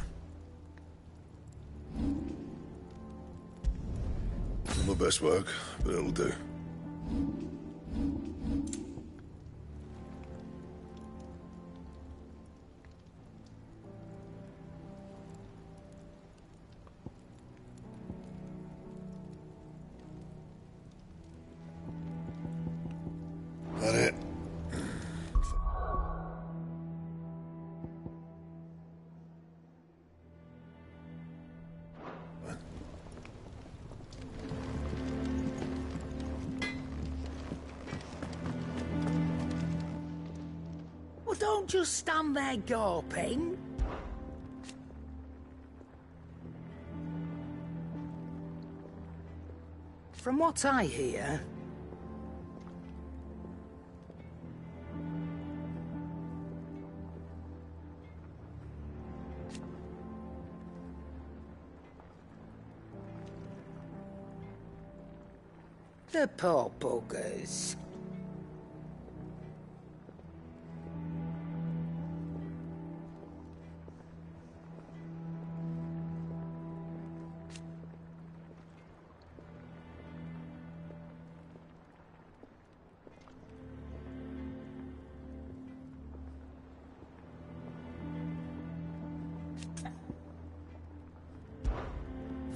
Not my best work, but it'll do. That it? don't just stand there gawping. From what I hear, the poor buggers.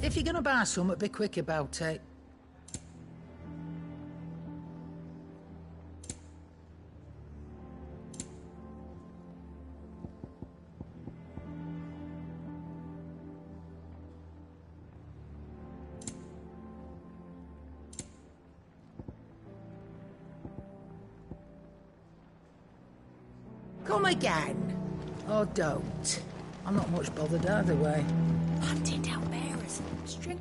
If you're gonna buy something, be quick about it. Come again. Or don't. I'm not much bothered either way. Hunting down bearers. String.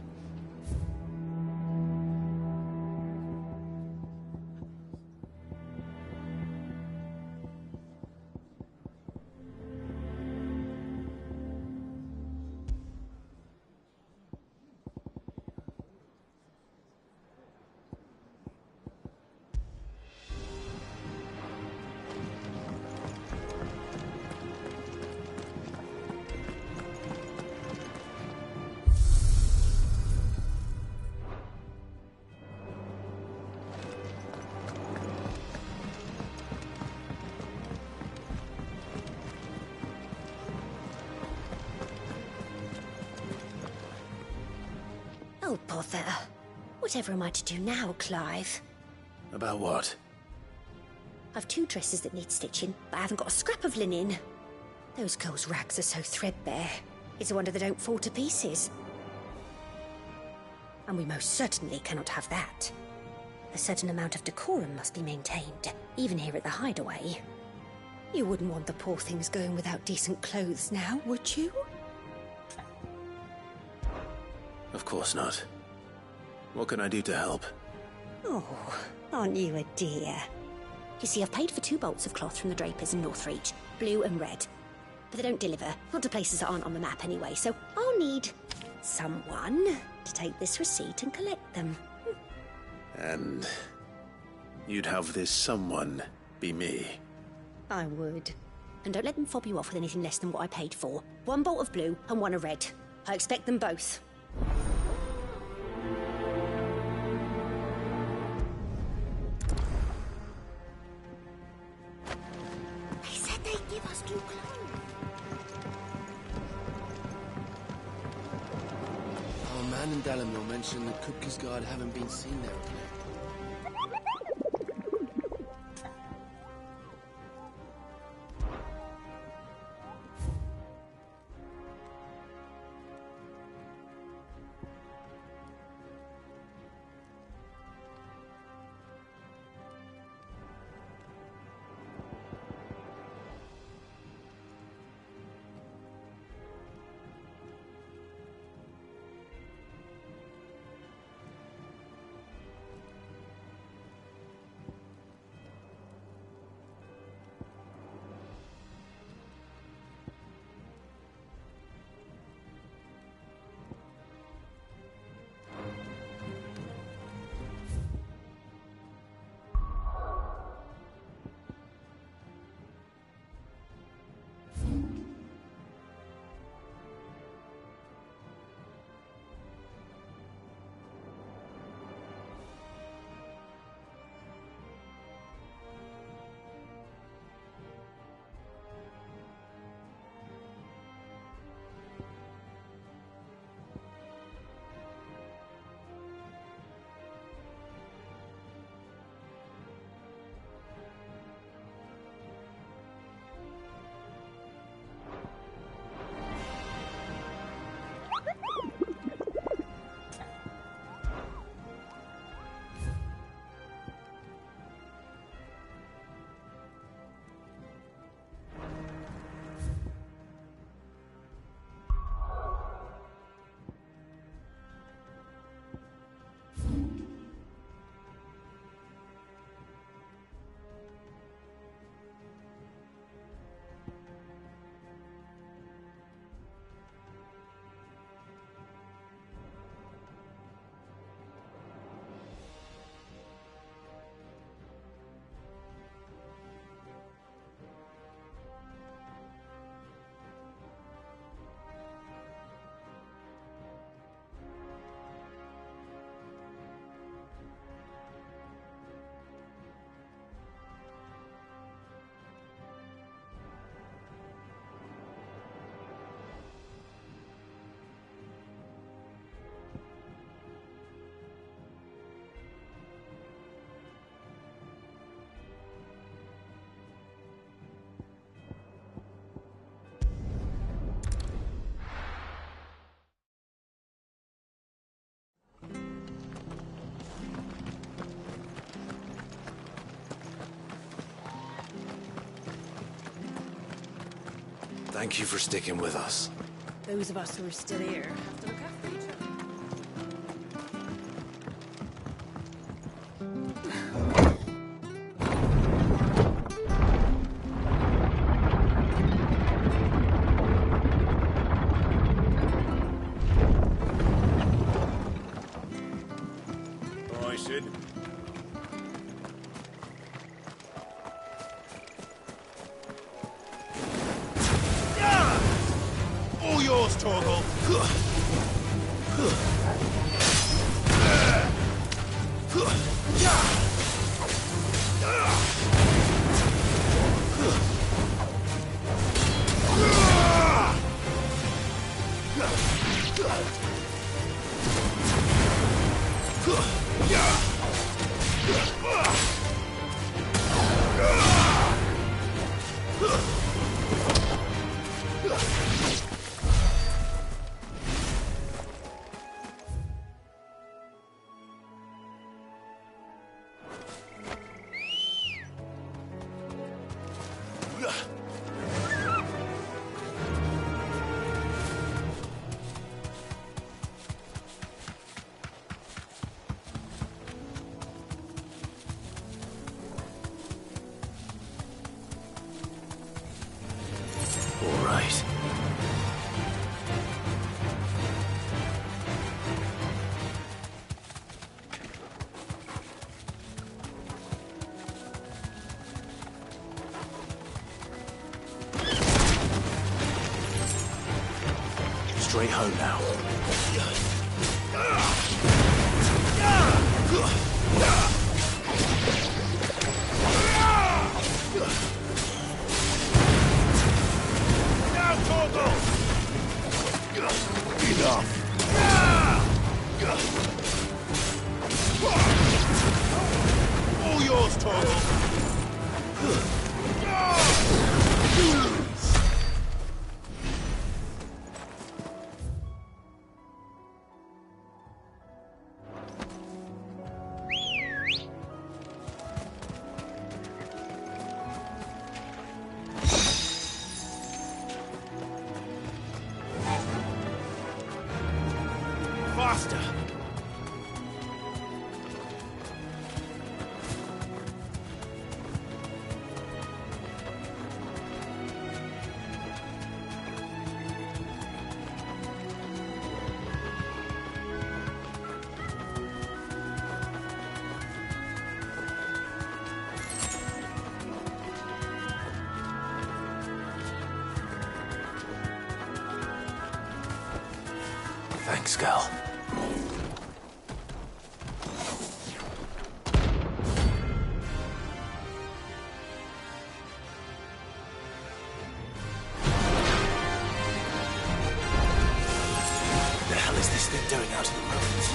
Oh, bother. Whatever am I to do now, Clive? About what? I've 2 dresses that need stitching, but I haven't got a scrap of linen. Those girls' rags are so threadbare. It's a wonder they don't fall to pieces. And we most certainly cannot have that. A certain amount of decorum must be maintained, even here at the Hideaway. You wouldn't want the poor things going without decent clothes now, would you? Of course not. What can I do to help? Oh, aren't you a dear? You see, I've paid for 2 bolts of cloth from the drapers in Northreach, blue and red. But they don't deliver, not to places that aren't on the map anyway, so I'll need someone to take this receipt and collect them. And you'd have this someone be me? I would. And don't let them fob you off with anything less than what I paid for. 1 bolt of blue and 1 of red. I expect them both. They said they'd give us new clothes. Our man in Dalamil mentioned that Kupka's guard haven't been seen there of late. Thank you for sticking with us. Those of us who are still here have to look after each other. Aye, Sid. All yours, Torgal. All right. Straight home now. All yours, Torgal. Faster! Thanks, Gal. What the hell is this thing doing out in the roads?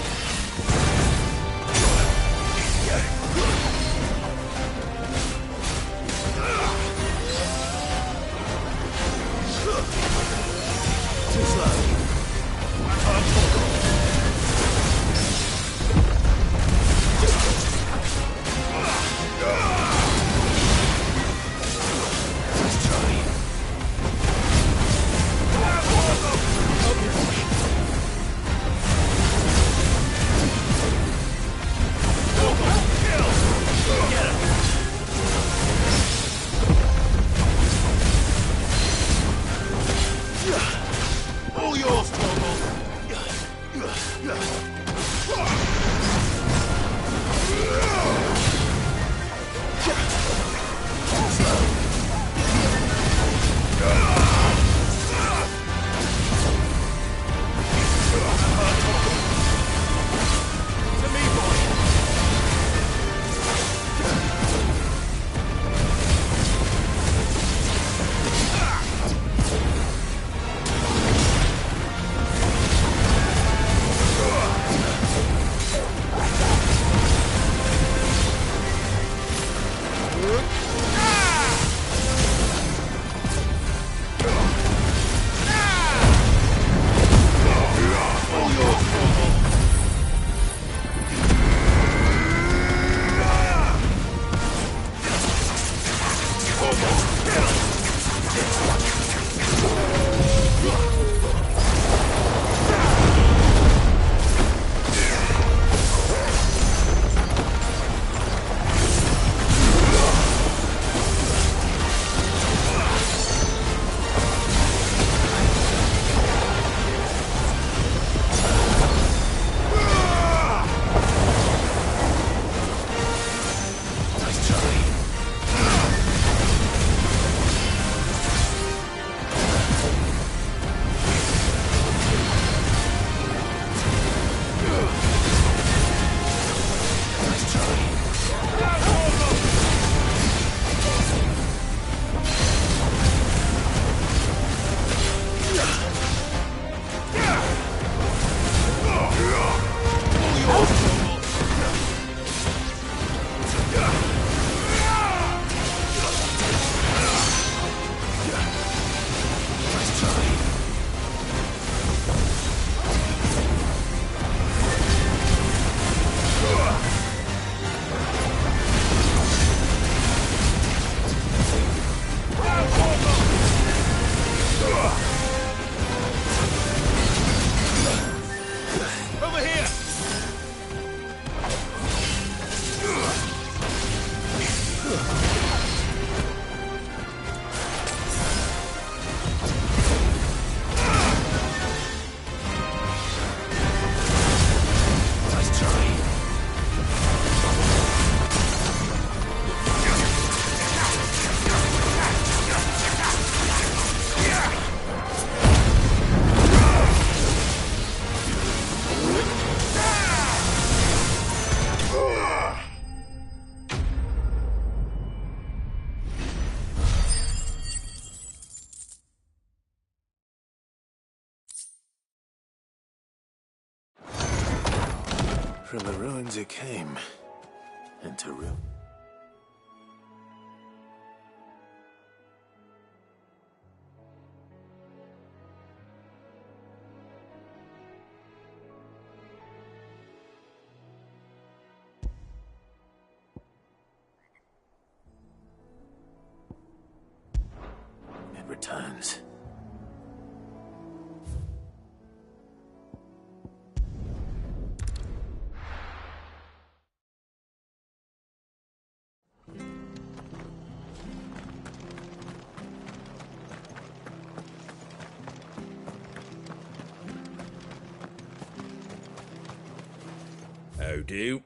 Too slow. From the ruins it came, and to ruin. It returns. How do?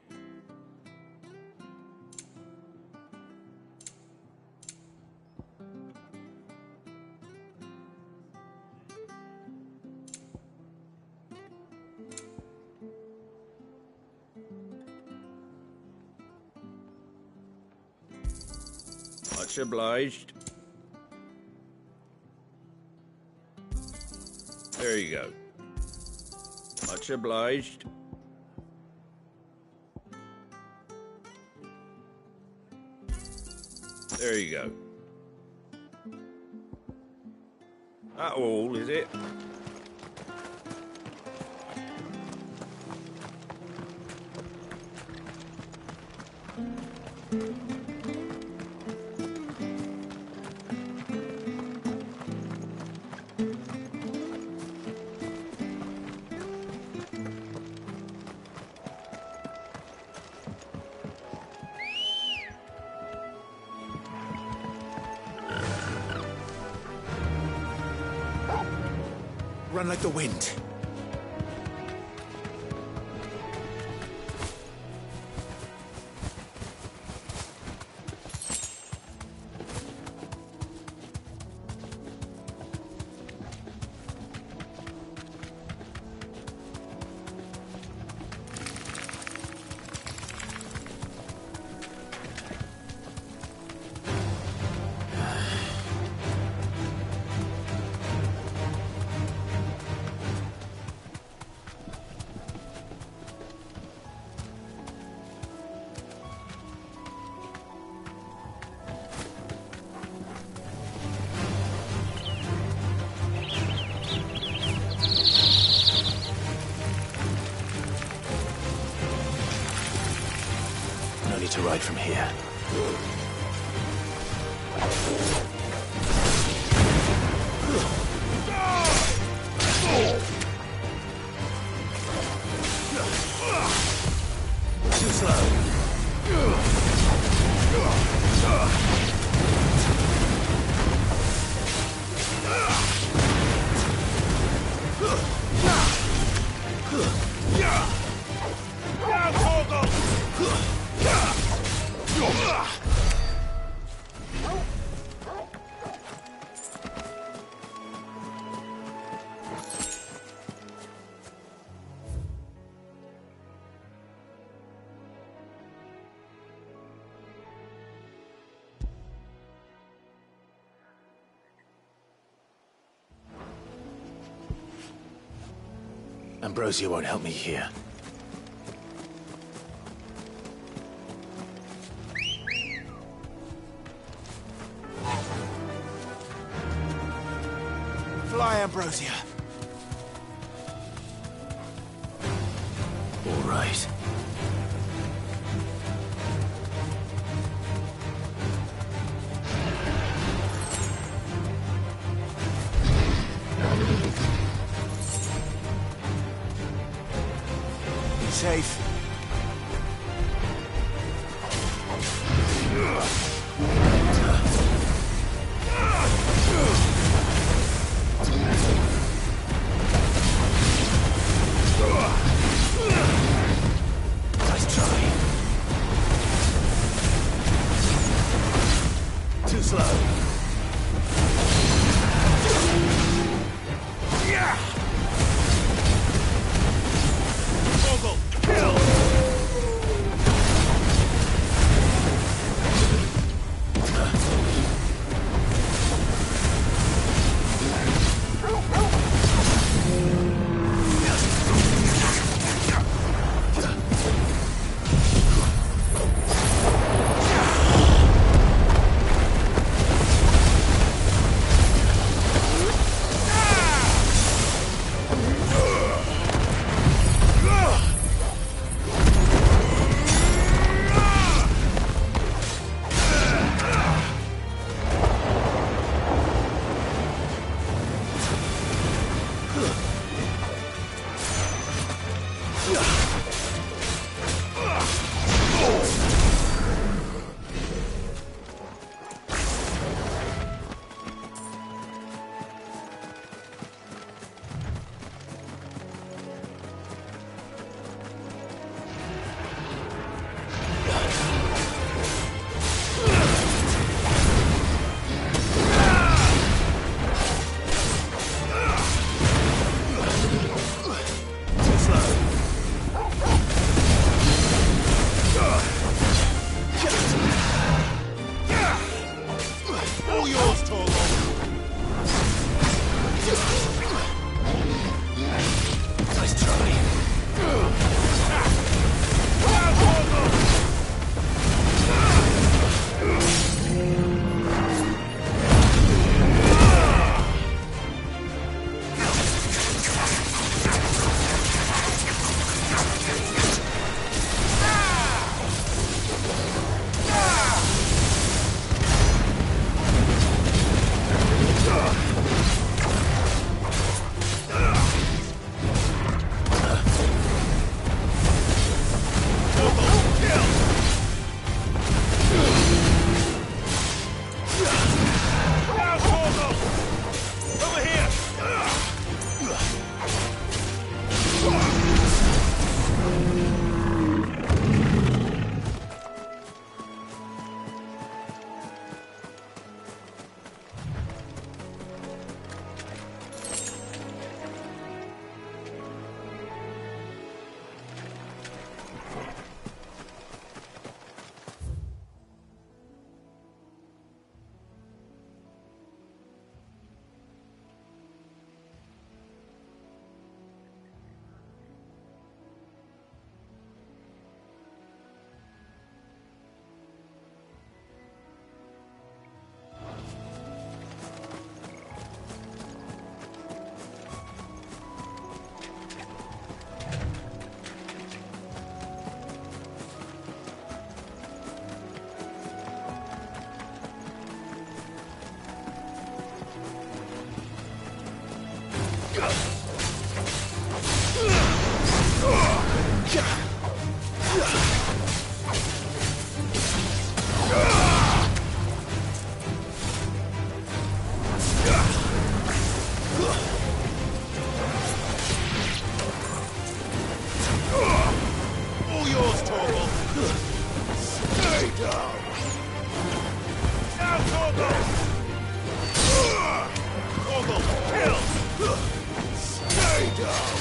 Much obliged. There you go. Much obliged. There you go. That all, is it? Run like the wind. To ride from here. Too slow. Ambrosia won't help me here. Fly, Ambrosia. All right. Safe. Nice try. Too slow. Yeah. Mogul. Kill! down! Now, Torgal! Torgal, kill! Stay down!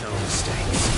No mistakes.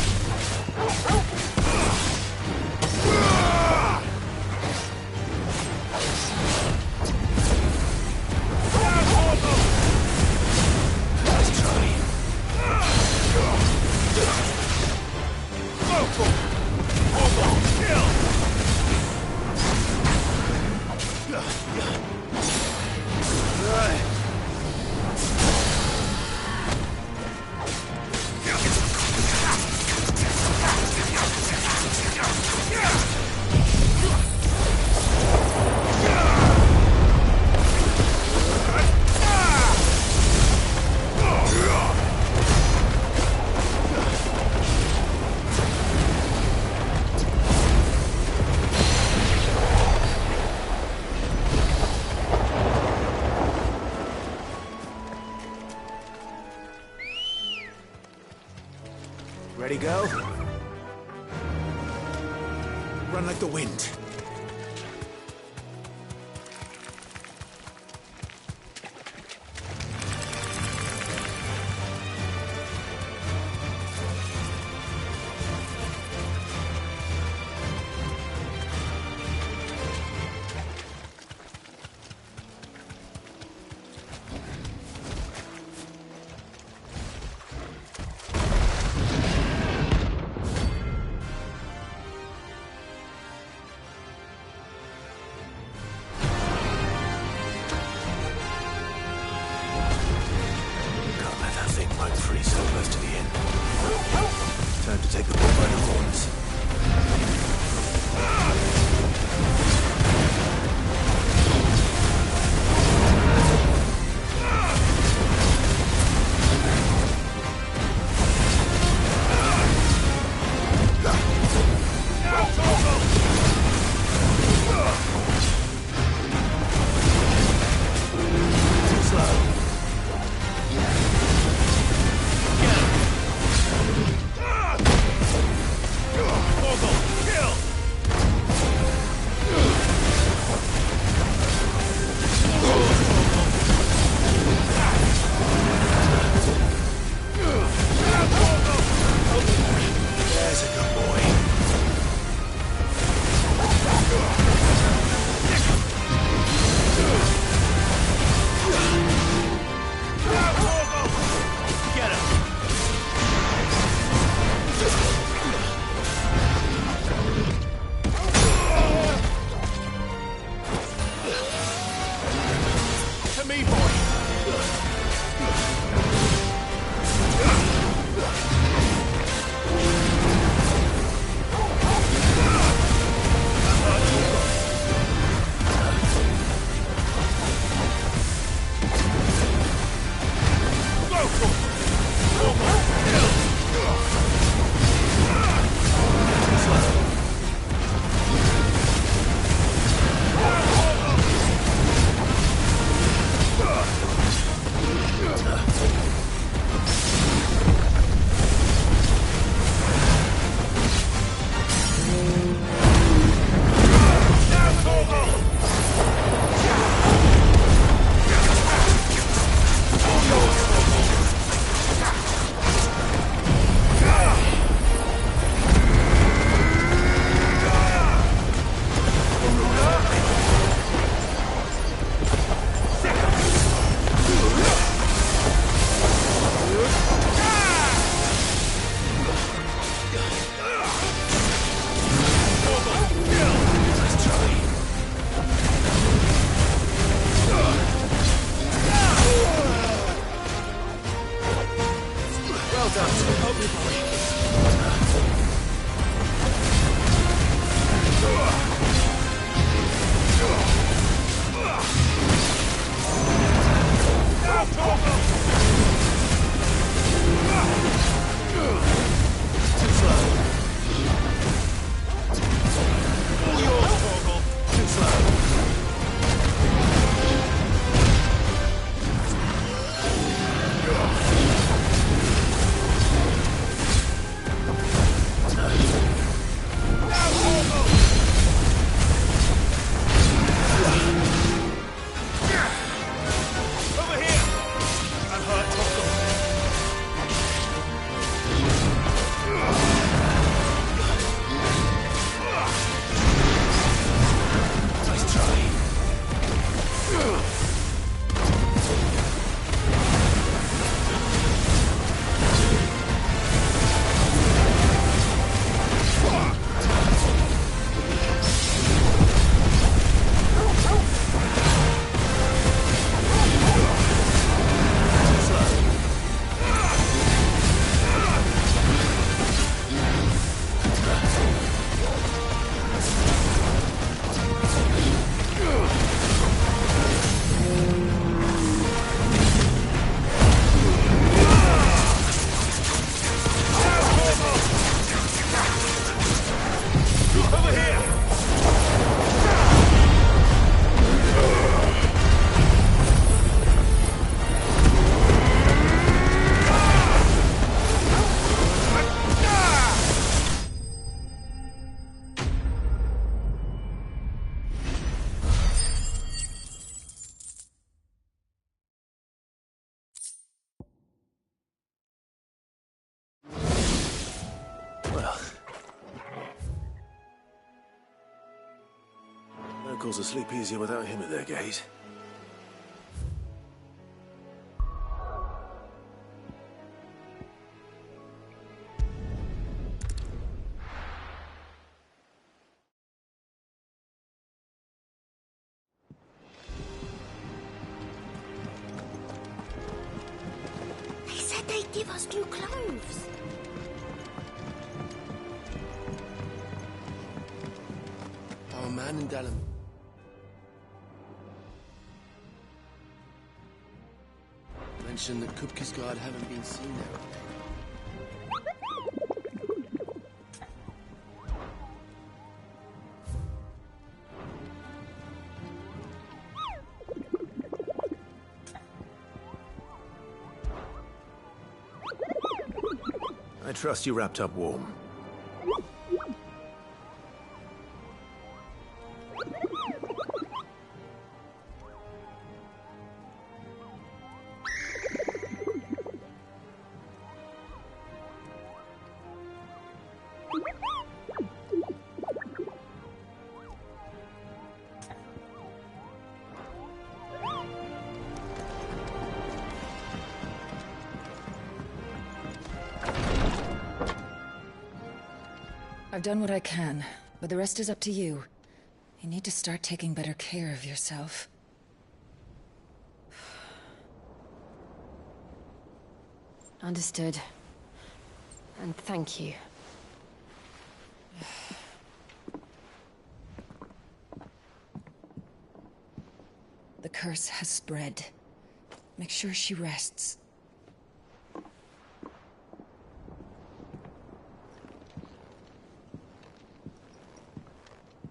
Ready, go? Run like the wind. locals will sleep easier without him at their gate. They said they'd give us new clothes. Our man in Dalam. Mentioned that Kupka's guard haven't been seen there. I trust you wrapped up warm. I've done what I can, but the rest is up to you. You need to start taking better care of yourself. Understood. And thank you. The curse has spread. Make sure she rests.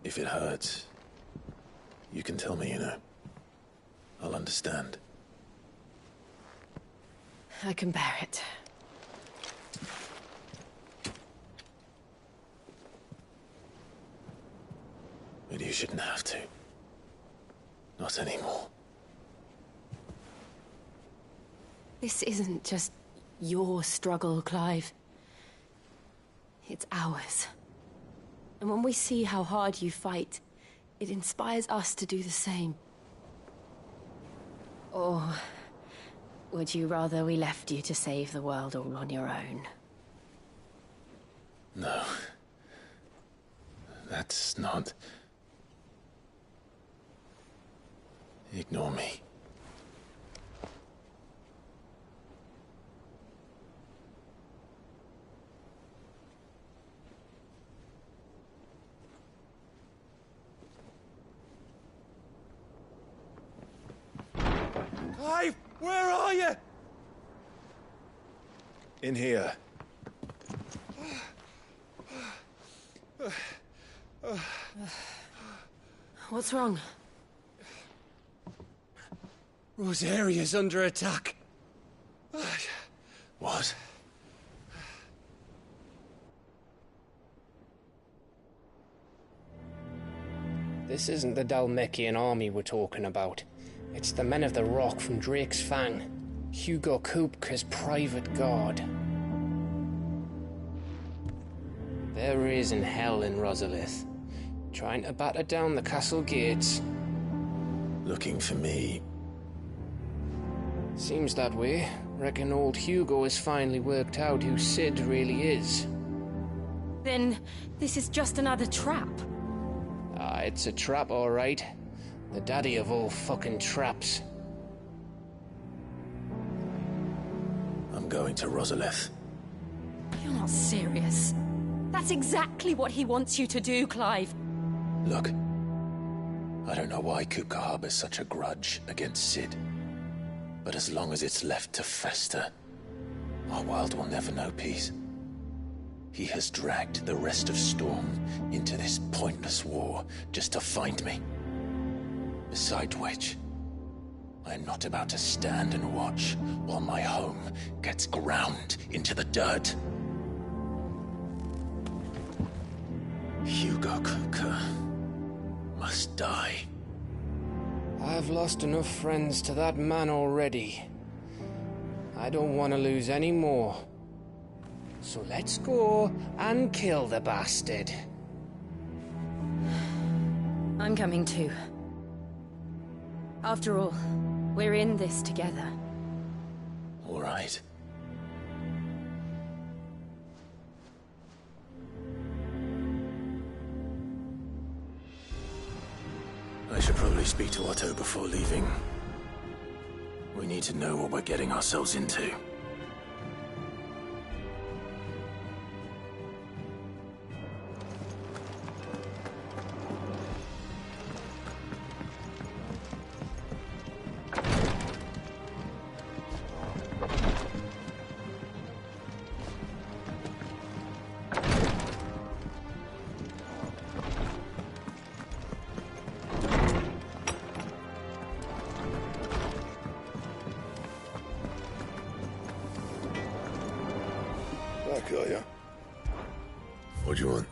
If it hurts, you can tell me, you know. I'll understand. I can bear it. But you shouldn't have to. Not anymore. This isn't just your struggle, Clive. It's ours. And when we see how hard you fight, it inspires us to do the same. Or would you rather we left you to save the world all on your own? No. That's not... Ignore me. Clive, where are you? In here. What's wrong? Rosaria's under attack. What? This isn't the Dhalmekian army we're talking about. It's the Men of the Rock from Drake's Fang. Hugo Kupka's private guard. There is in hell in Rosalith, trying to batter down the castle gates. Looking for me. Seems that way. Reckon old Hugo has finally worked out who Sid really is. Then this is just another trap. Ah, it's a trap, all right. The daddy of all fucking traps. I'm going to Rosalith. You're not serious. That's exactly what he wants you to do, Clive. Look, I don't know why Kupka harbors such a grudge against Sid. But as long as it's left to fester, our world will never know peace. He has dragged the rest of Storm into this pointless war just to find me. Besides which, I am not about to stand and watch while my home gets ground into the dirt. Hugo Kupka must die. I've lost enough friends to that man already. I don't want to lose any more. So let's go and kill the bastard. I'm coming too. After all, we're in this together. All right. I should probably speak to Otto before leaving. We need to know what we're getting ourselves into. Back, are ya? What do you want?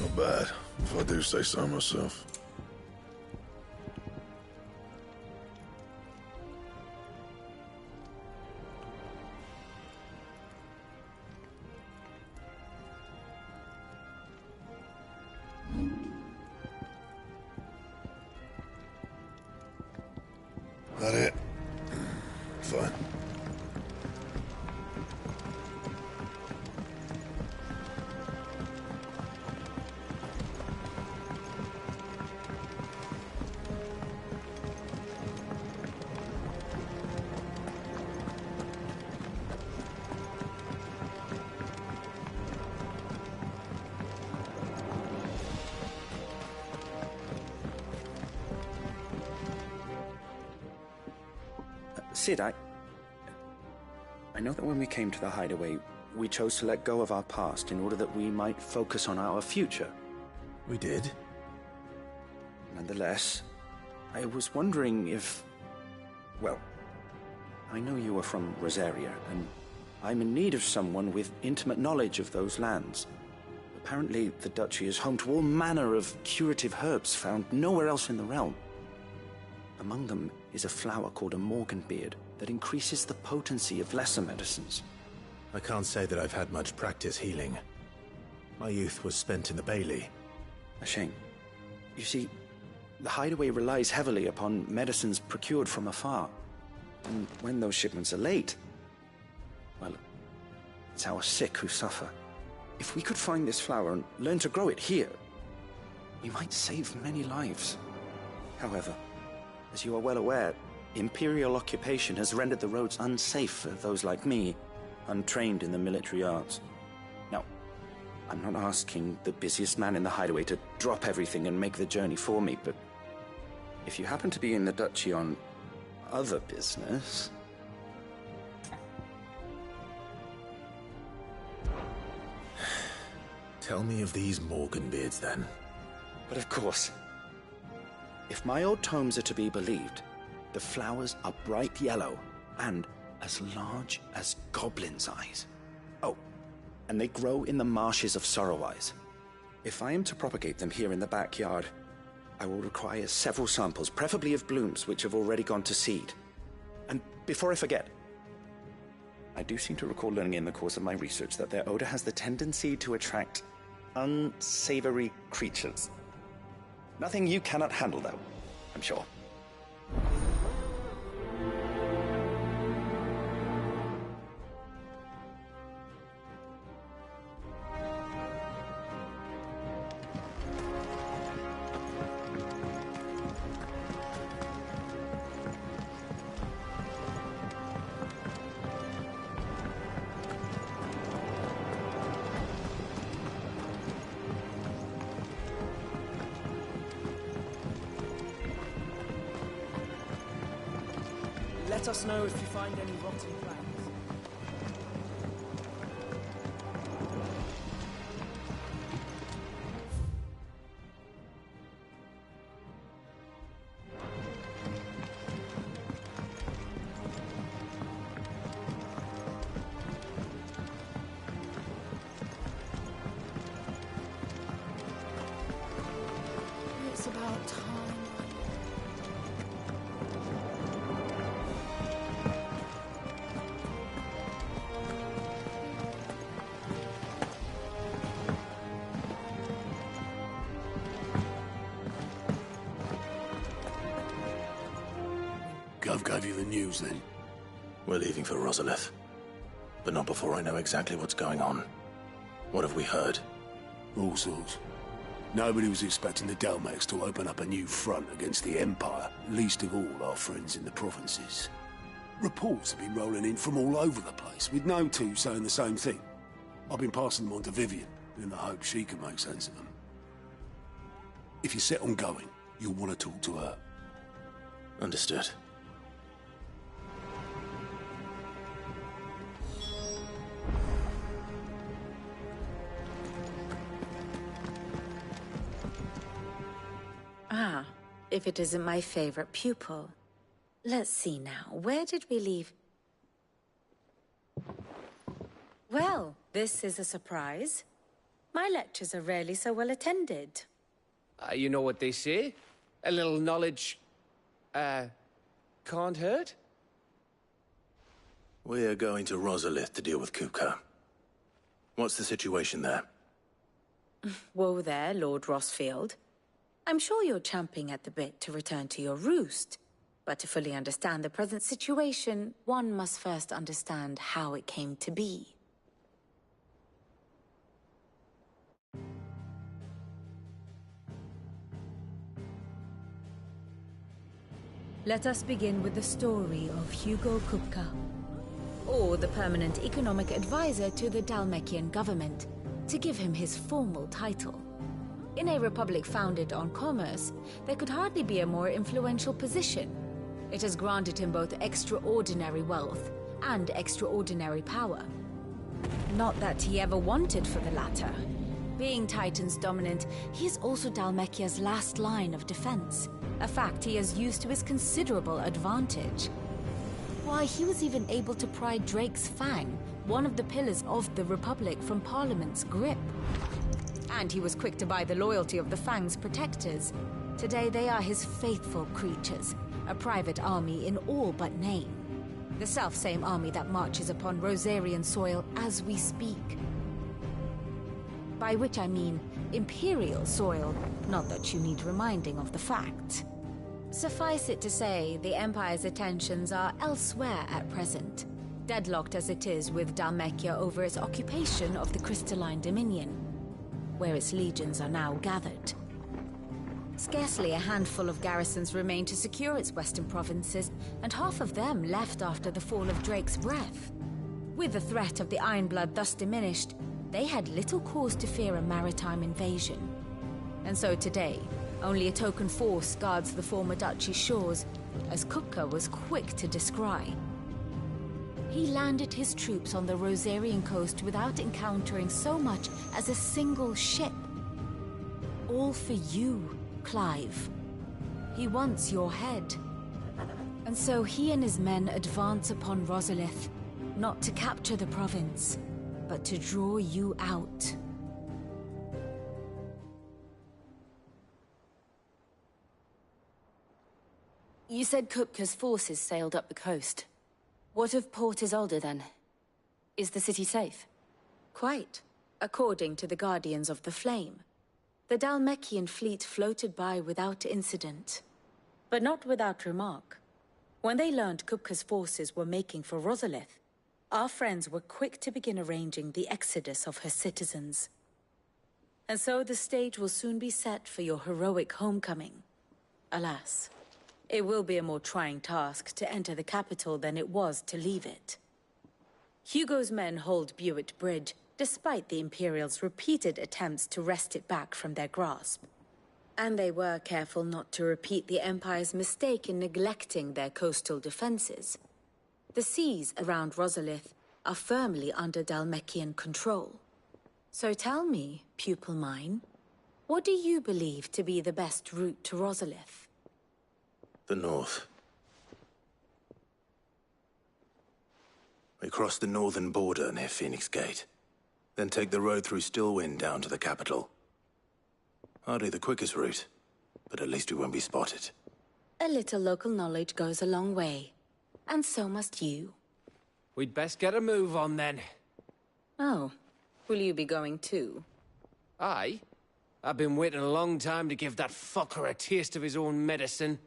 Not bad, if I do say so myself. That it? Fine. Cid, I know that when we came to the hideaway, we chose to let go of our past in order that we might focus on our future. We did? Nonetheless, I was wondering if... Well, I know you are from Rosaria, and I'm in need of someone with intimate knowledge of those lands. Apparently, the Duchy is home to all manner of curative herbs found nowhere else in the realm. Among them is a flower called a Morganbeard that increases the potency of lesser medicines. I can't say that I've had much practice healing. My youth was spent in the Bailey. A shame. You see, the hideaway relies heavily upon medicines procured from afar. And when those shipments are late, well, it's our sick who suffer. If we could find this flower and learn to grow it here, we might save many lives. However, as you are well aware, Imperial occupation has rendered the roads unsafe for those like me, untrained in the military arts. Now, I'm not asking the busiest man in the hideaway to drop everything and make the journey for me, but if you happen to be in the Duchy on other business... Tell me of these Morganbeards, then. But of course. If my old tomes are to be believed, the flowers are bright yellow and as large as goblins' eyes. Oh, and they grow in the marshes of Sorrowwise. If I am to propagate them here in the backyard, I will require several samples, preferably of blooms which have already gone to seed. And before I forget, I do seem to recall learning in the course of my research that their odor has the tendency to attract unsavory creatures. Nothing you cannot handle, though, I'm sure. Let us know if you find any rotten plants. It's about time. news then? We're leaving for Rosalith. But not before I know exactly what's going on. What have we heard? All sorts. Nobody was expecting the Dalmex to open up a new front against the Empire, least of all our friends in the provinces. Reports have been rolling in from all over the place, with no two saying the same thing. I've been passing them on to Vivian, in the hope she can make sense of them. If you're set on going, you'll want to talk to her. Understood. Ah, if it isn't my favorite pupil. Let's see now, where did we leave? Well, this is a surprise. My lectures are rarely so well attended. You know what they say? A little knowledge, can't hurt? We're going to Rosalith to deal with Kupka. What's the situation there? Whoa there, Lord Rossfield. I'm sure you're champing at the bit to return to your roost. But to fully understand the present situation, one must first understand how it came to be. Let us begin with the story of Hugo Kupka, or the permanent economic advisor to the Dhalmekian government, to give him his formal title. In a republic founded on commerce, there could hardly be a more influential position. It has granted him both extraordinary wealth and extraordinary power. Not that he ever wanted for the latter. Being Titan's dominant, he is also Dhalmekia's last line of defense, a fact he has used to his considerable advantage. Why, he was even able to pry Drake's Fang, one of the pillars of the Republic, from Parliament's grip. And he was quick to buy the loyalty of the Fang's protectors. Today they are his faithful creatures, a private army in all but name. The self-same army that marches upon Rosarian soil as we speak. By which I mean Imperial soil, not that you need reminding of the fact. Suffice it to say, the Empire's attentions are elsewhere at present, deadlocked as it is with Dhalmekia over its occupation of the Crystalline Dominion, where its legions are now gathered. Scarcely a handful of garrisons remain to secure its western provinces, and half of them left after the fall of Drake's Breath. With the threat of the Ironblood thus diminished, they had little cause to fear a maritime invasion. And so today, only a token force guards the former duchy's shores, as Kupka was quick to descry. He landed his troops on the Rosarian coast without encountering so much as a single ship. All for you, Clive. He wants your head. And so he and his men advance upon Rosalith, not to capture the province, but to draw you out. You said Kupka's forces sailed up the coast. What of Port Isolde, then? Is the city safe? Quite, according to the Guardians of the Flame. The Dhalmekian fleet floated by without incident. But not without remark. When they learned Kupka's forces were making for Rosalith, our friends were quick to begin arranging the exodus of her citizens. And so the stage will soon be set for your heroic homecoming. Alas, it will be a more trying task to enter the capital than it was to leave it. Hugo's men hold Buett Bridge, despite the Imperials' repeated attempts to wrest it back from their grasp. And they were careful not to repeat the Empire's mistake in neglecting their coastal defenses. The seas around Rosalith are firmly under Dhalmekian control. So tell me, pupil mine, what do you believe to be the best route to Rosalith? The north. We cross the northern border near Phoenix Gate, then take the road through Stillwind down to the capital. Hardly the quickest route, but at least we won't be spotted. A little local knowledge goes a long way, and so must you. We'd best get a move on then. Oh, will you be going too? Aye. I've been waiting a long time to give that fucker a taste of his own medicine.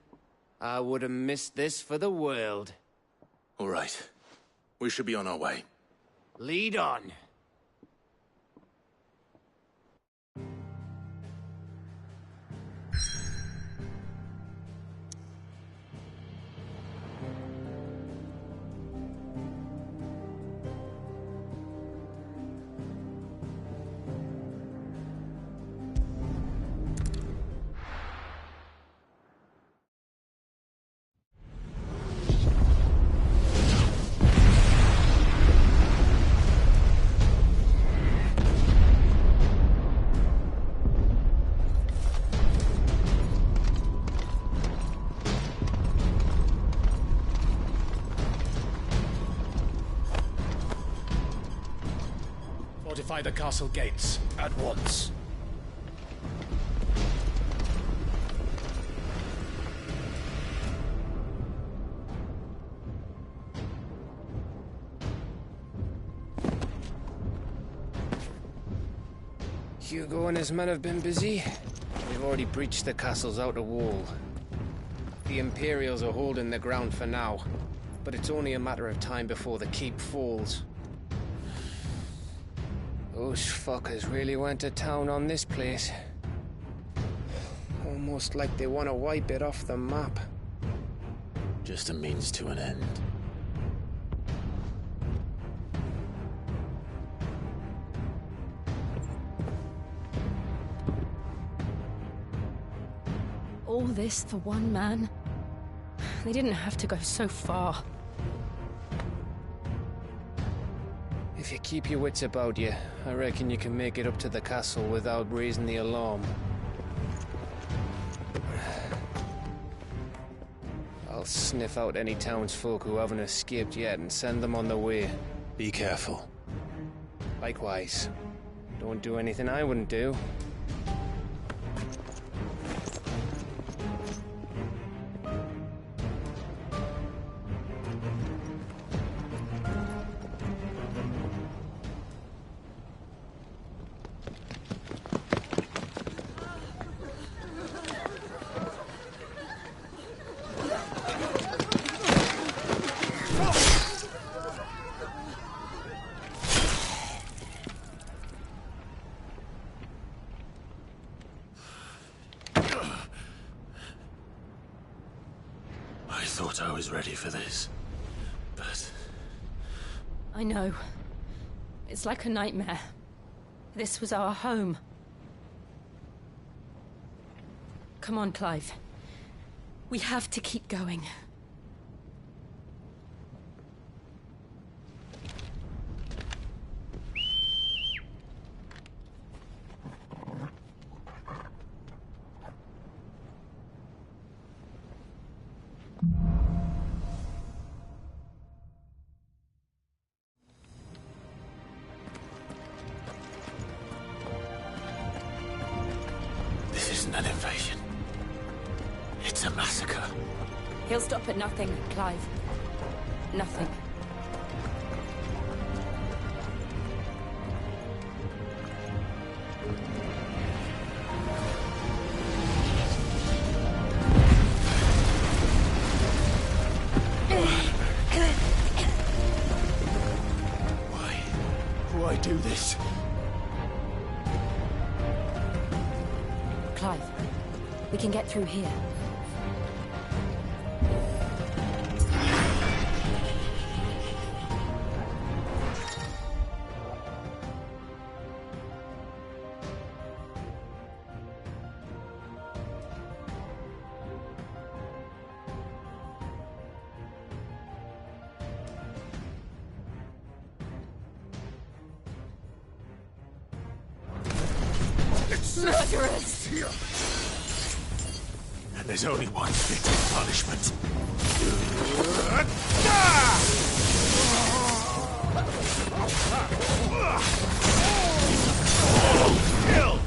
I would have missed this for the world. All right. We should be on our way. Lead on. Fortify the castle gates at once. Hugo and his men have been busy. They've already breached the castle's outer wall. The Imperials are holding the ground for now, but it's only a matter of time before the keep falls. Those fuckers really went to town on this place. Almost like they want to wipe it off the map. Just a means to an end. All this for one man? They didn't have to go so far. If you keep your wits about you, I reckon you can make it up to the castle without raising the alarm. I'll sniff out any townsfolk who haven't escaped yet and send them on their way. Be careful. Likewise. Don't do anything I wouldn't do. I thought I was ready for this, but... I know. It's like a nightmare. This was our home. Come on, Clive. We have to keep going. This isn't an invasion. It's a massacre. He'll stop at nothing, Clive. Nothing. Why do this? Clive, we can get through here. Murderers! And there's only one fitting punishment. Kill!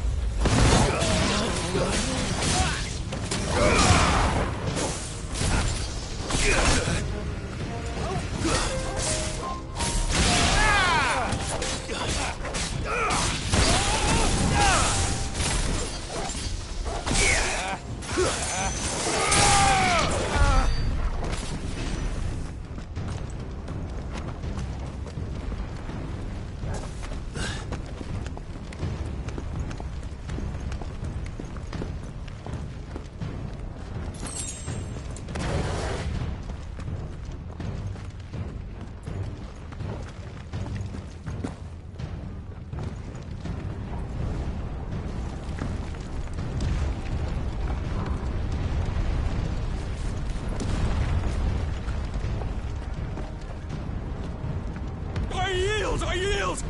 yield! I yield!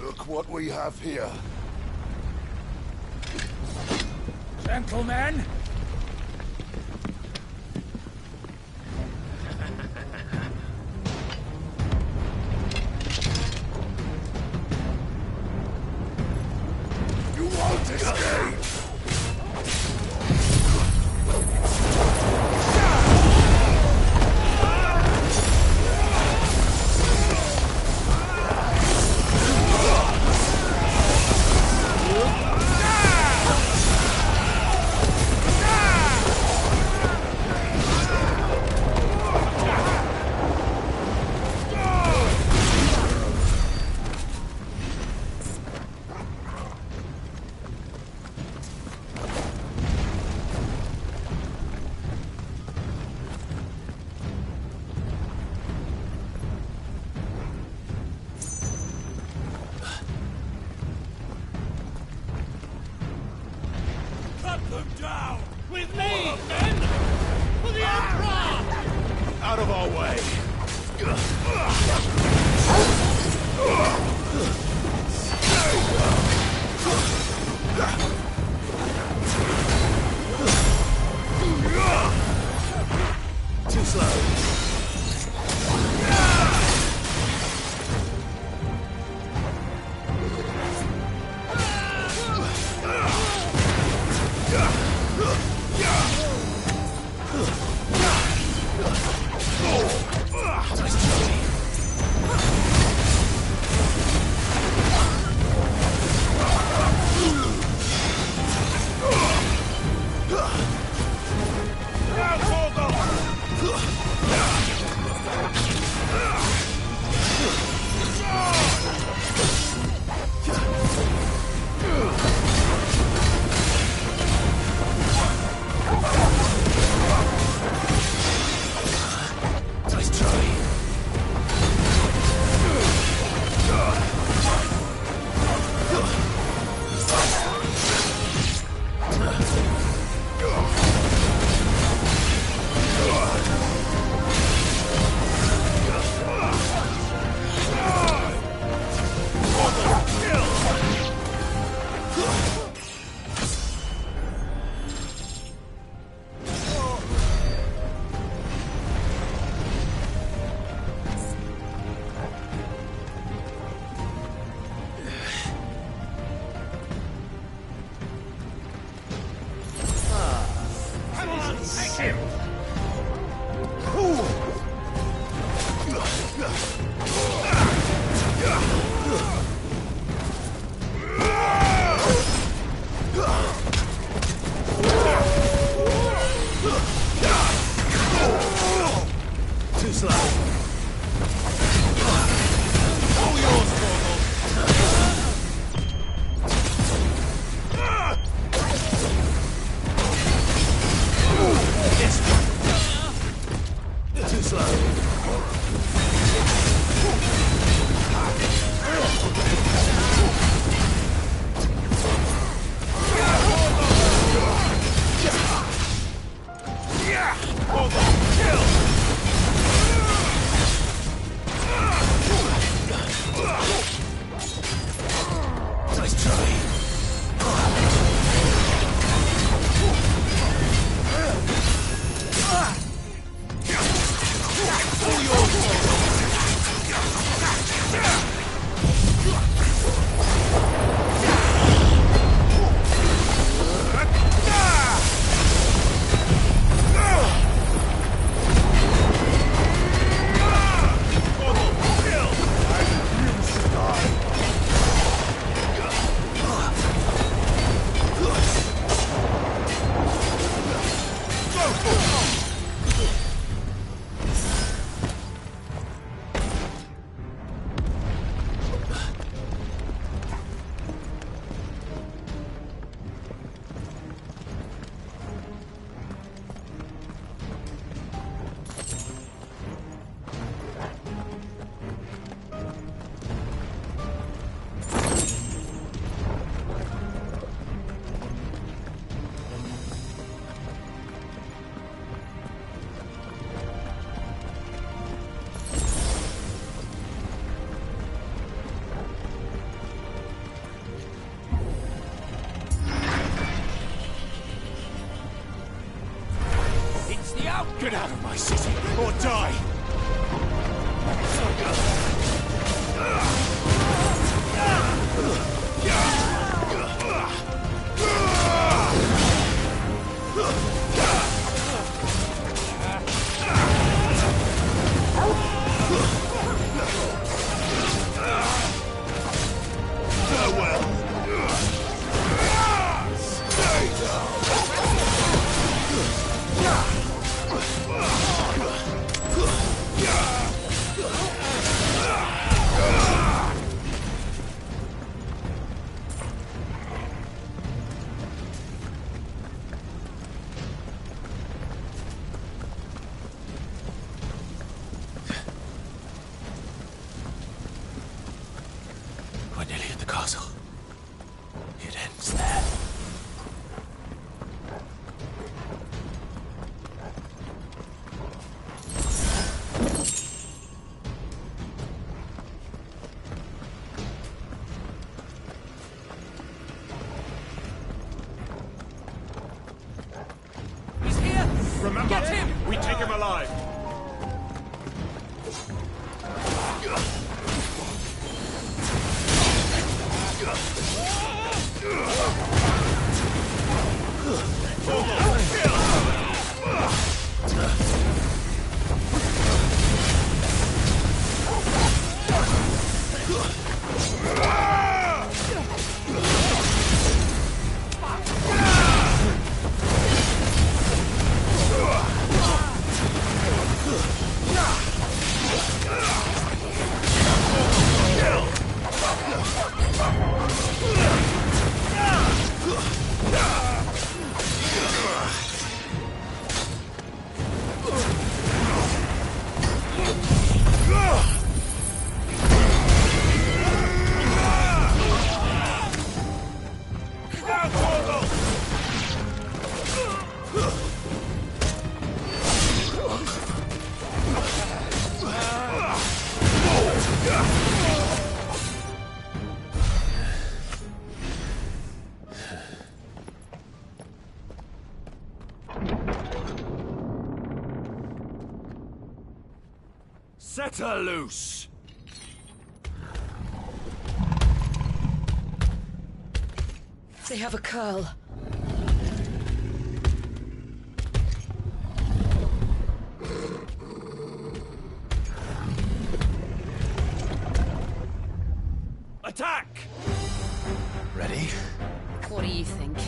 Look what we have here. Gentlemen! You won't escape! Cut them down! With me, men! For the Emperor! Out of our way! Too slow. out of my city, or die! We're nearly at the castle. It ends there. He's here! Remember, get him! We take him alive! Set her loose! They have a curl. Attack! Ready? What do you think?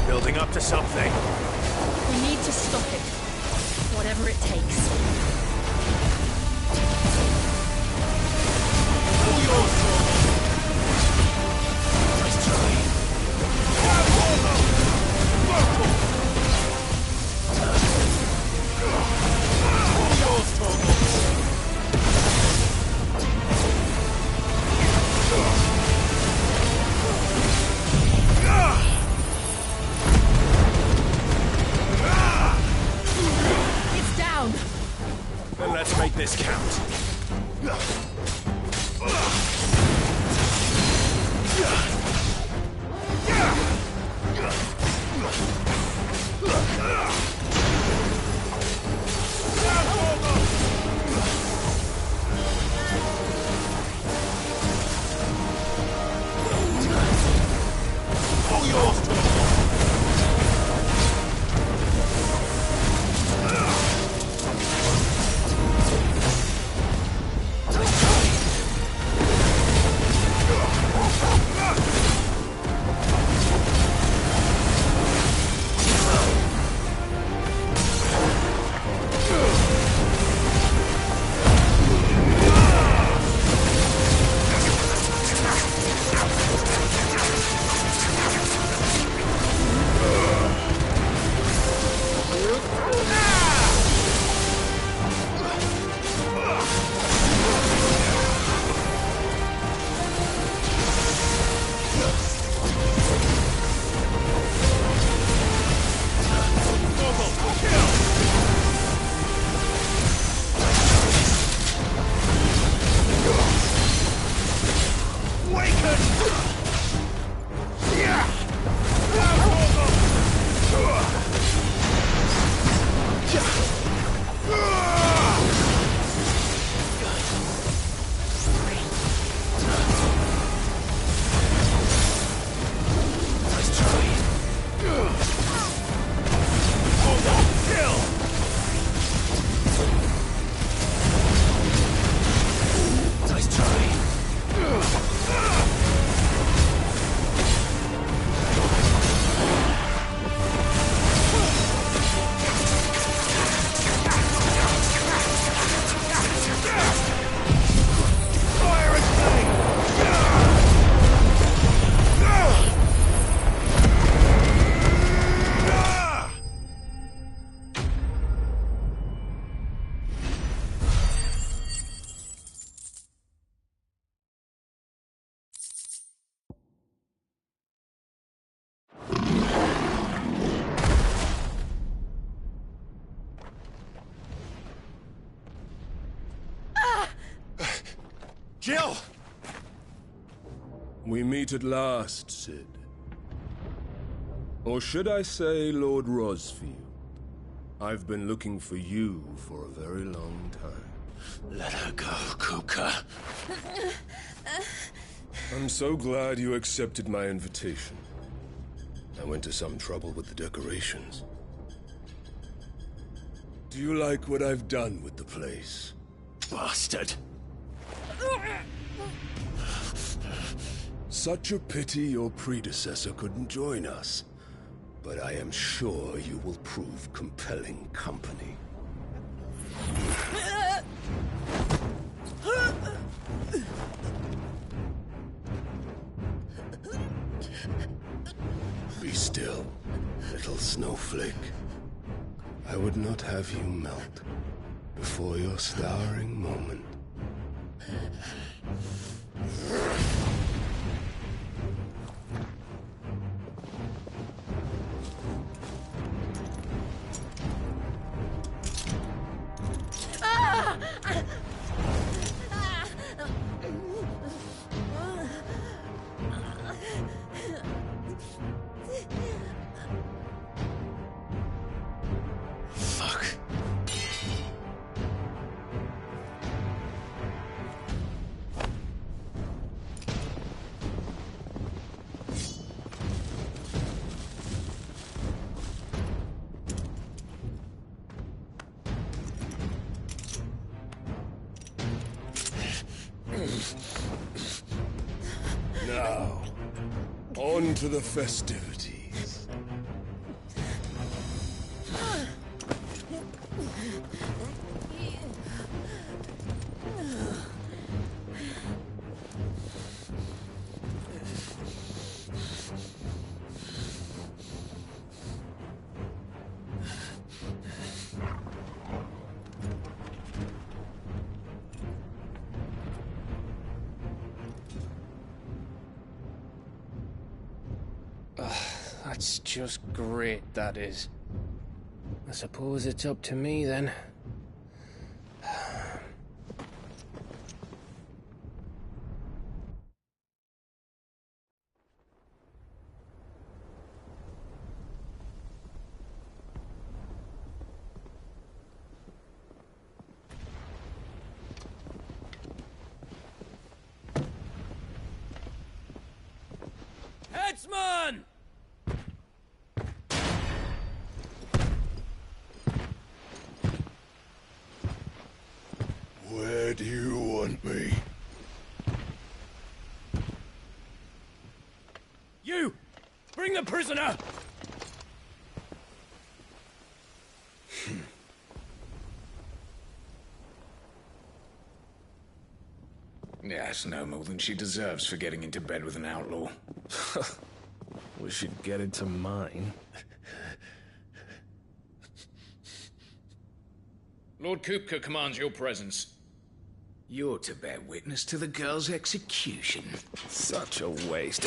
Building up to something. We need to stop it. Whatever it takes. All yours, nice try. Viscount. All yours, Jill! We meet at last, Cid. Or should I say, Lord Rosfield? I've been looking for you for a very long time. Let her go, Kupka. I'm so glad you accepted my invitation. I went to some trouble with the decorations. Do you like what I've done with the place? Bastard! Such a pity your predecessor couldn't join us. But I am sure you will prove compelling company. Be still, little snowflake. I would not have you melt before your starring moment. Fuck. Now, on to the festivities. That's just great, that is. I suppose it's up to me, then. Where do you want me? You! Bring the prisoner! Yes, no more than she deserves for getting into bed with an outlaw. We should get into mine. Lord Kupka commands your presence. You're to bear witness to the girl's execution. Such a waste.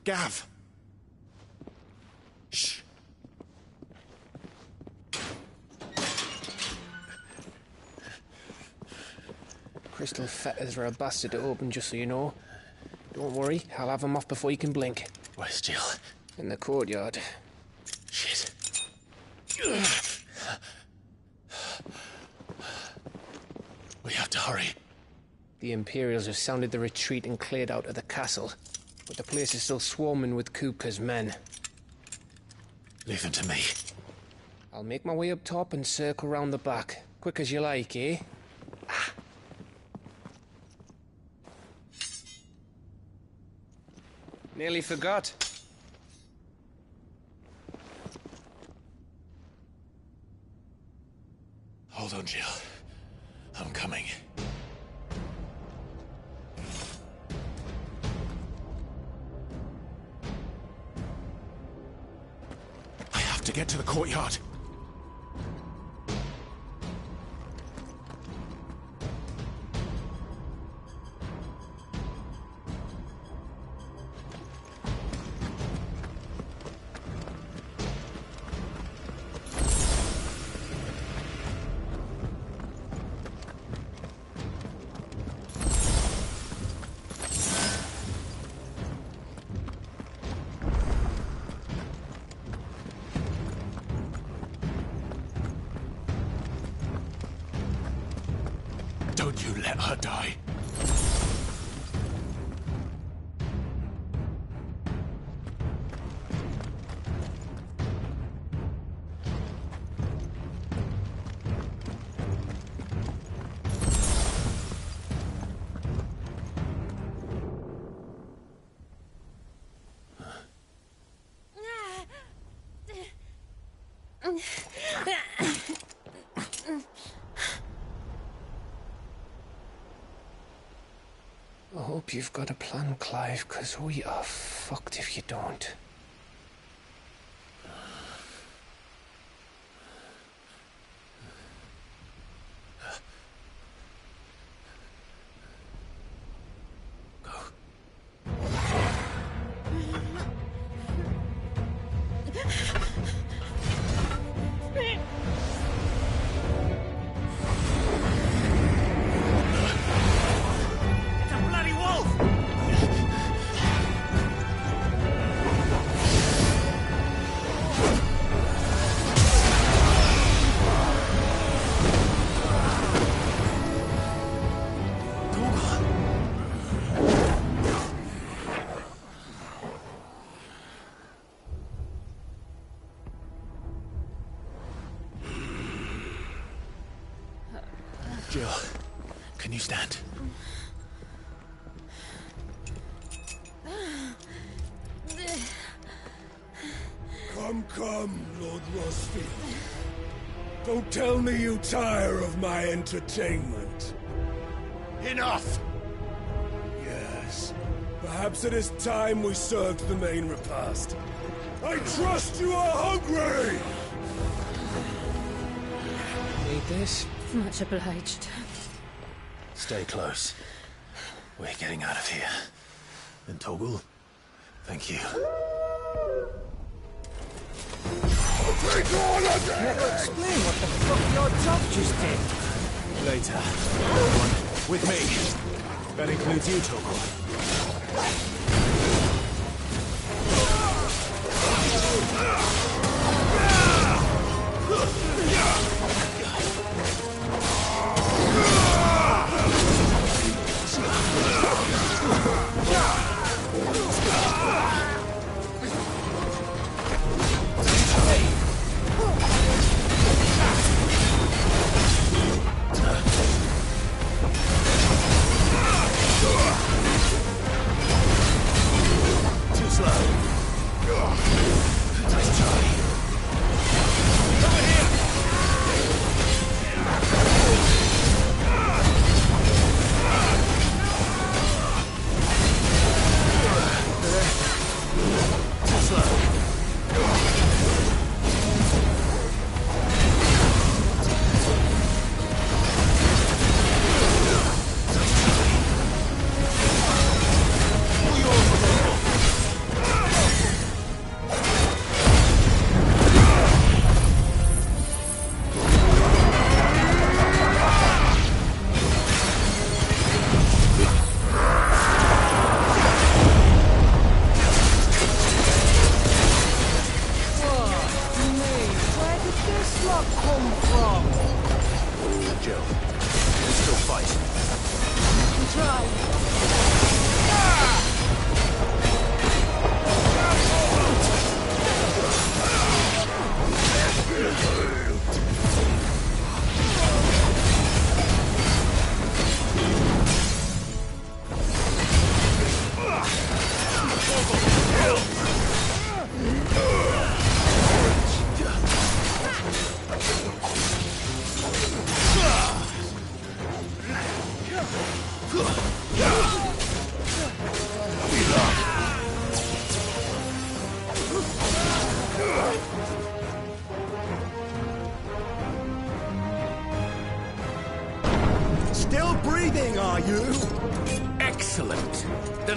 Gav! Shh. Crystal fetters are a bastard to open, just so you know. Don't worry, I'll have him off before you can blink. Where's Jill? In the courtyard. Shit. We have to hurry. The Imperials have sounded the retreat and cleared out of the castle, but the place is still swarming with Kupka's men. Leave them to me. I'll make my way up top and circle round the back. Quick as you like, eh? Nearly forgot. Hold on, Jill. I'm coming. I have to get to the courtyard. Don't you let her die. I hope you've got a plan, Clive, because we are fucked if you don't. Jill, can you stand? Come, Lord Rosfield. Don't tell me you tire of my entertainment. Enough! Yes. Perhaps it is time we served the main repast. I trust you are hungry! Need this? Much obliged. Stay close. We're getting out of here. And Torgal, thank you. Never explain what the fuck your job just did. Later. With me. That includes you, Torgal.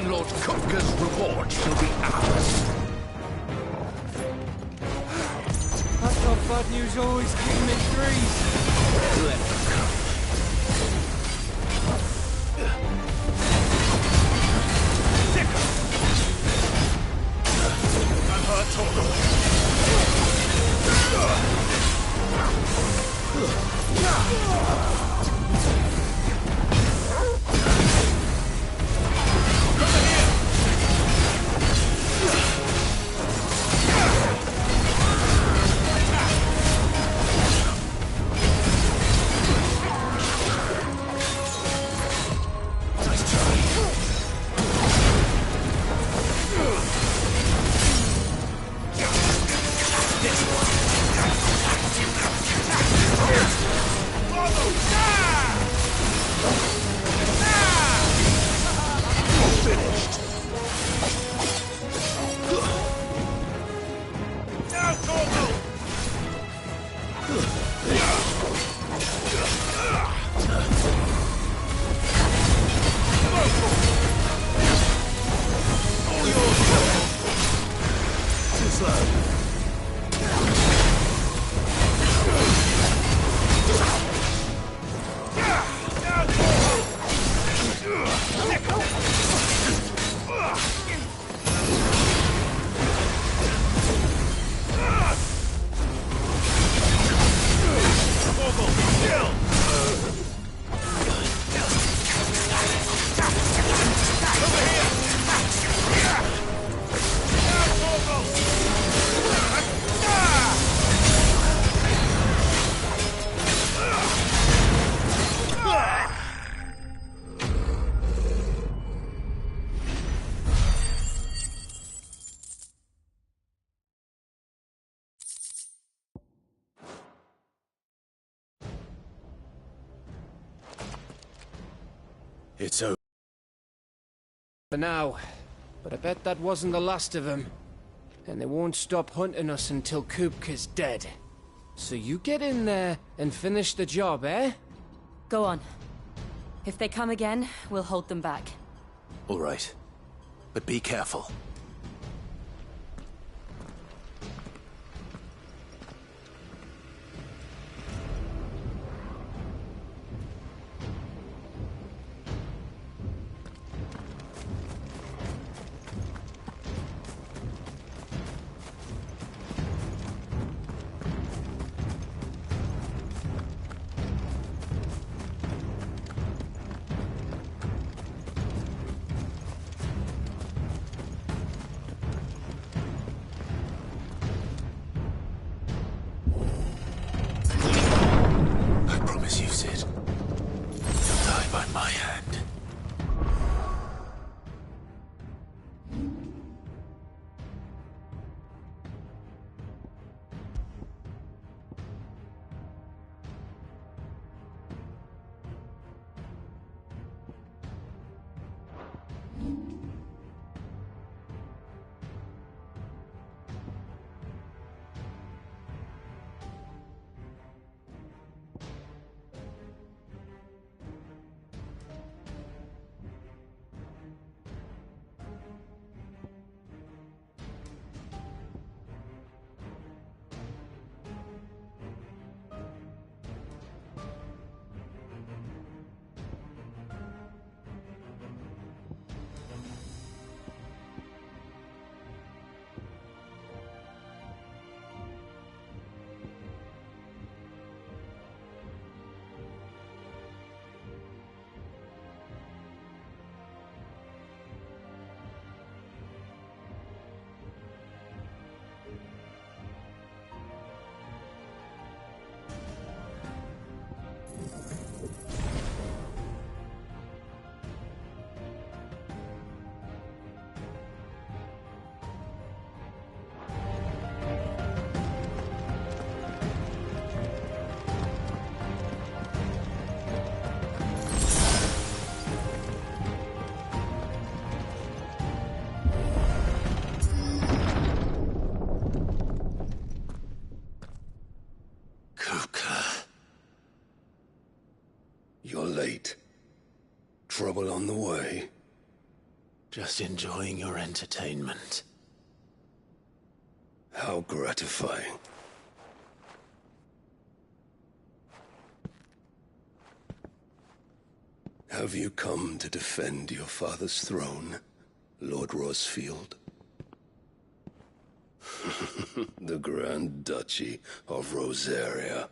and Lord Kupka's reward shall be ours. I thought bad news always came in threes. Let them come. I'm hurt, Torgal. It's over. For now. But I bet that wasn't the last of them. And they won't stop hunting us until Kupka's dead. So you get in there and finish the job, eh? Go on. If they come again, we'll hold them back. All right. But be careful. You're late. Trouble on the way? Just enjoying your entertainment. How gratifying. Have you come to defend your father's throne, Lord Rosfield? The Grand Duchy of Rosaria.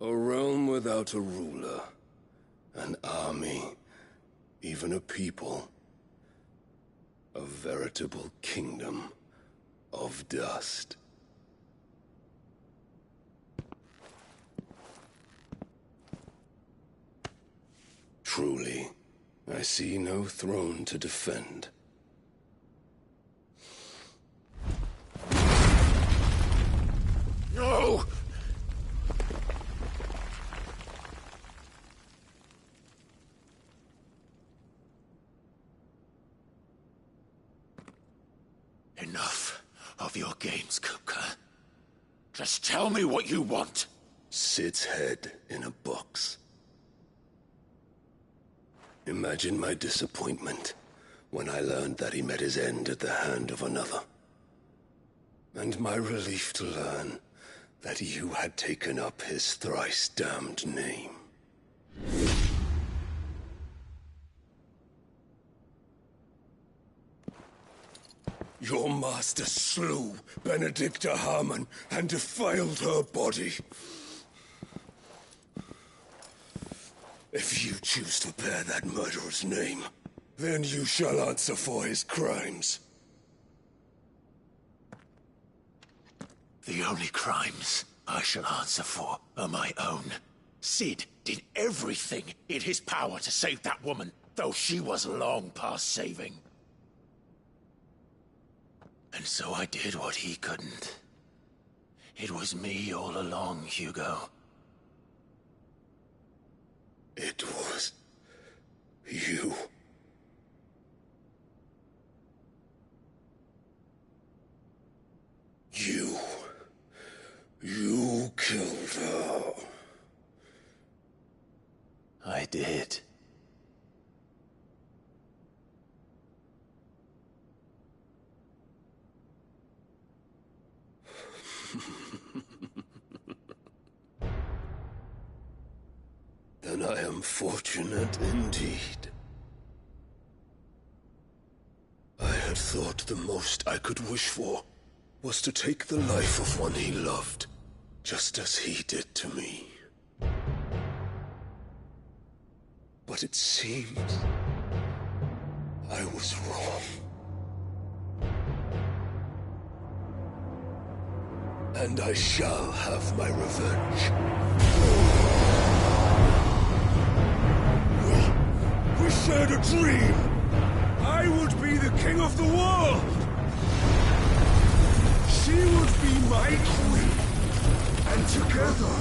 A realm without a ruler, an army, even a people. A veritable kingdom of dust. Truly, I see no throne to defend. No! Enough of your games, Kupka. Just tell me what you want. Sid's head in a box. Imagine my disappointment when I learned that he met his end at the hand of another. And my relief to learn that you had taken up his thrice-damned name. Your master slew Benedicta Harmon and defiled her body. If you choose to bear that murderer's name, then you shall answer for his crimes. The only crimes I shall answer for are my own. Sid did everything in his power to save that woman, though she was long past saving. And so I did what he couldn't. It was me all along, Hugo. It was you. You killed her. I did. Then I am fortunate indeed. I had thought the most I could wish for was to take the life of one he loved, just as he did to me. But it seems I was wrong. And I shall have my revenge. We shared a dream! I would be the king of the world! She would be my queen! And together,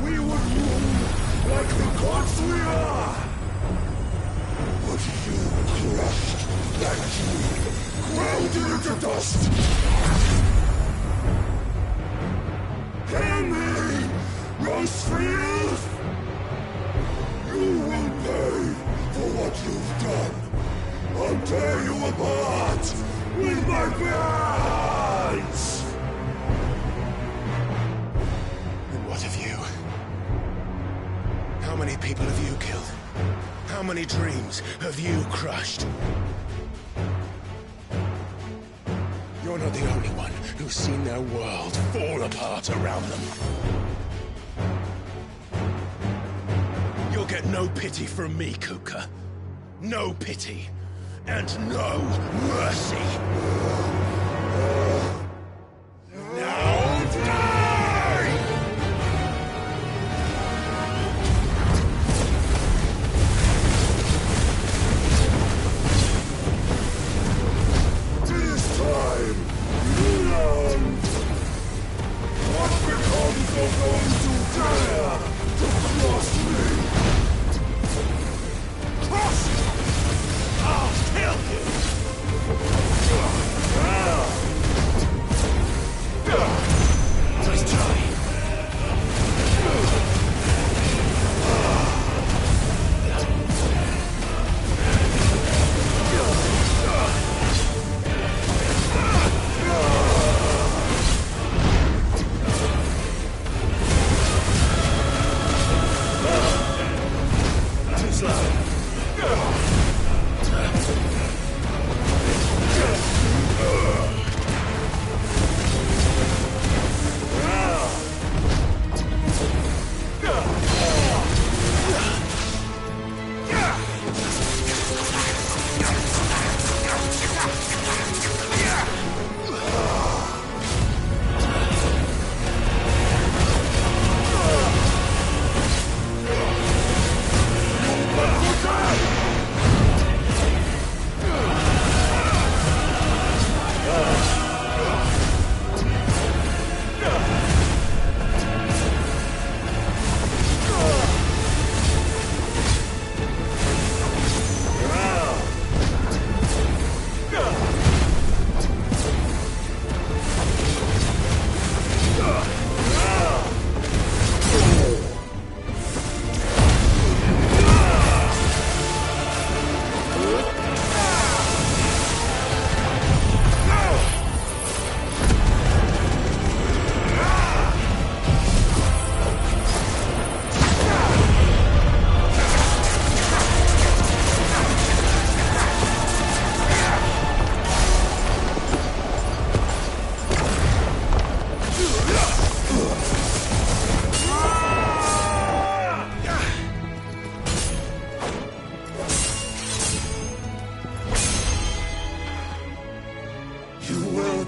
we would rule like the gods we are! But you crushed that dream, ground it into dust! Hear me, Rosefield! You will pay for what you've done. I'll tear you apart with my hands! And what of you? How many people have you killed? How many dreams have you crushed? You're not the only one who's seen their world fall apart around them. You'll get no pity from me, Kupka. No pity. And no mercy. Now die! This time, you learn what becomes of those who dare to cross me. Cross! I'll kill you!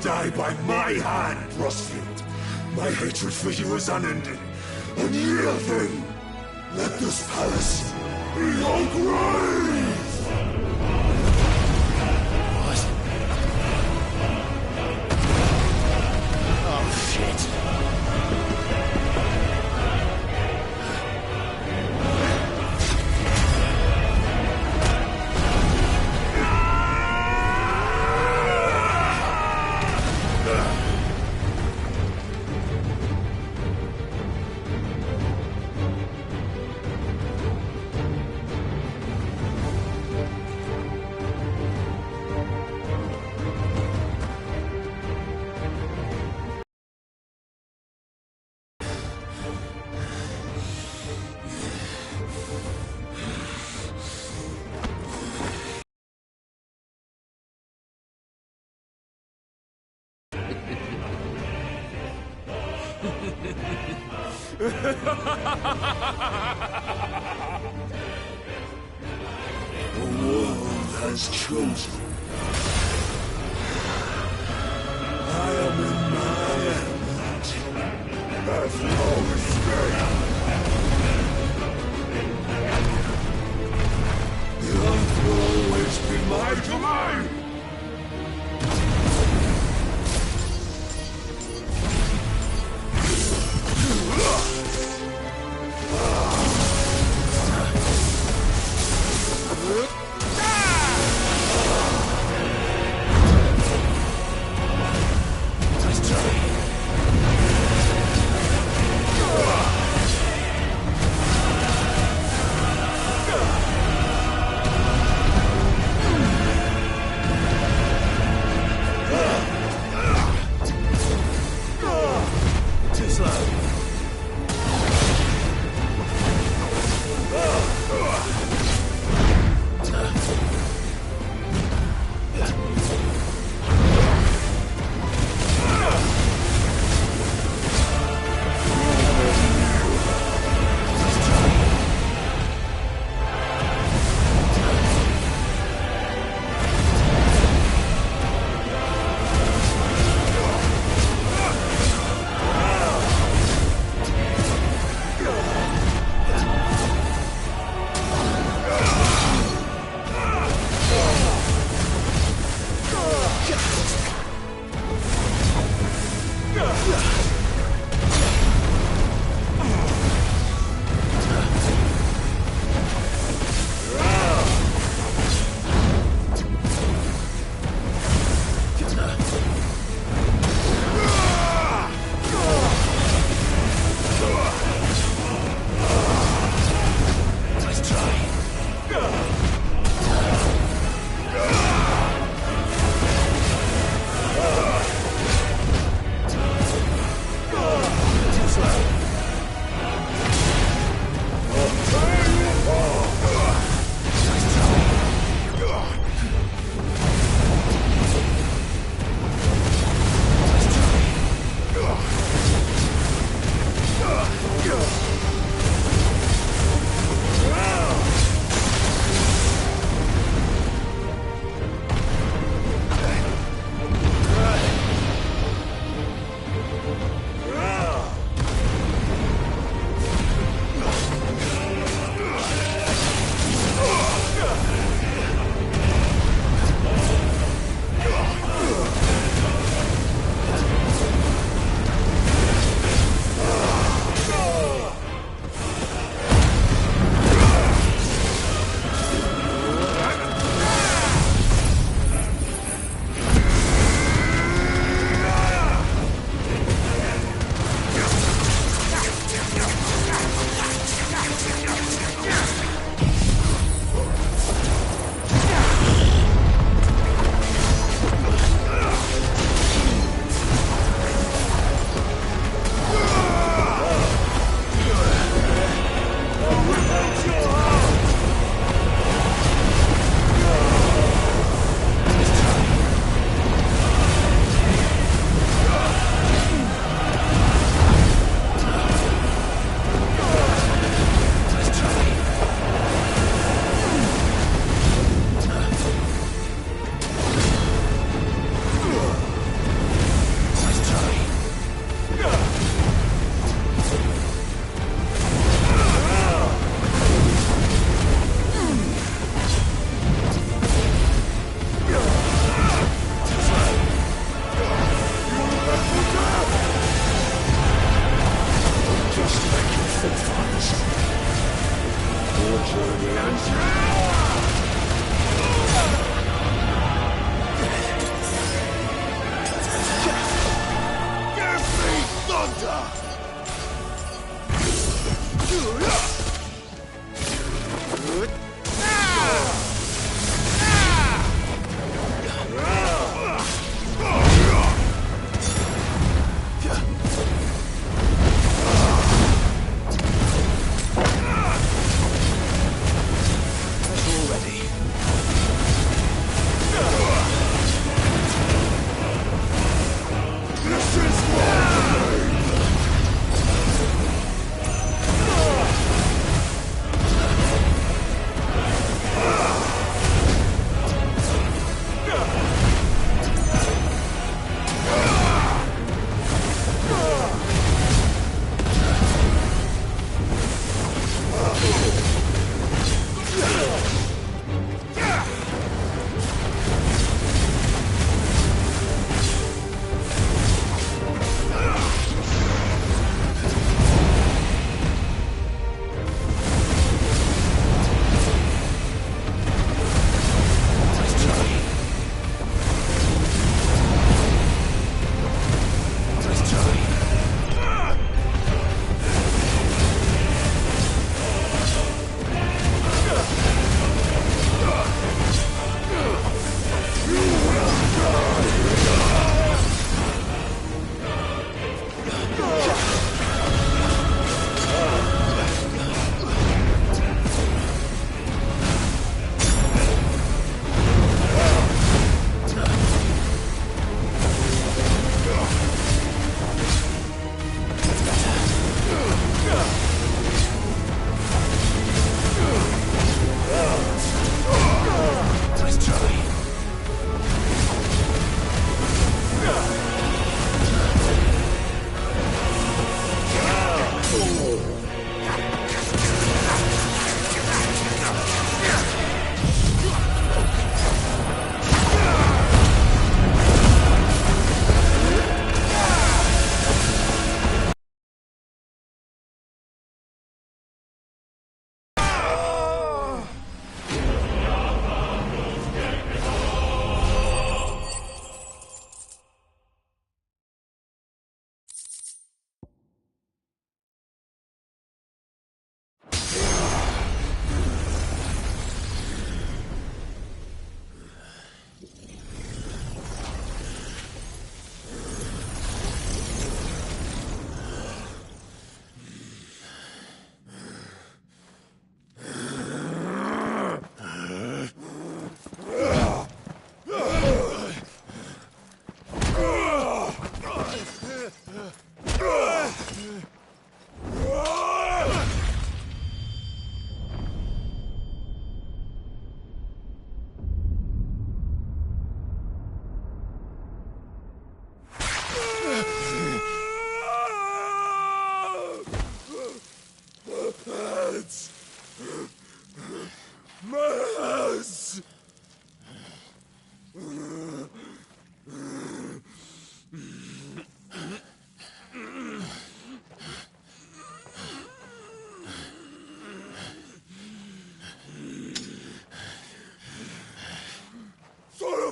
die by my hand, Rosfield. My hatred for you is unending. And you thing, let this palace be your grave! What? Oh, shit. The world has chosen. I am in my element. There's no escape. The earth will always be my domain.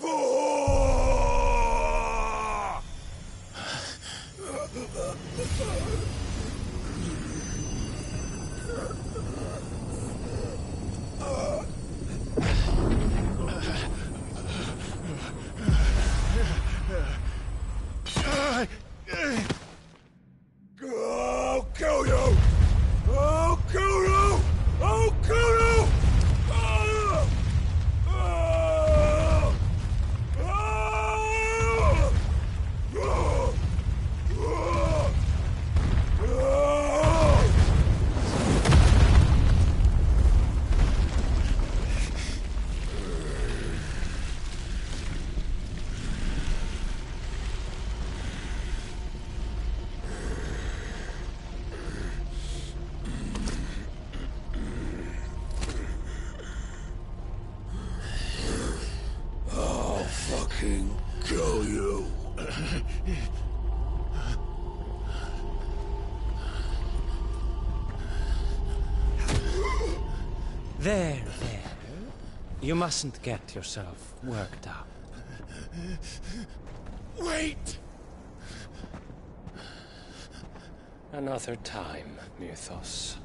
of a whore! I'll kill you! I'll kill you! I'll kill you! Ah! Ah! Ah! Ah! Ah! I'll fucking kill you. There. You mustn't get yourself worked up. Wait! Another time, Mythos.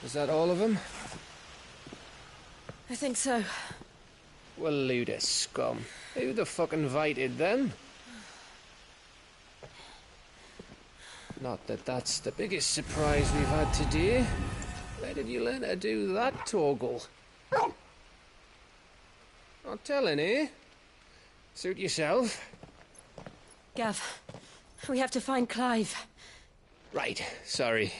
Is that all of them? I think so. Well, Luda scum. Who the fuck invited them? Not that that's the biggest surprise we've had today. Where did you learn to do that, Torgal? Not telling, eh? Suit yourself. Gav, we have to find Clive. Right, sorry.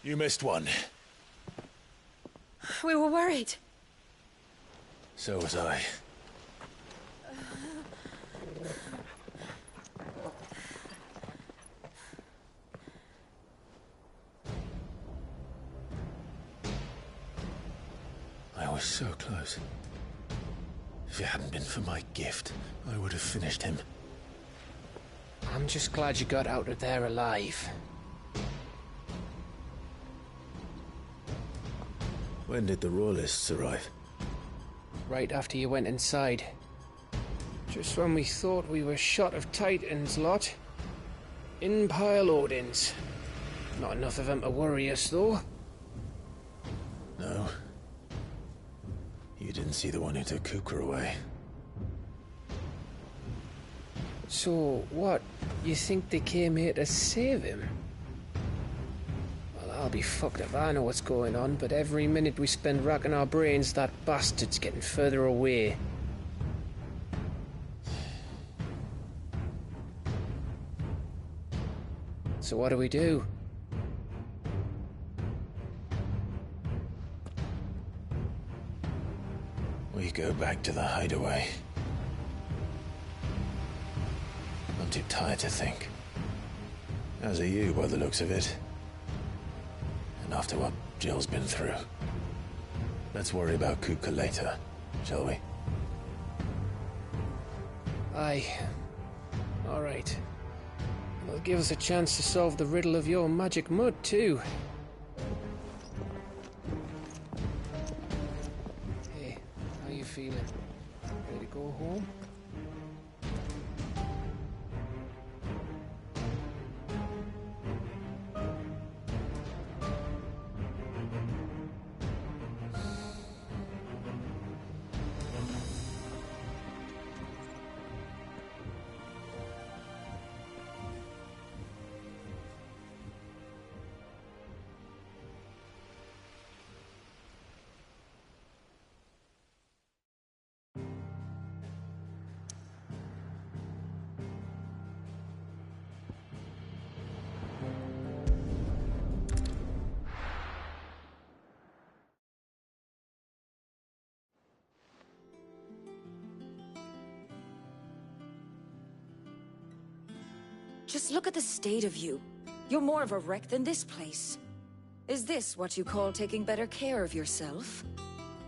You missed one. We were worried. So was I. I was so close. If it hadn't been for my gift, I would have finished him. I'm just glad you got out of there alive. When did the Royalists arrive? Right after you went inside. Just when we thought we were shot of Titans, lot. In pile Odins. Not enough of them to worry us, though. No. You didn't see the one who took Kupka away. So, what? You think they came here to save him? Well, I'll be fucked if I know what's going on, but every minute we spend racking our brains, that bastard's getting further away. So what do we do? We go back to the hideaway. I'm too tired to think. As are you, by the looks of it. And after what Jill's been through. Let's worry about Kupka later, shall we? Aye. All right. It'll give us a chance to solve the riddle of your magic mud, too. Hey, how you feeling? Ready to go home? Just look at the state of you. You're more of a wreck than this place. Is this what you call taking better care of yourself?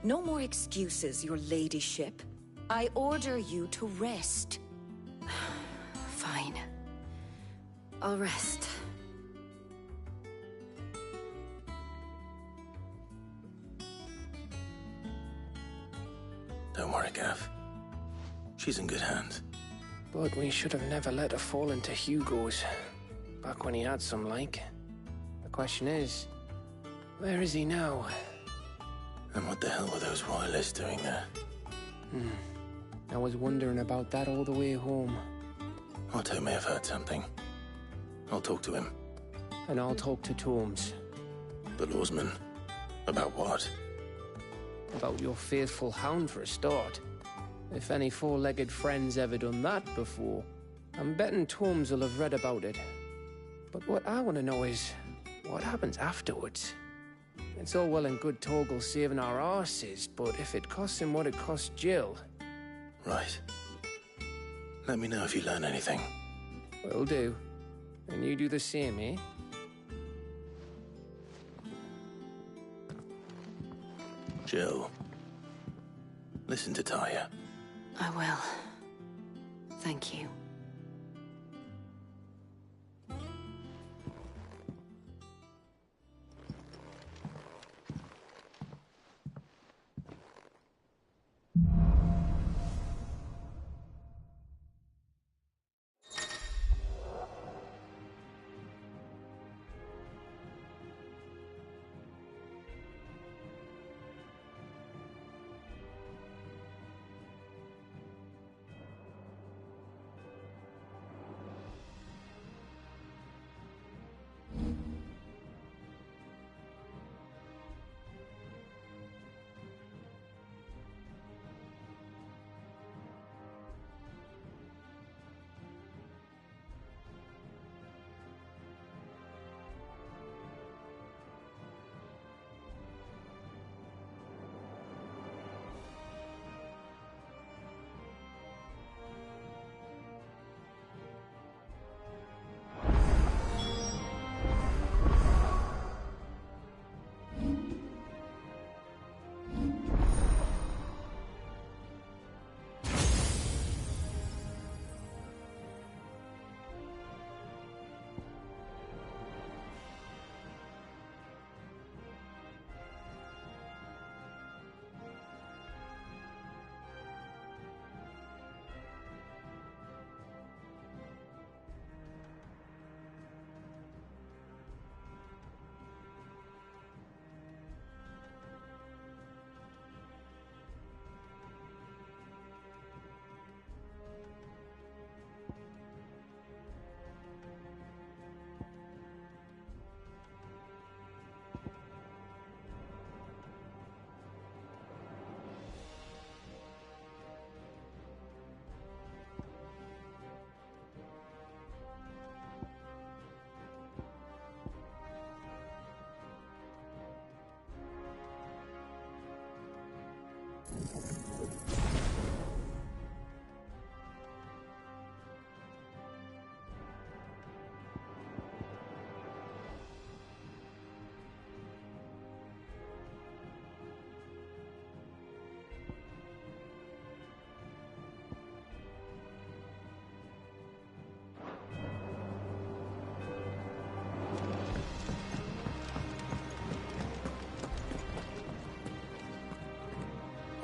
No more excuses, your ladyship. I order you to rest. Fine. I'll rest. Don't worry, Gav. She's in good hands. But we should have never let her fall into Hugo's. Back when he had some like. The question is, where is he now? And what the hell were those royalists doing there? I was wondering about that all the way home. Otto may have heard something. I'll talk to him. And I'll talk to Torms. The lawsman? About what? About your faithful hound for a start. If any four-legged friend's ever done that before, I'm betting Torms will have read about it. But what I want to know is, what happens afterwards? It's all well and good Torgal saving our arses, but if it costs him what it cost Jill... Right. Let me know if you learn anything. Will do. And you do the same, eh? Jill, listen to Taya. I will. Thank you.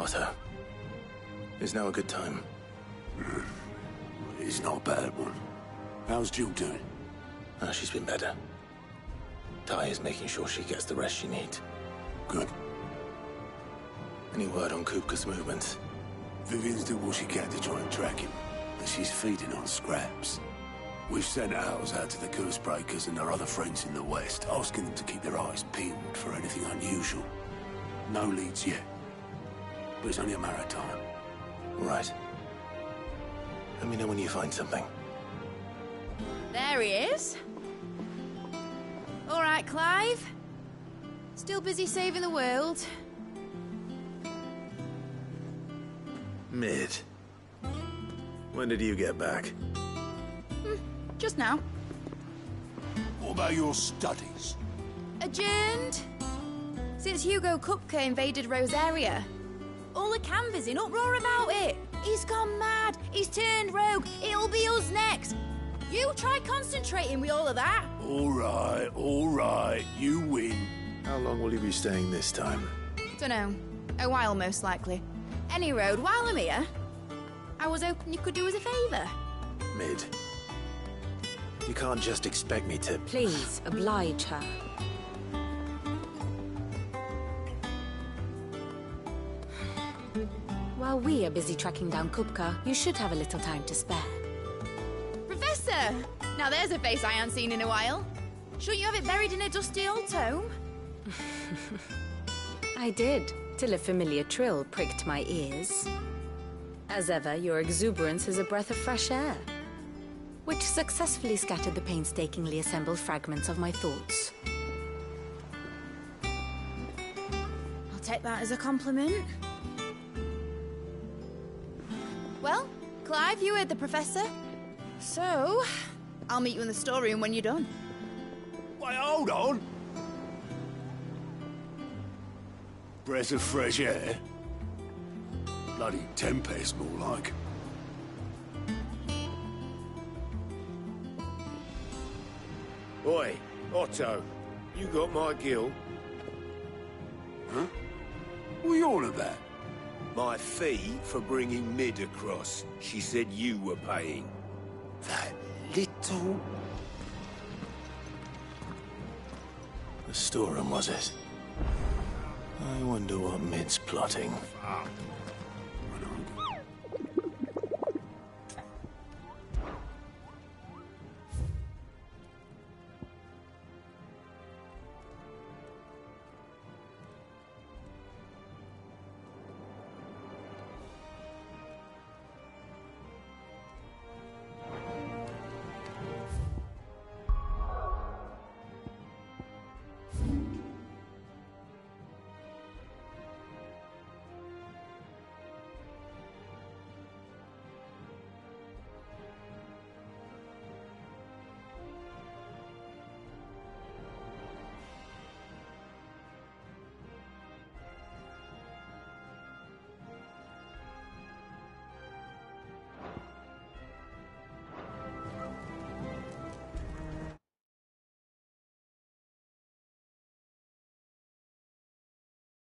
Otto, is now a good time? It's not a bad one. How's Jill doing? She's been better. Ty is making sure she gets the rest she needs. Good. Any word on Kupka's movements? Vivian's doing what she can to try and track him, but she's feeding on scraps. We've sent ours out to the Cursebreakers and our other friends in the West, asking them to keep their eyes peeled for anything unusual. No leads yet, but it's only a matter of time. Right. Let me know when you find something. There he is. All right, Clive. Still busy saving the world? Mid. When did you get back? Just now. What about your studies? Adjourned. Since Hugo Kupka invaded Rosaria. All the canvass in uproar about it. He's gone mad. He's turned rogue. It'll be us next. You try concentrating with all of that. All right. You win. How long will you be staying this time? Dunno. A while, most likely. Any road, while I'm here, I was hoping you could do us a favour. Mid. You can't just expect me to... Please, oblige her. While we are busy tracking down Kupka, you should have a little time to spare. Professor! Now there's a face I haven't seen in a while. Shouldn't you have it buried in a dusty old tome? I did, till a familiar trill pricked my ears. As ever, your exuberance is a breath of fresh air, which successfully scattered the painstakingly assembled fragments of my thoughts. I'll take that as a compliment. Well, Clive, you heard the Professor. So, I'll meet you in the storeroom when you're done. Wait, hold on. Breath of fresh air? Bloody tempest, more like. Oi, Otto, you got my gill? Huh? What are you on about? My fee for bringing Mid across. She said you were paying. That little... The storeroom, was it? I wonder what Mid's plotting.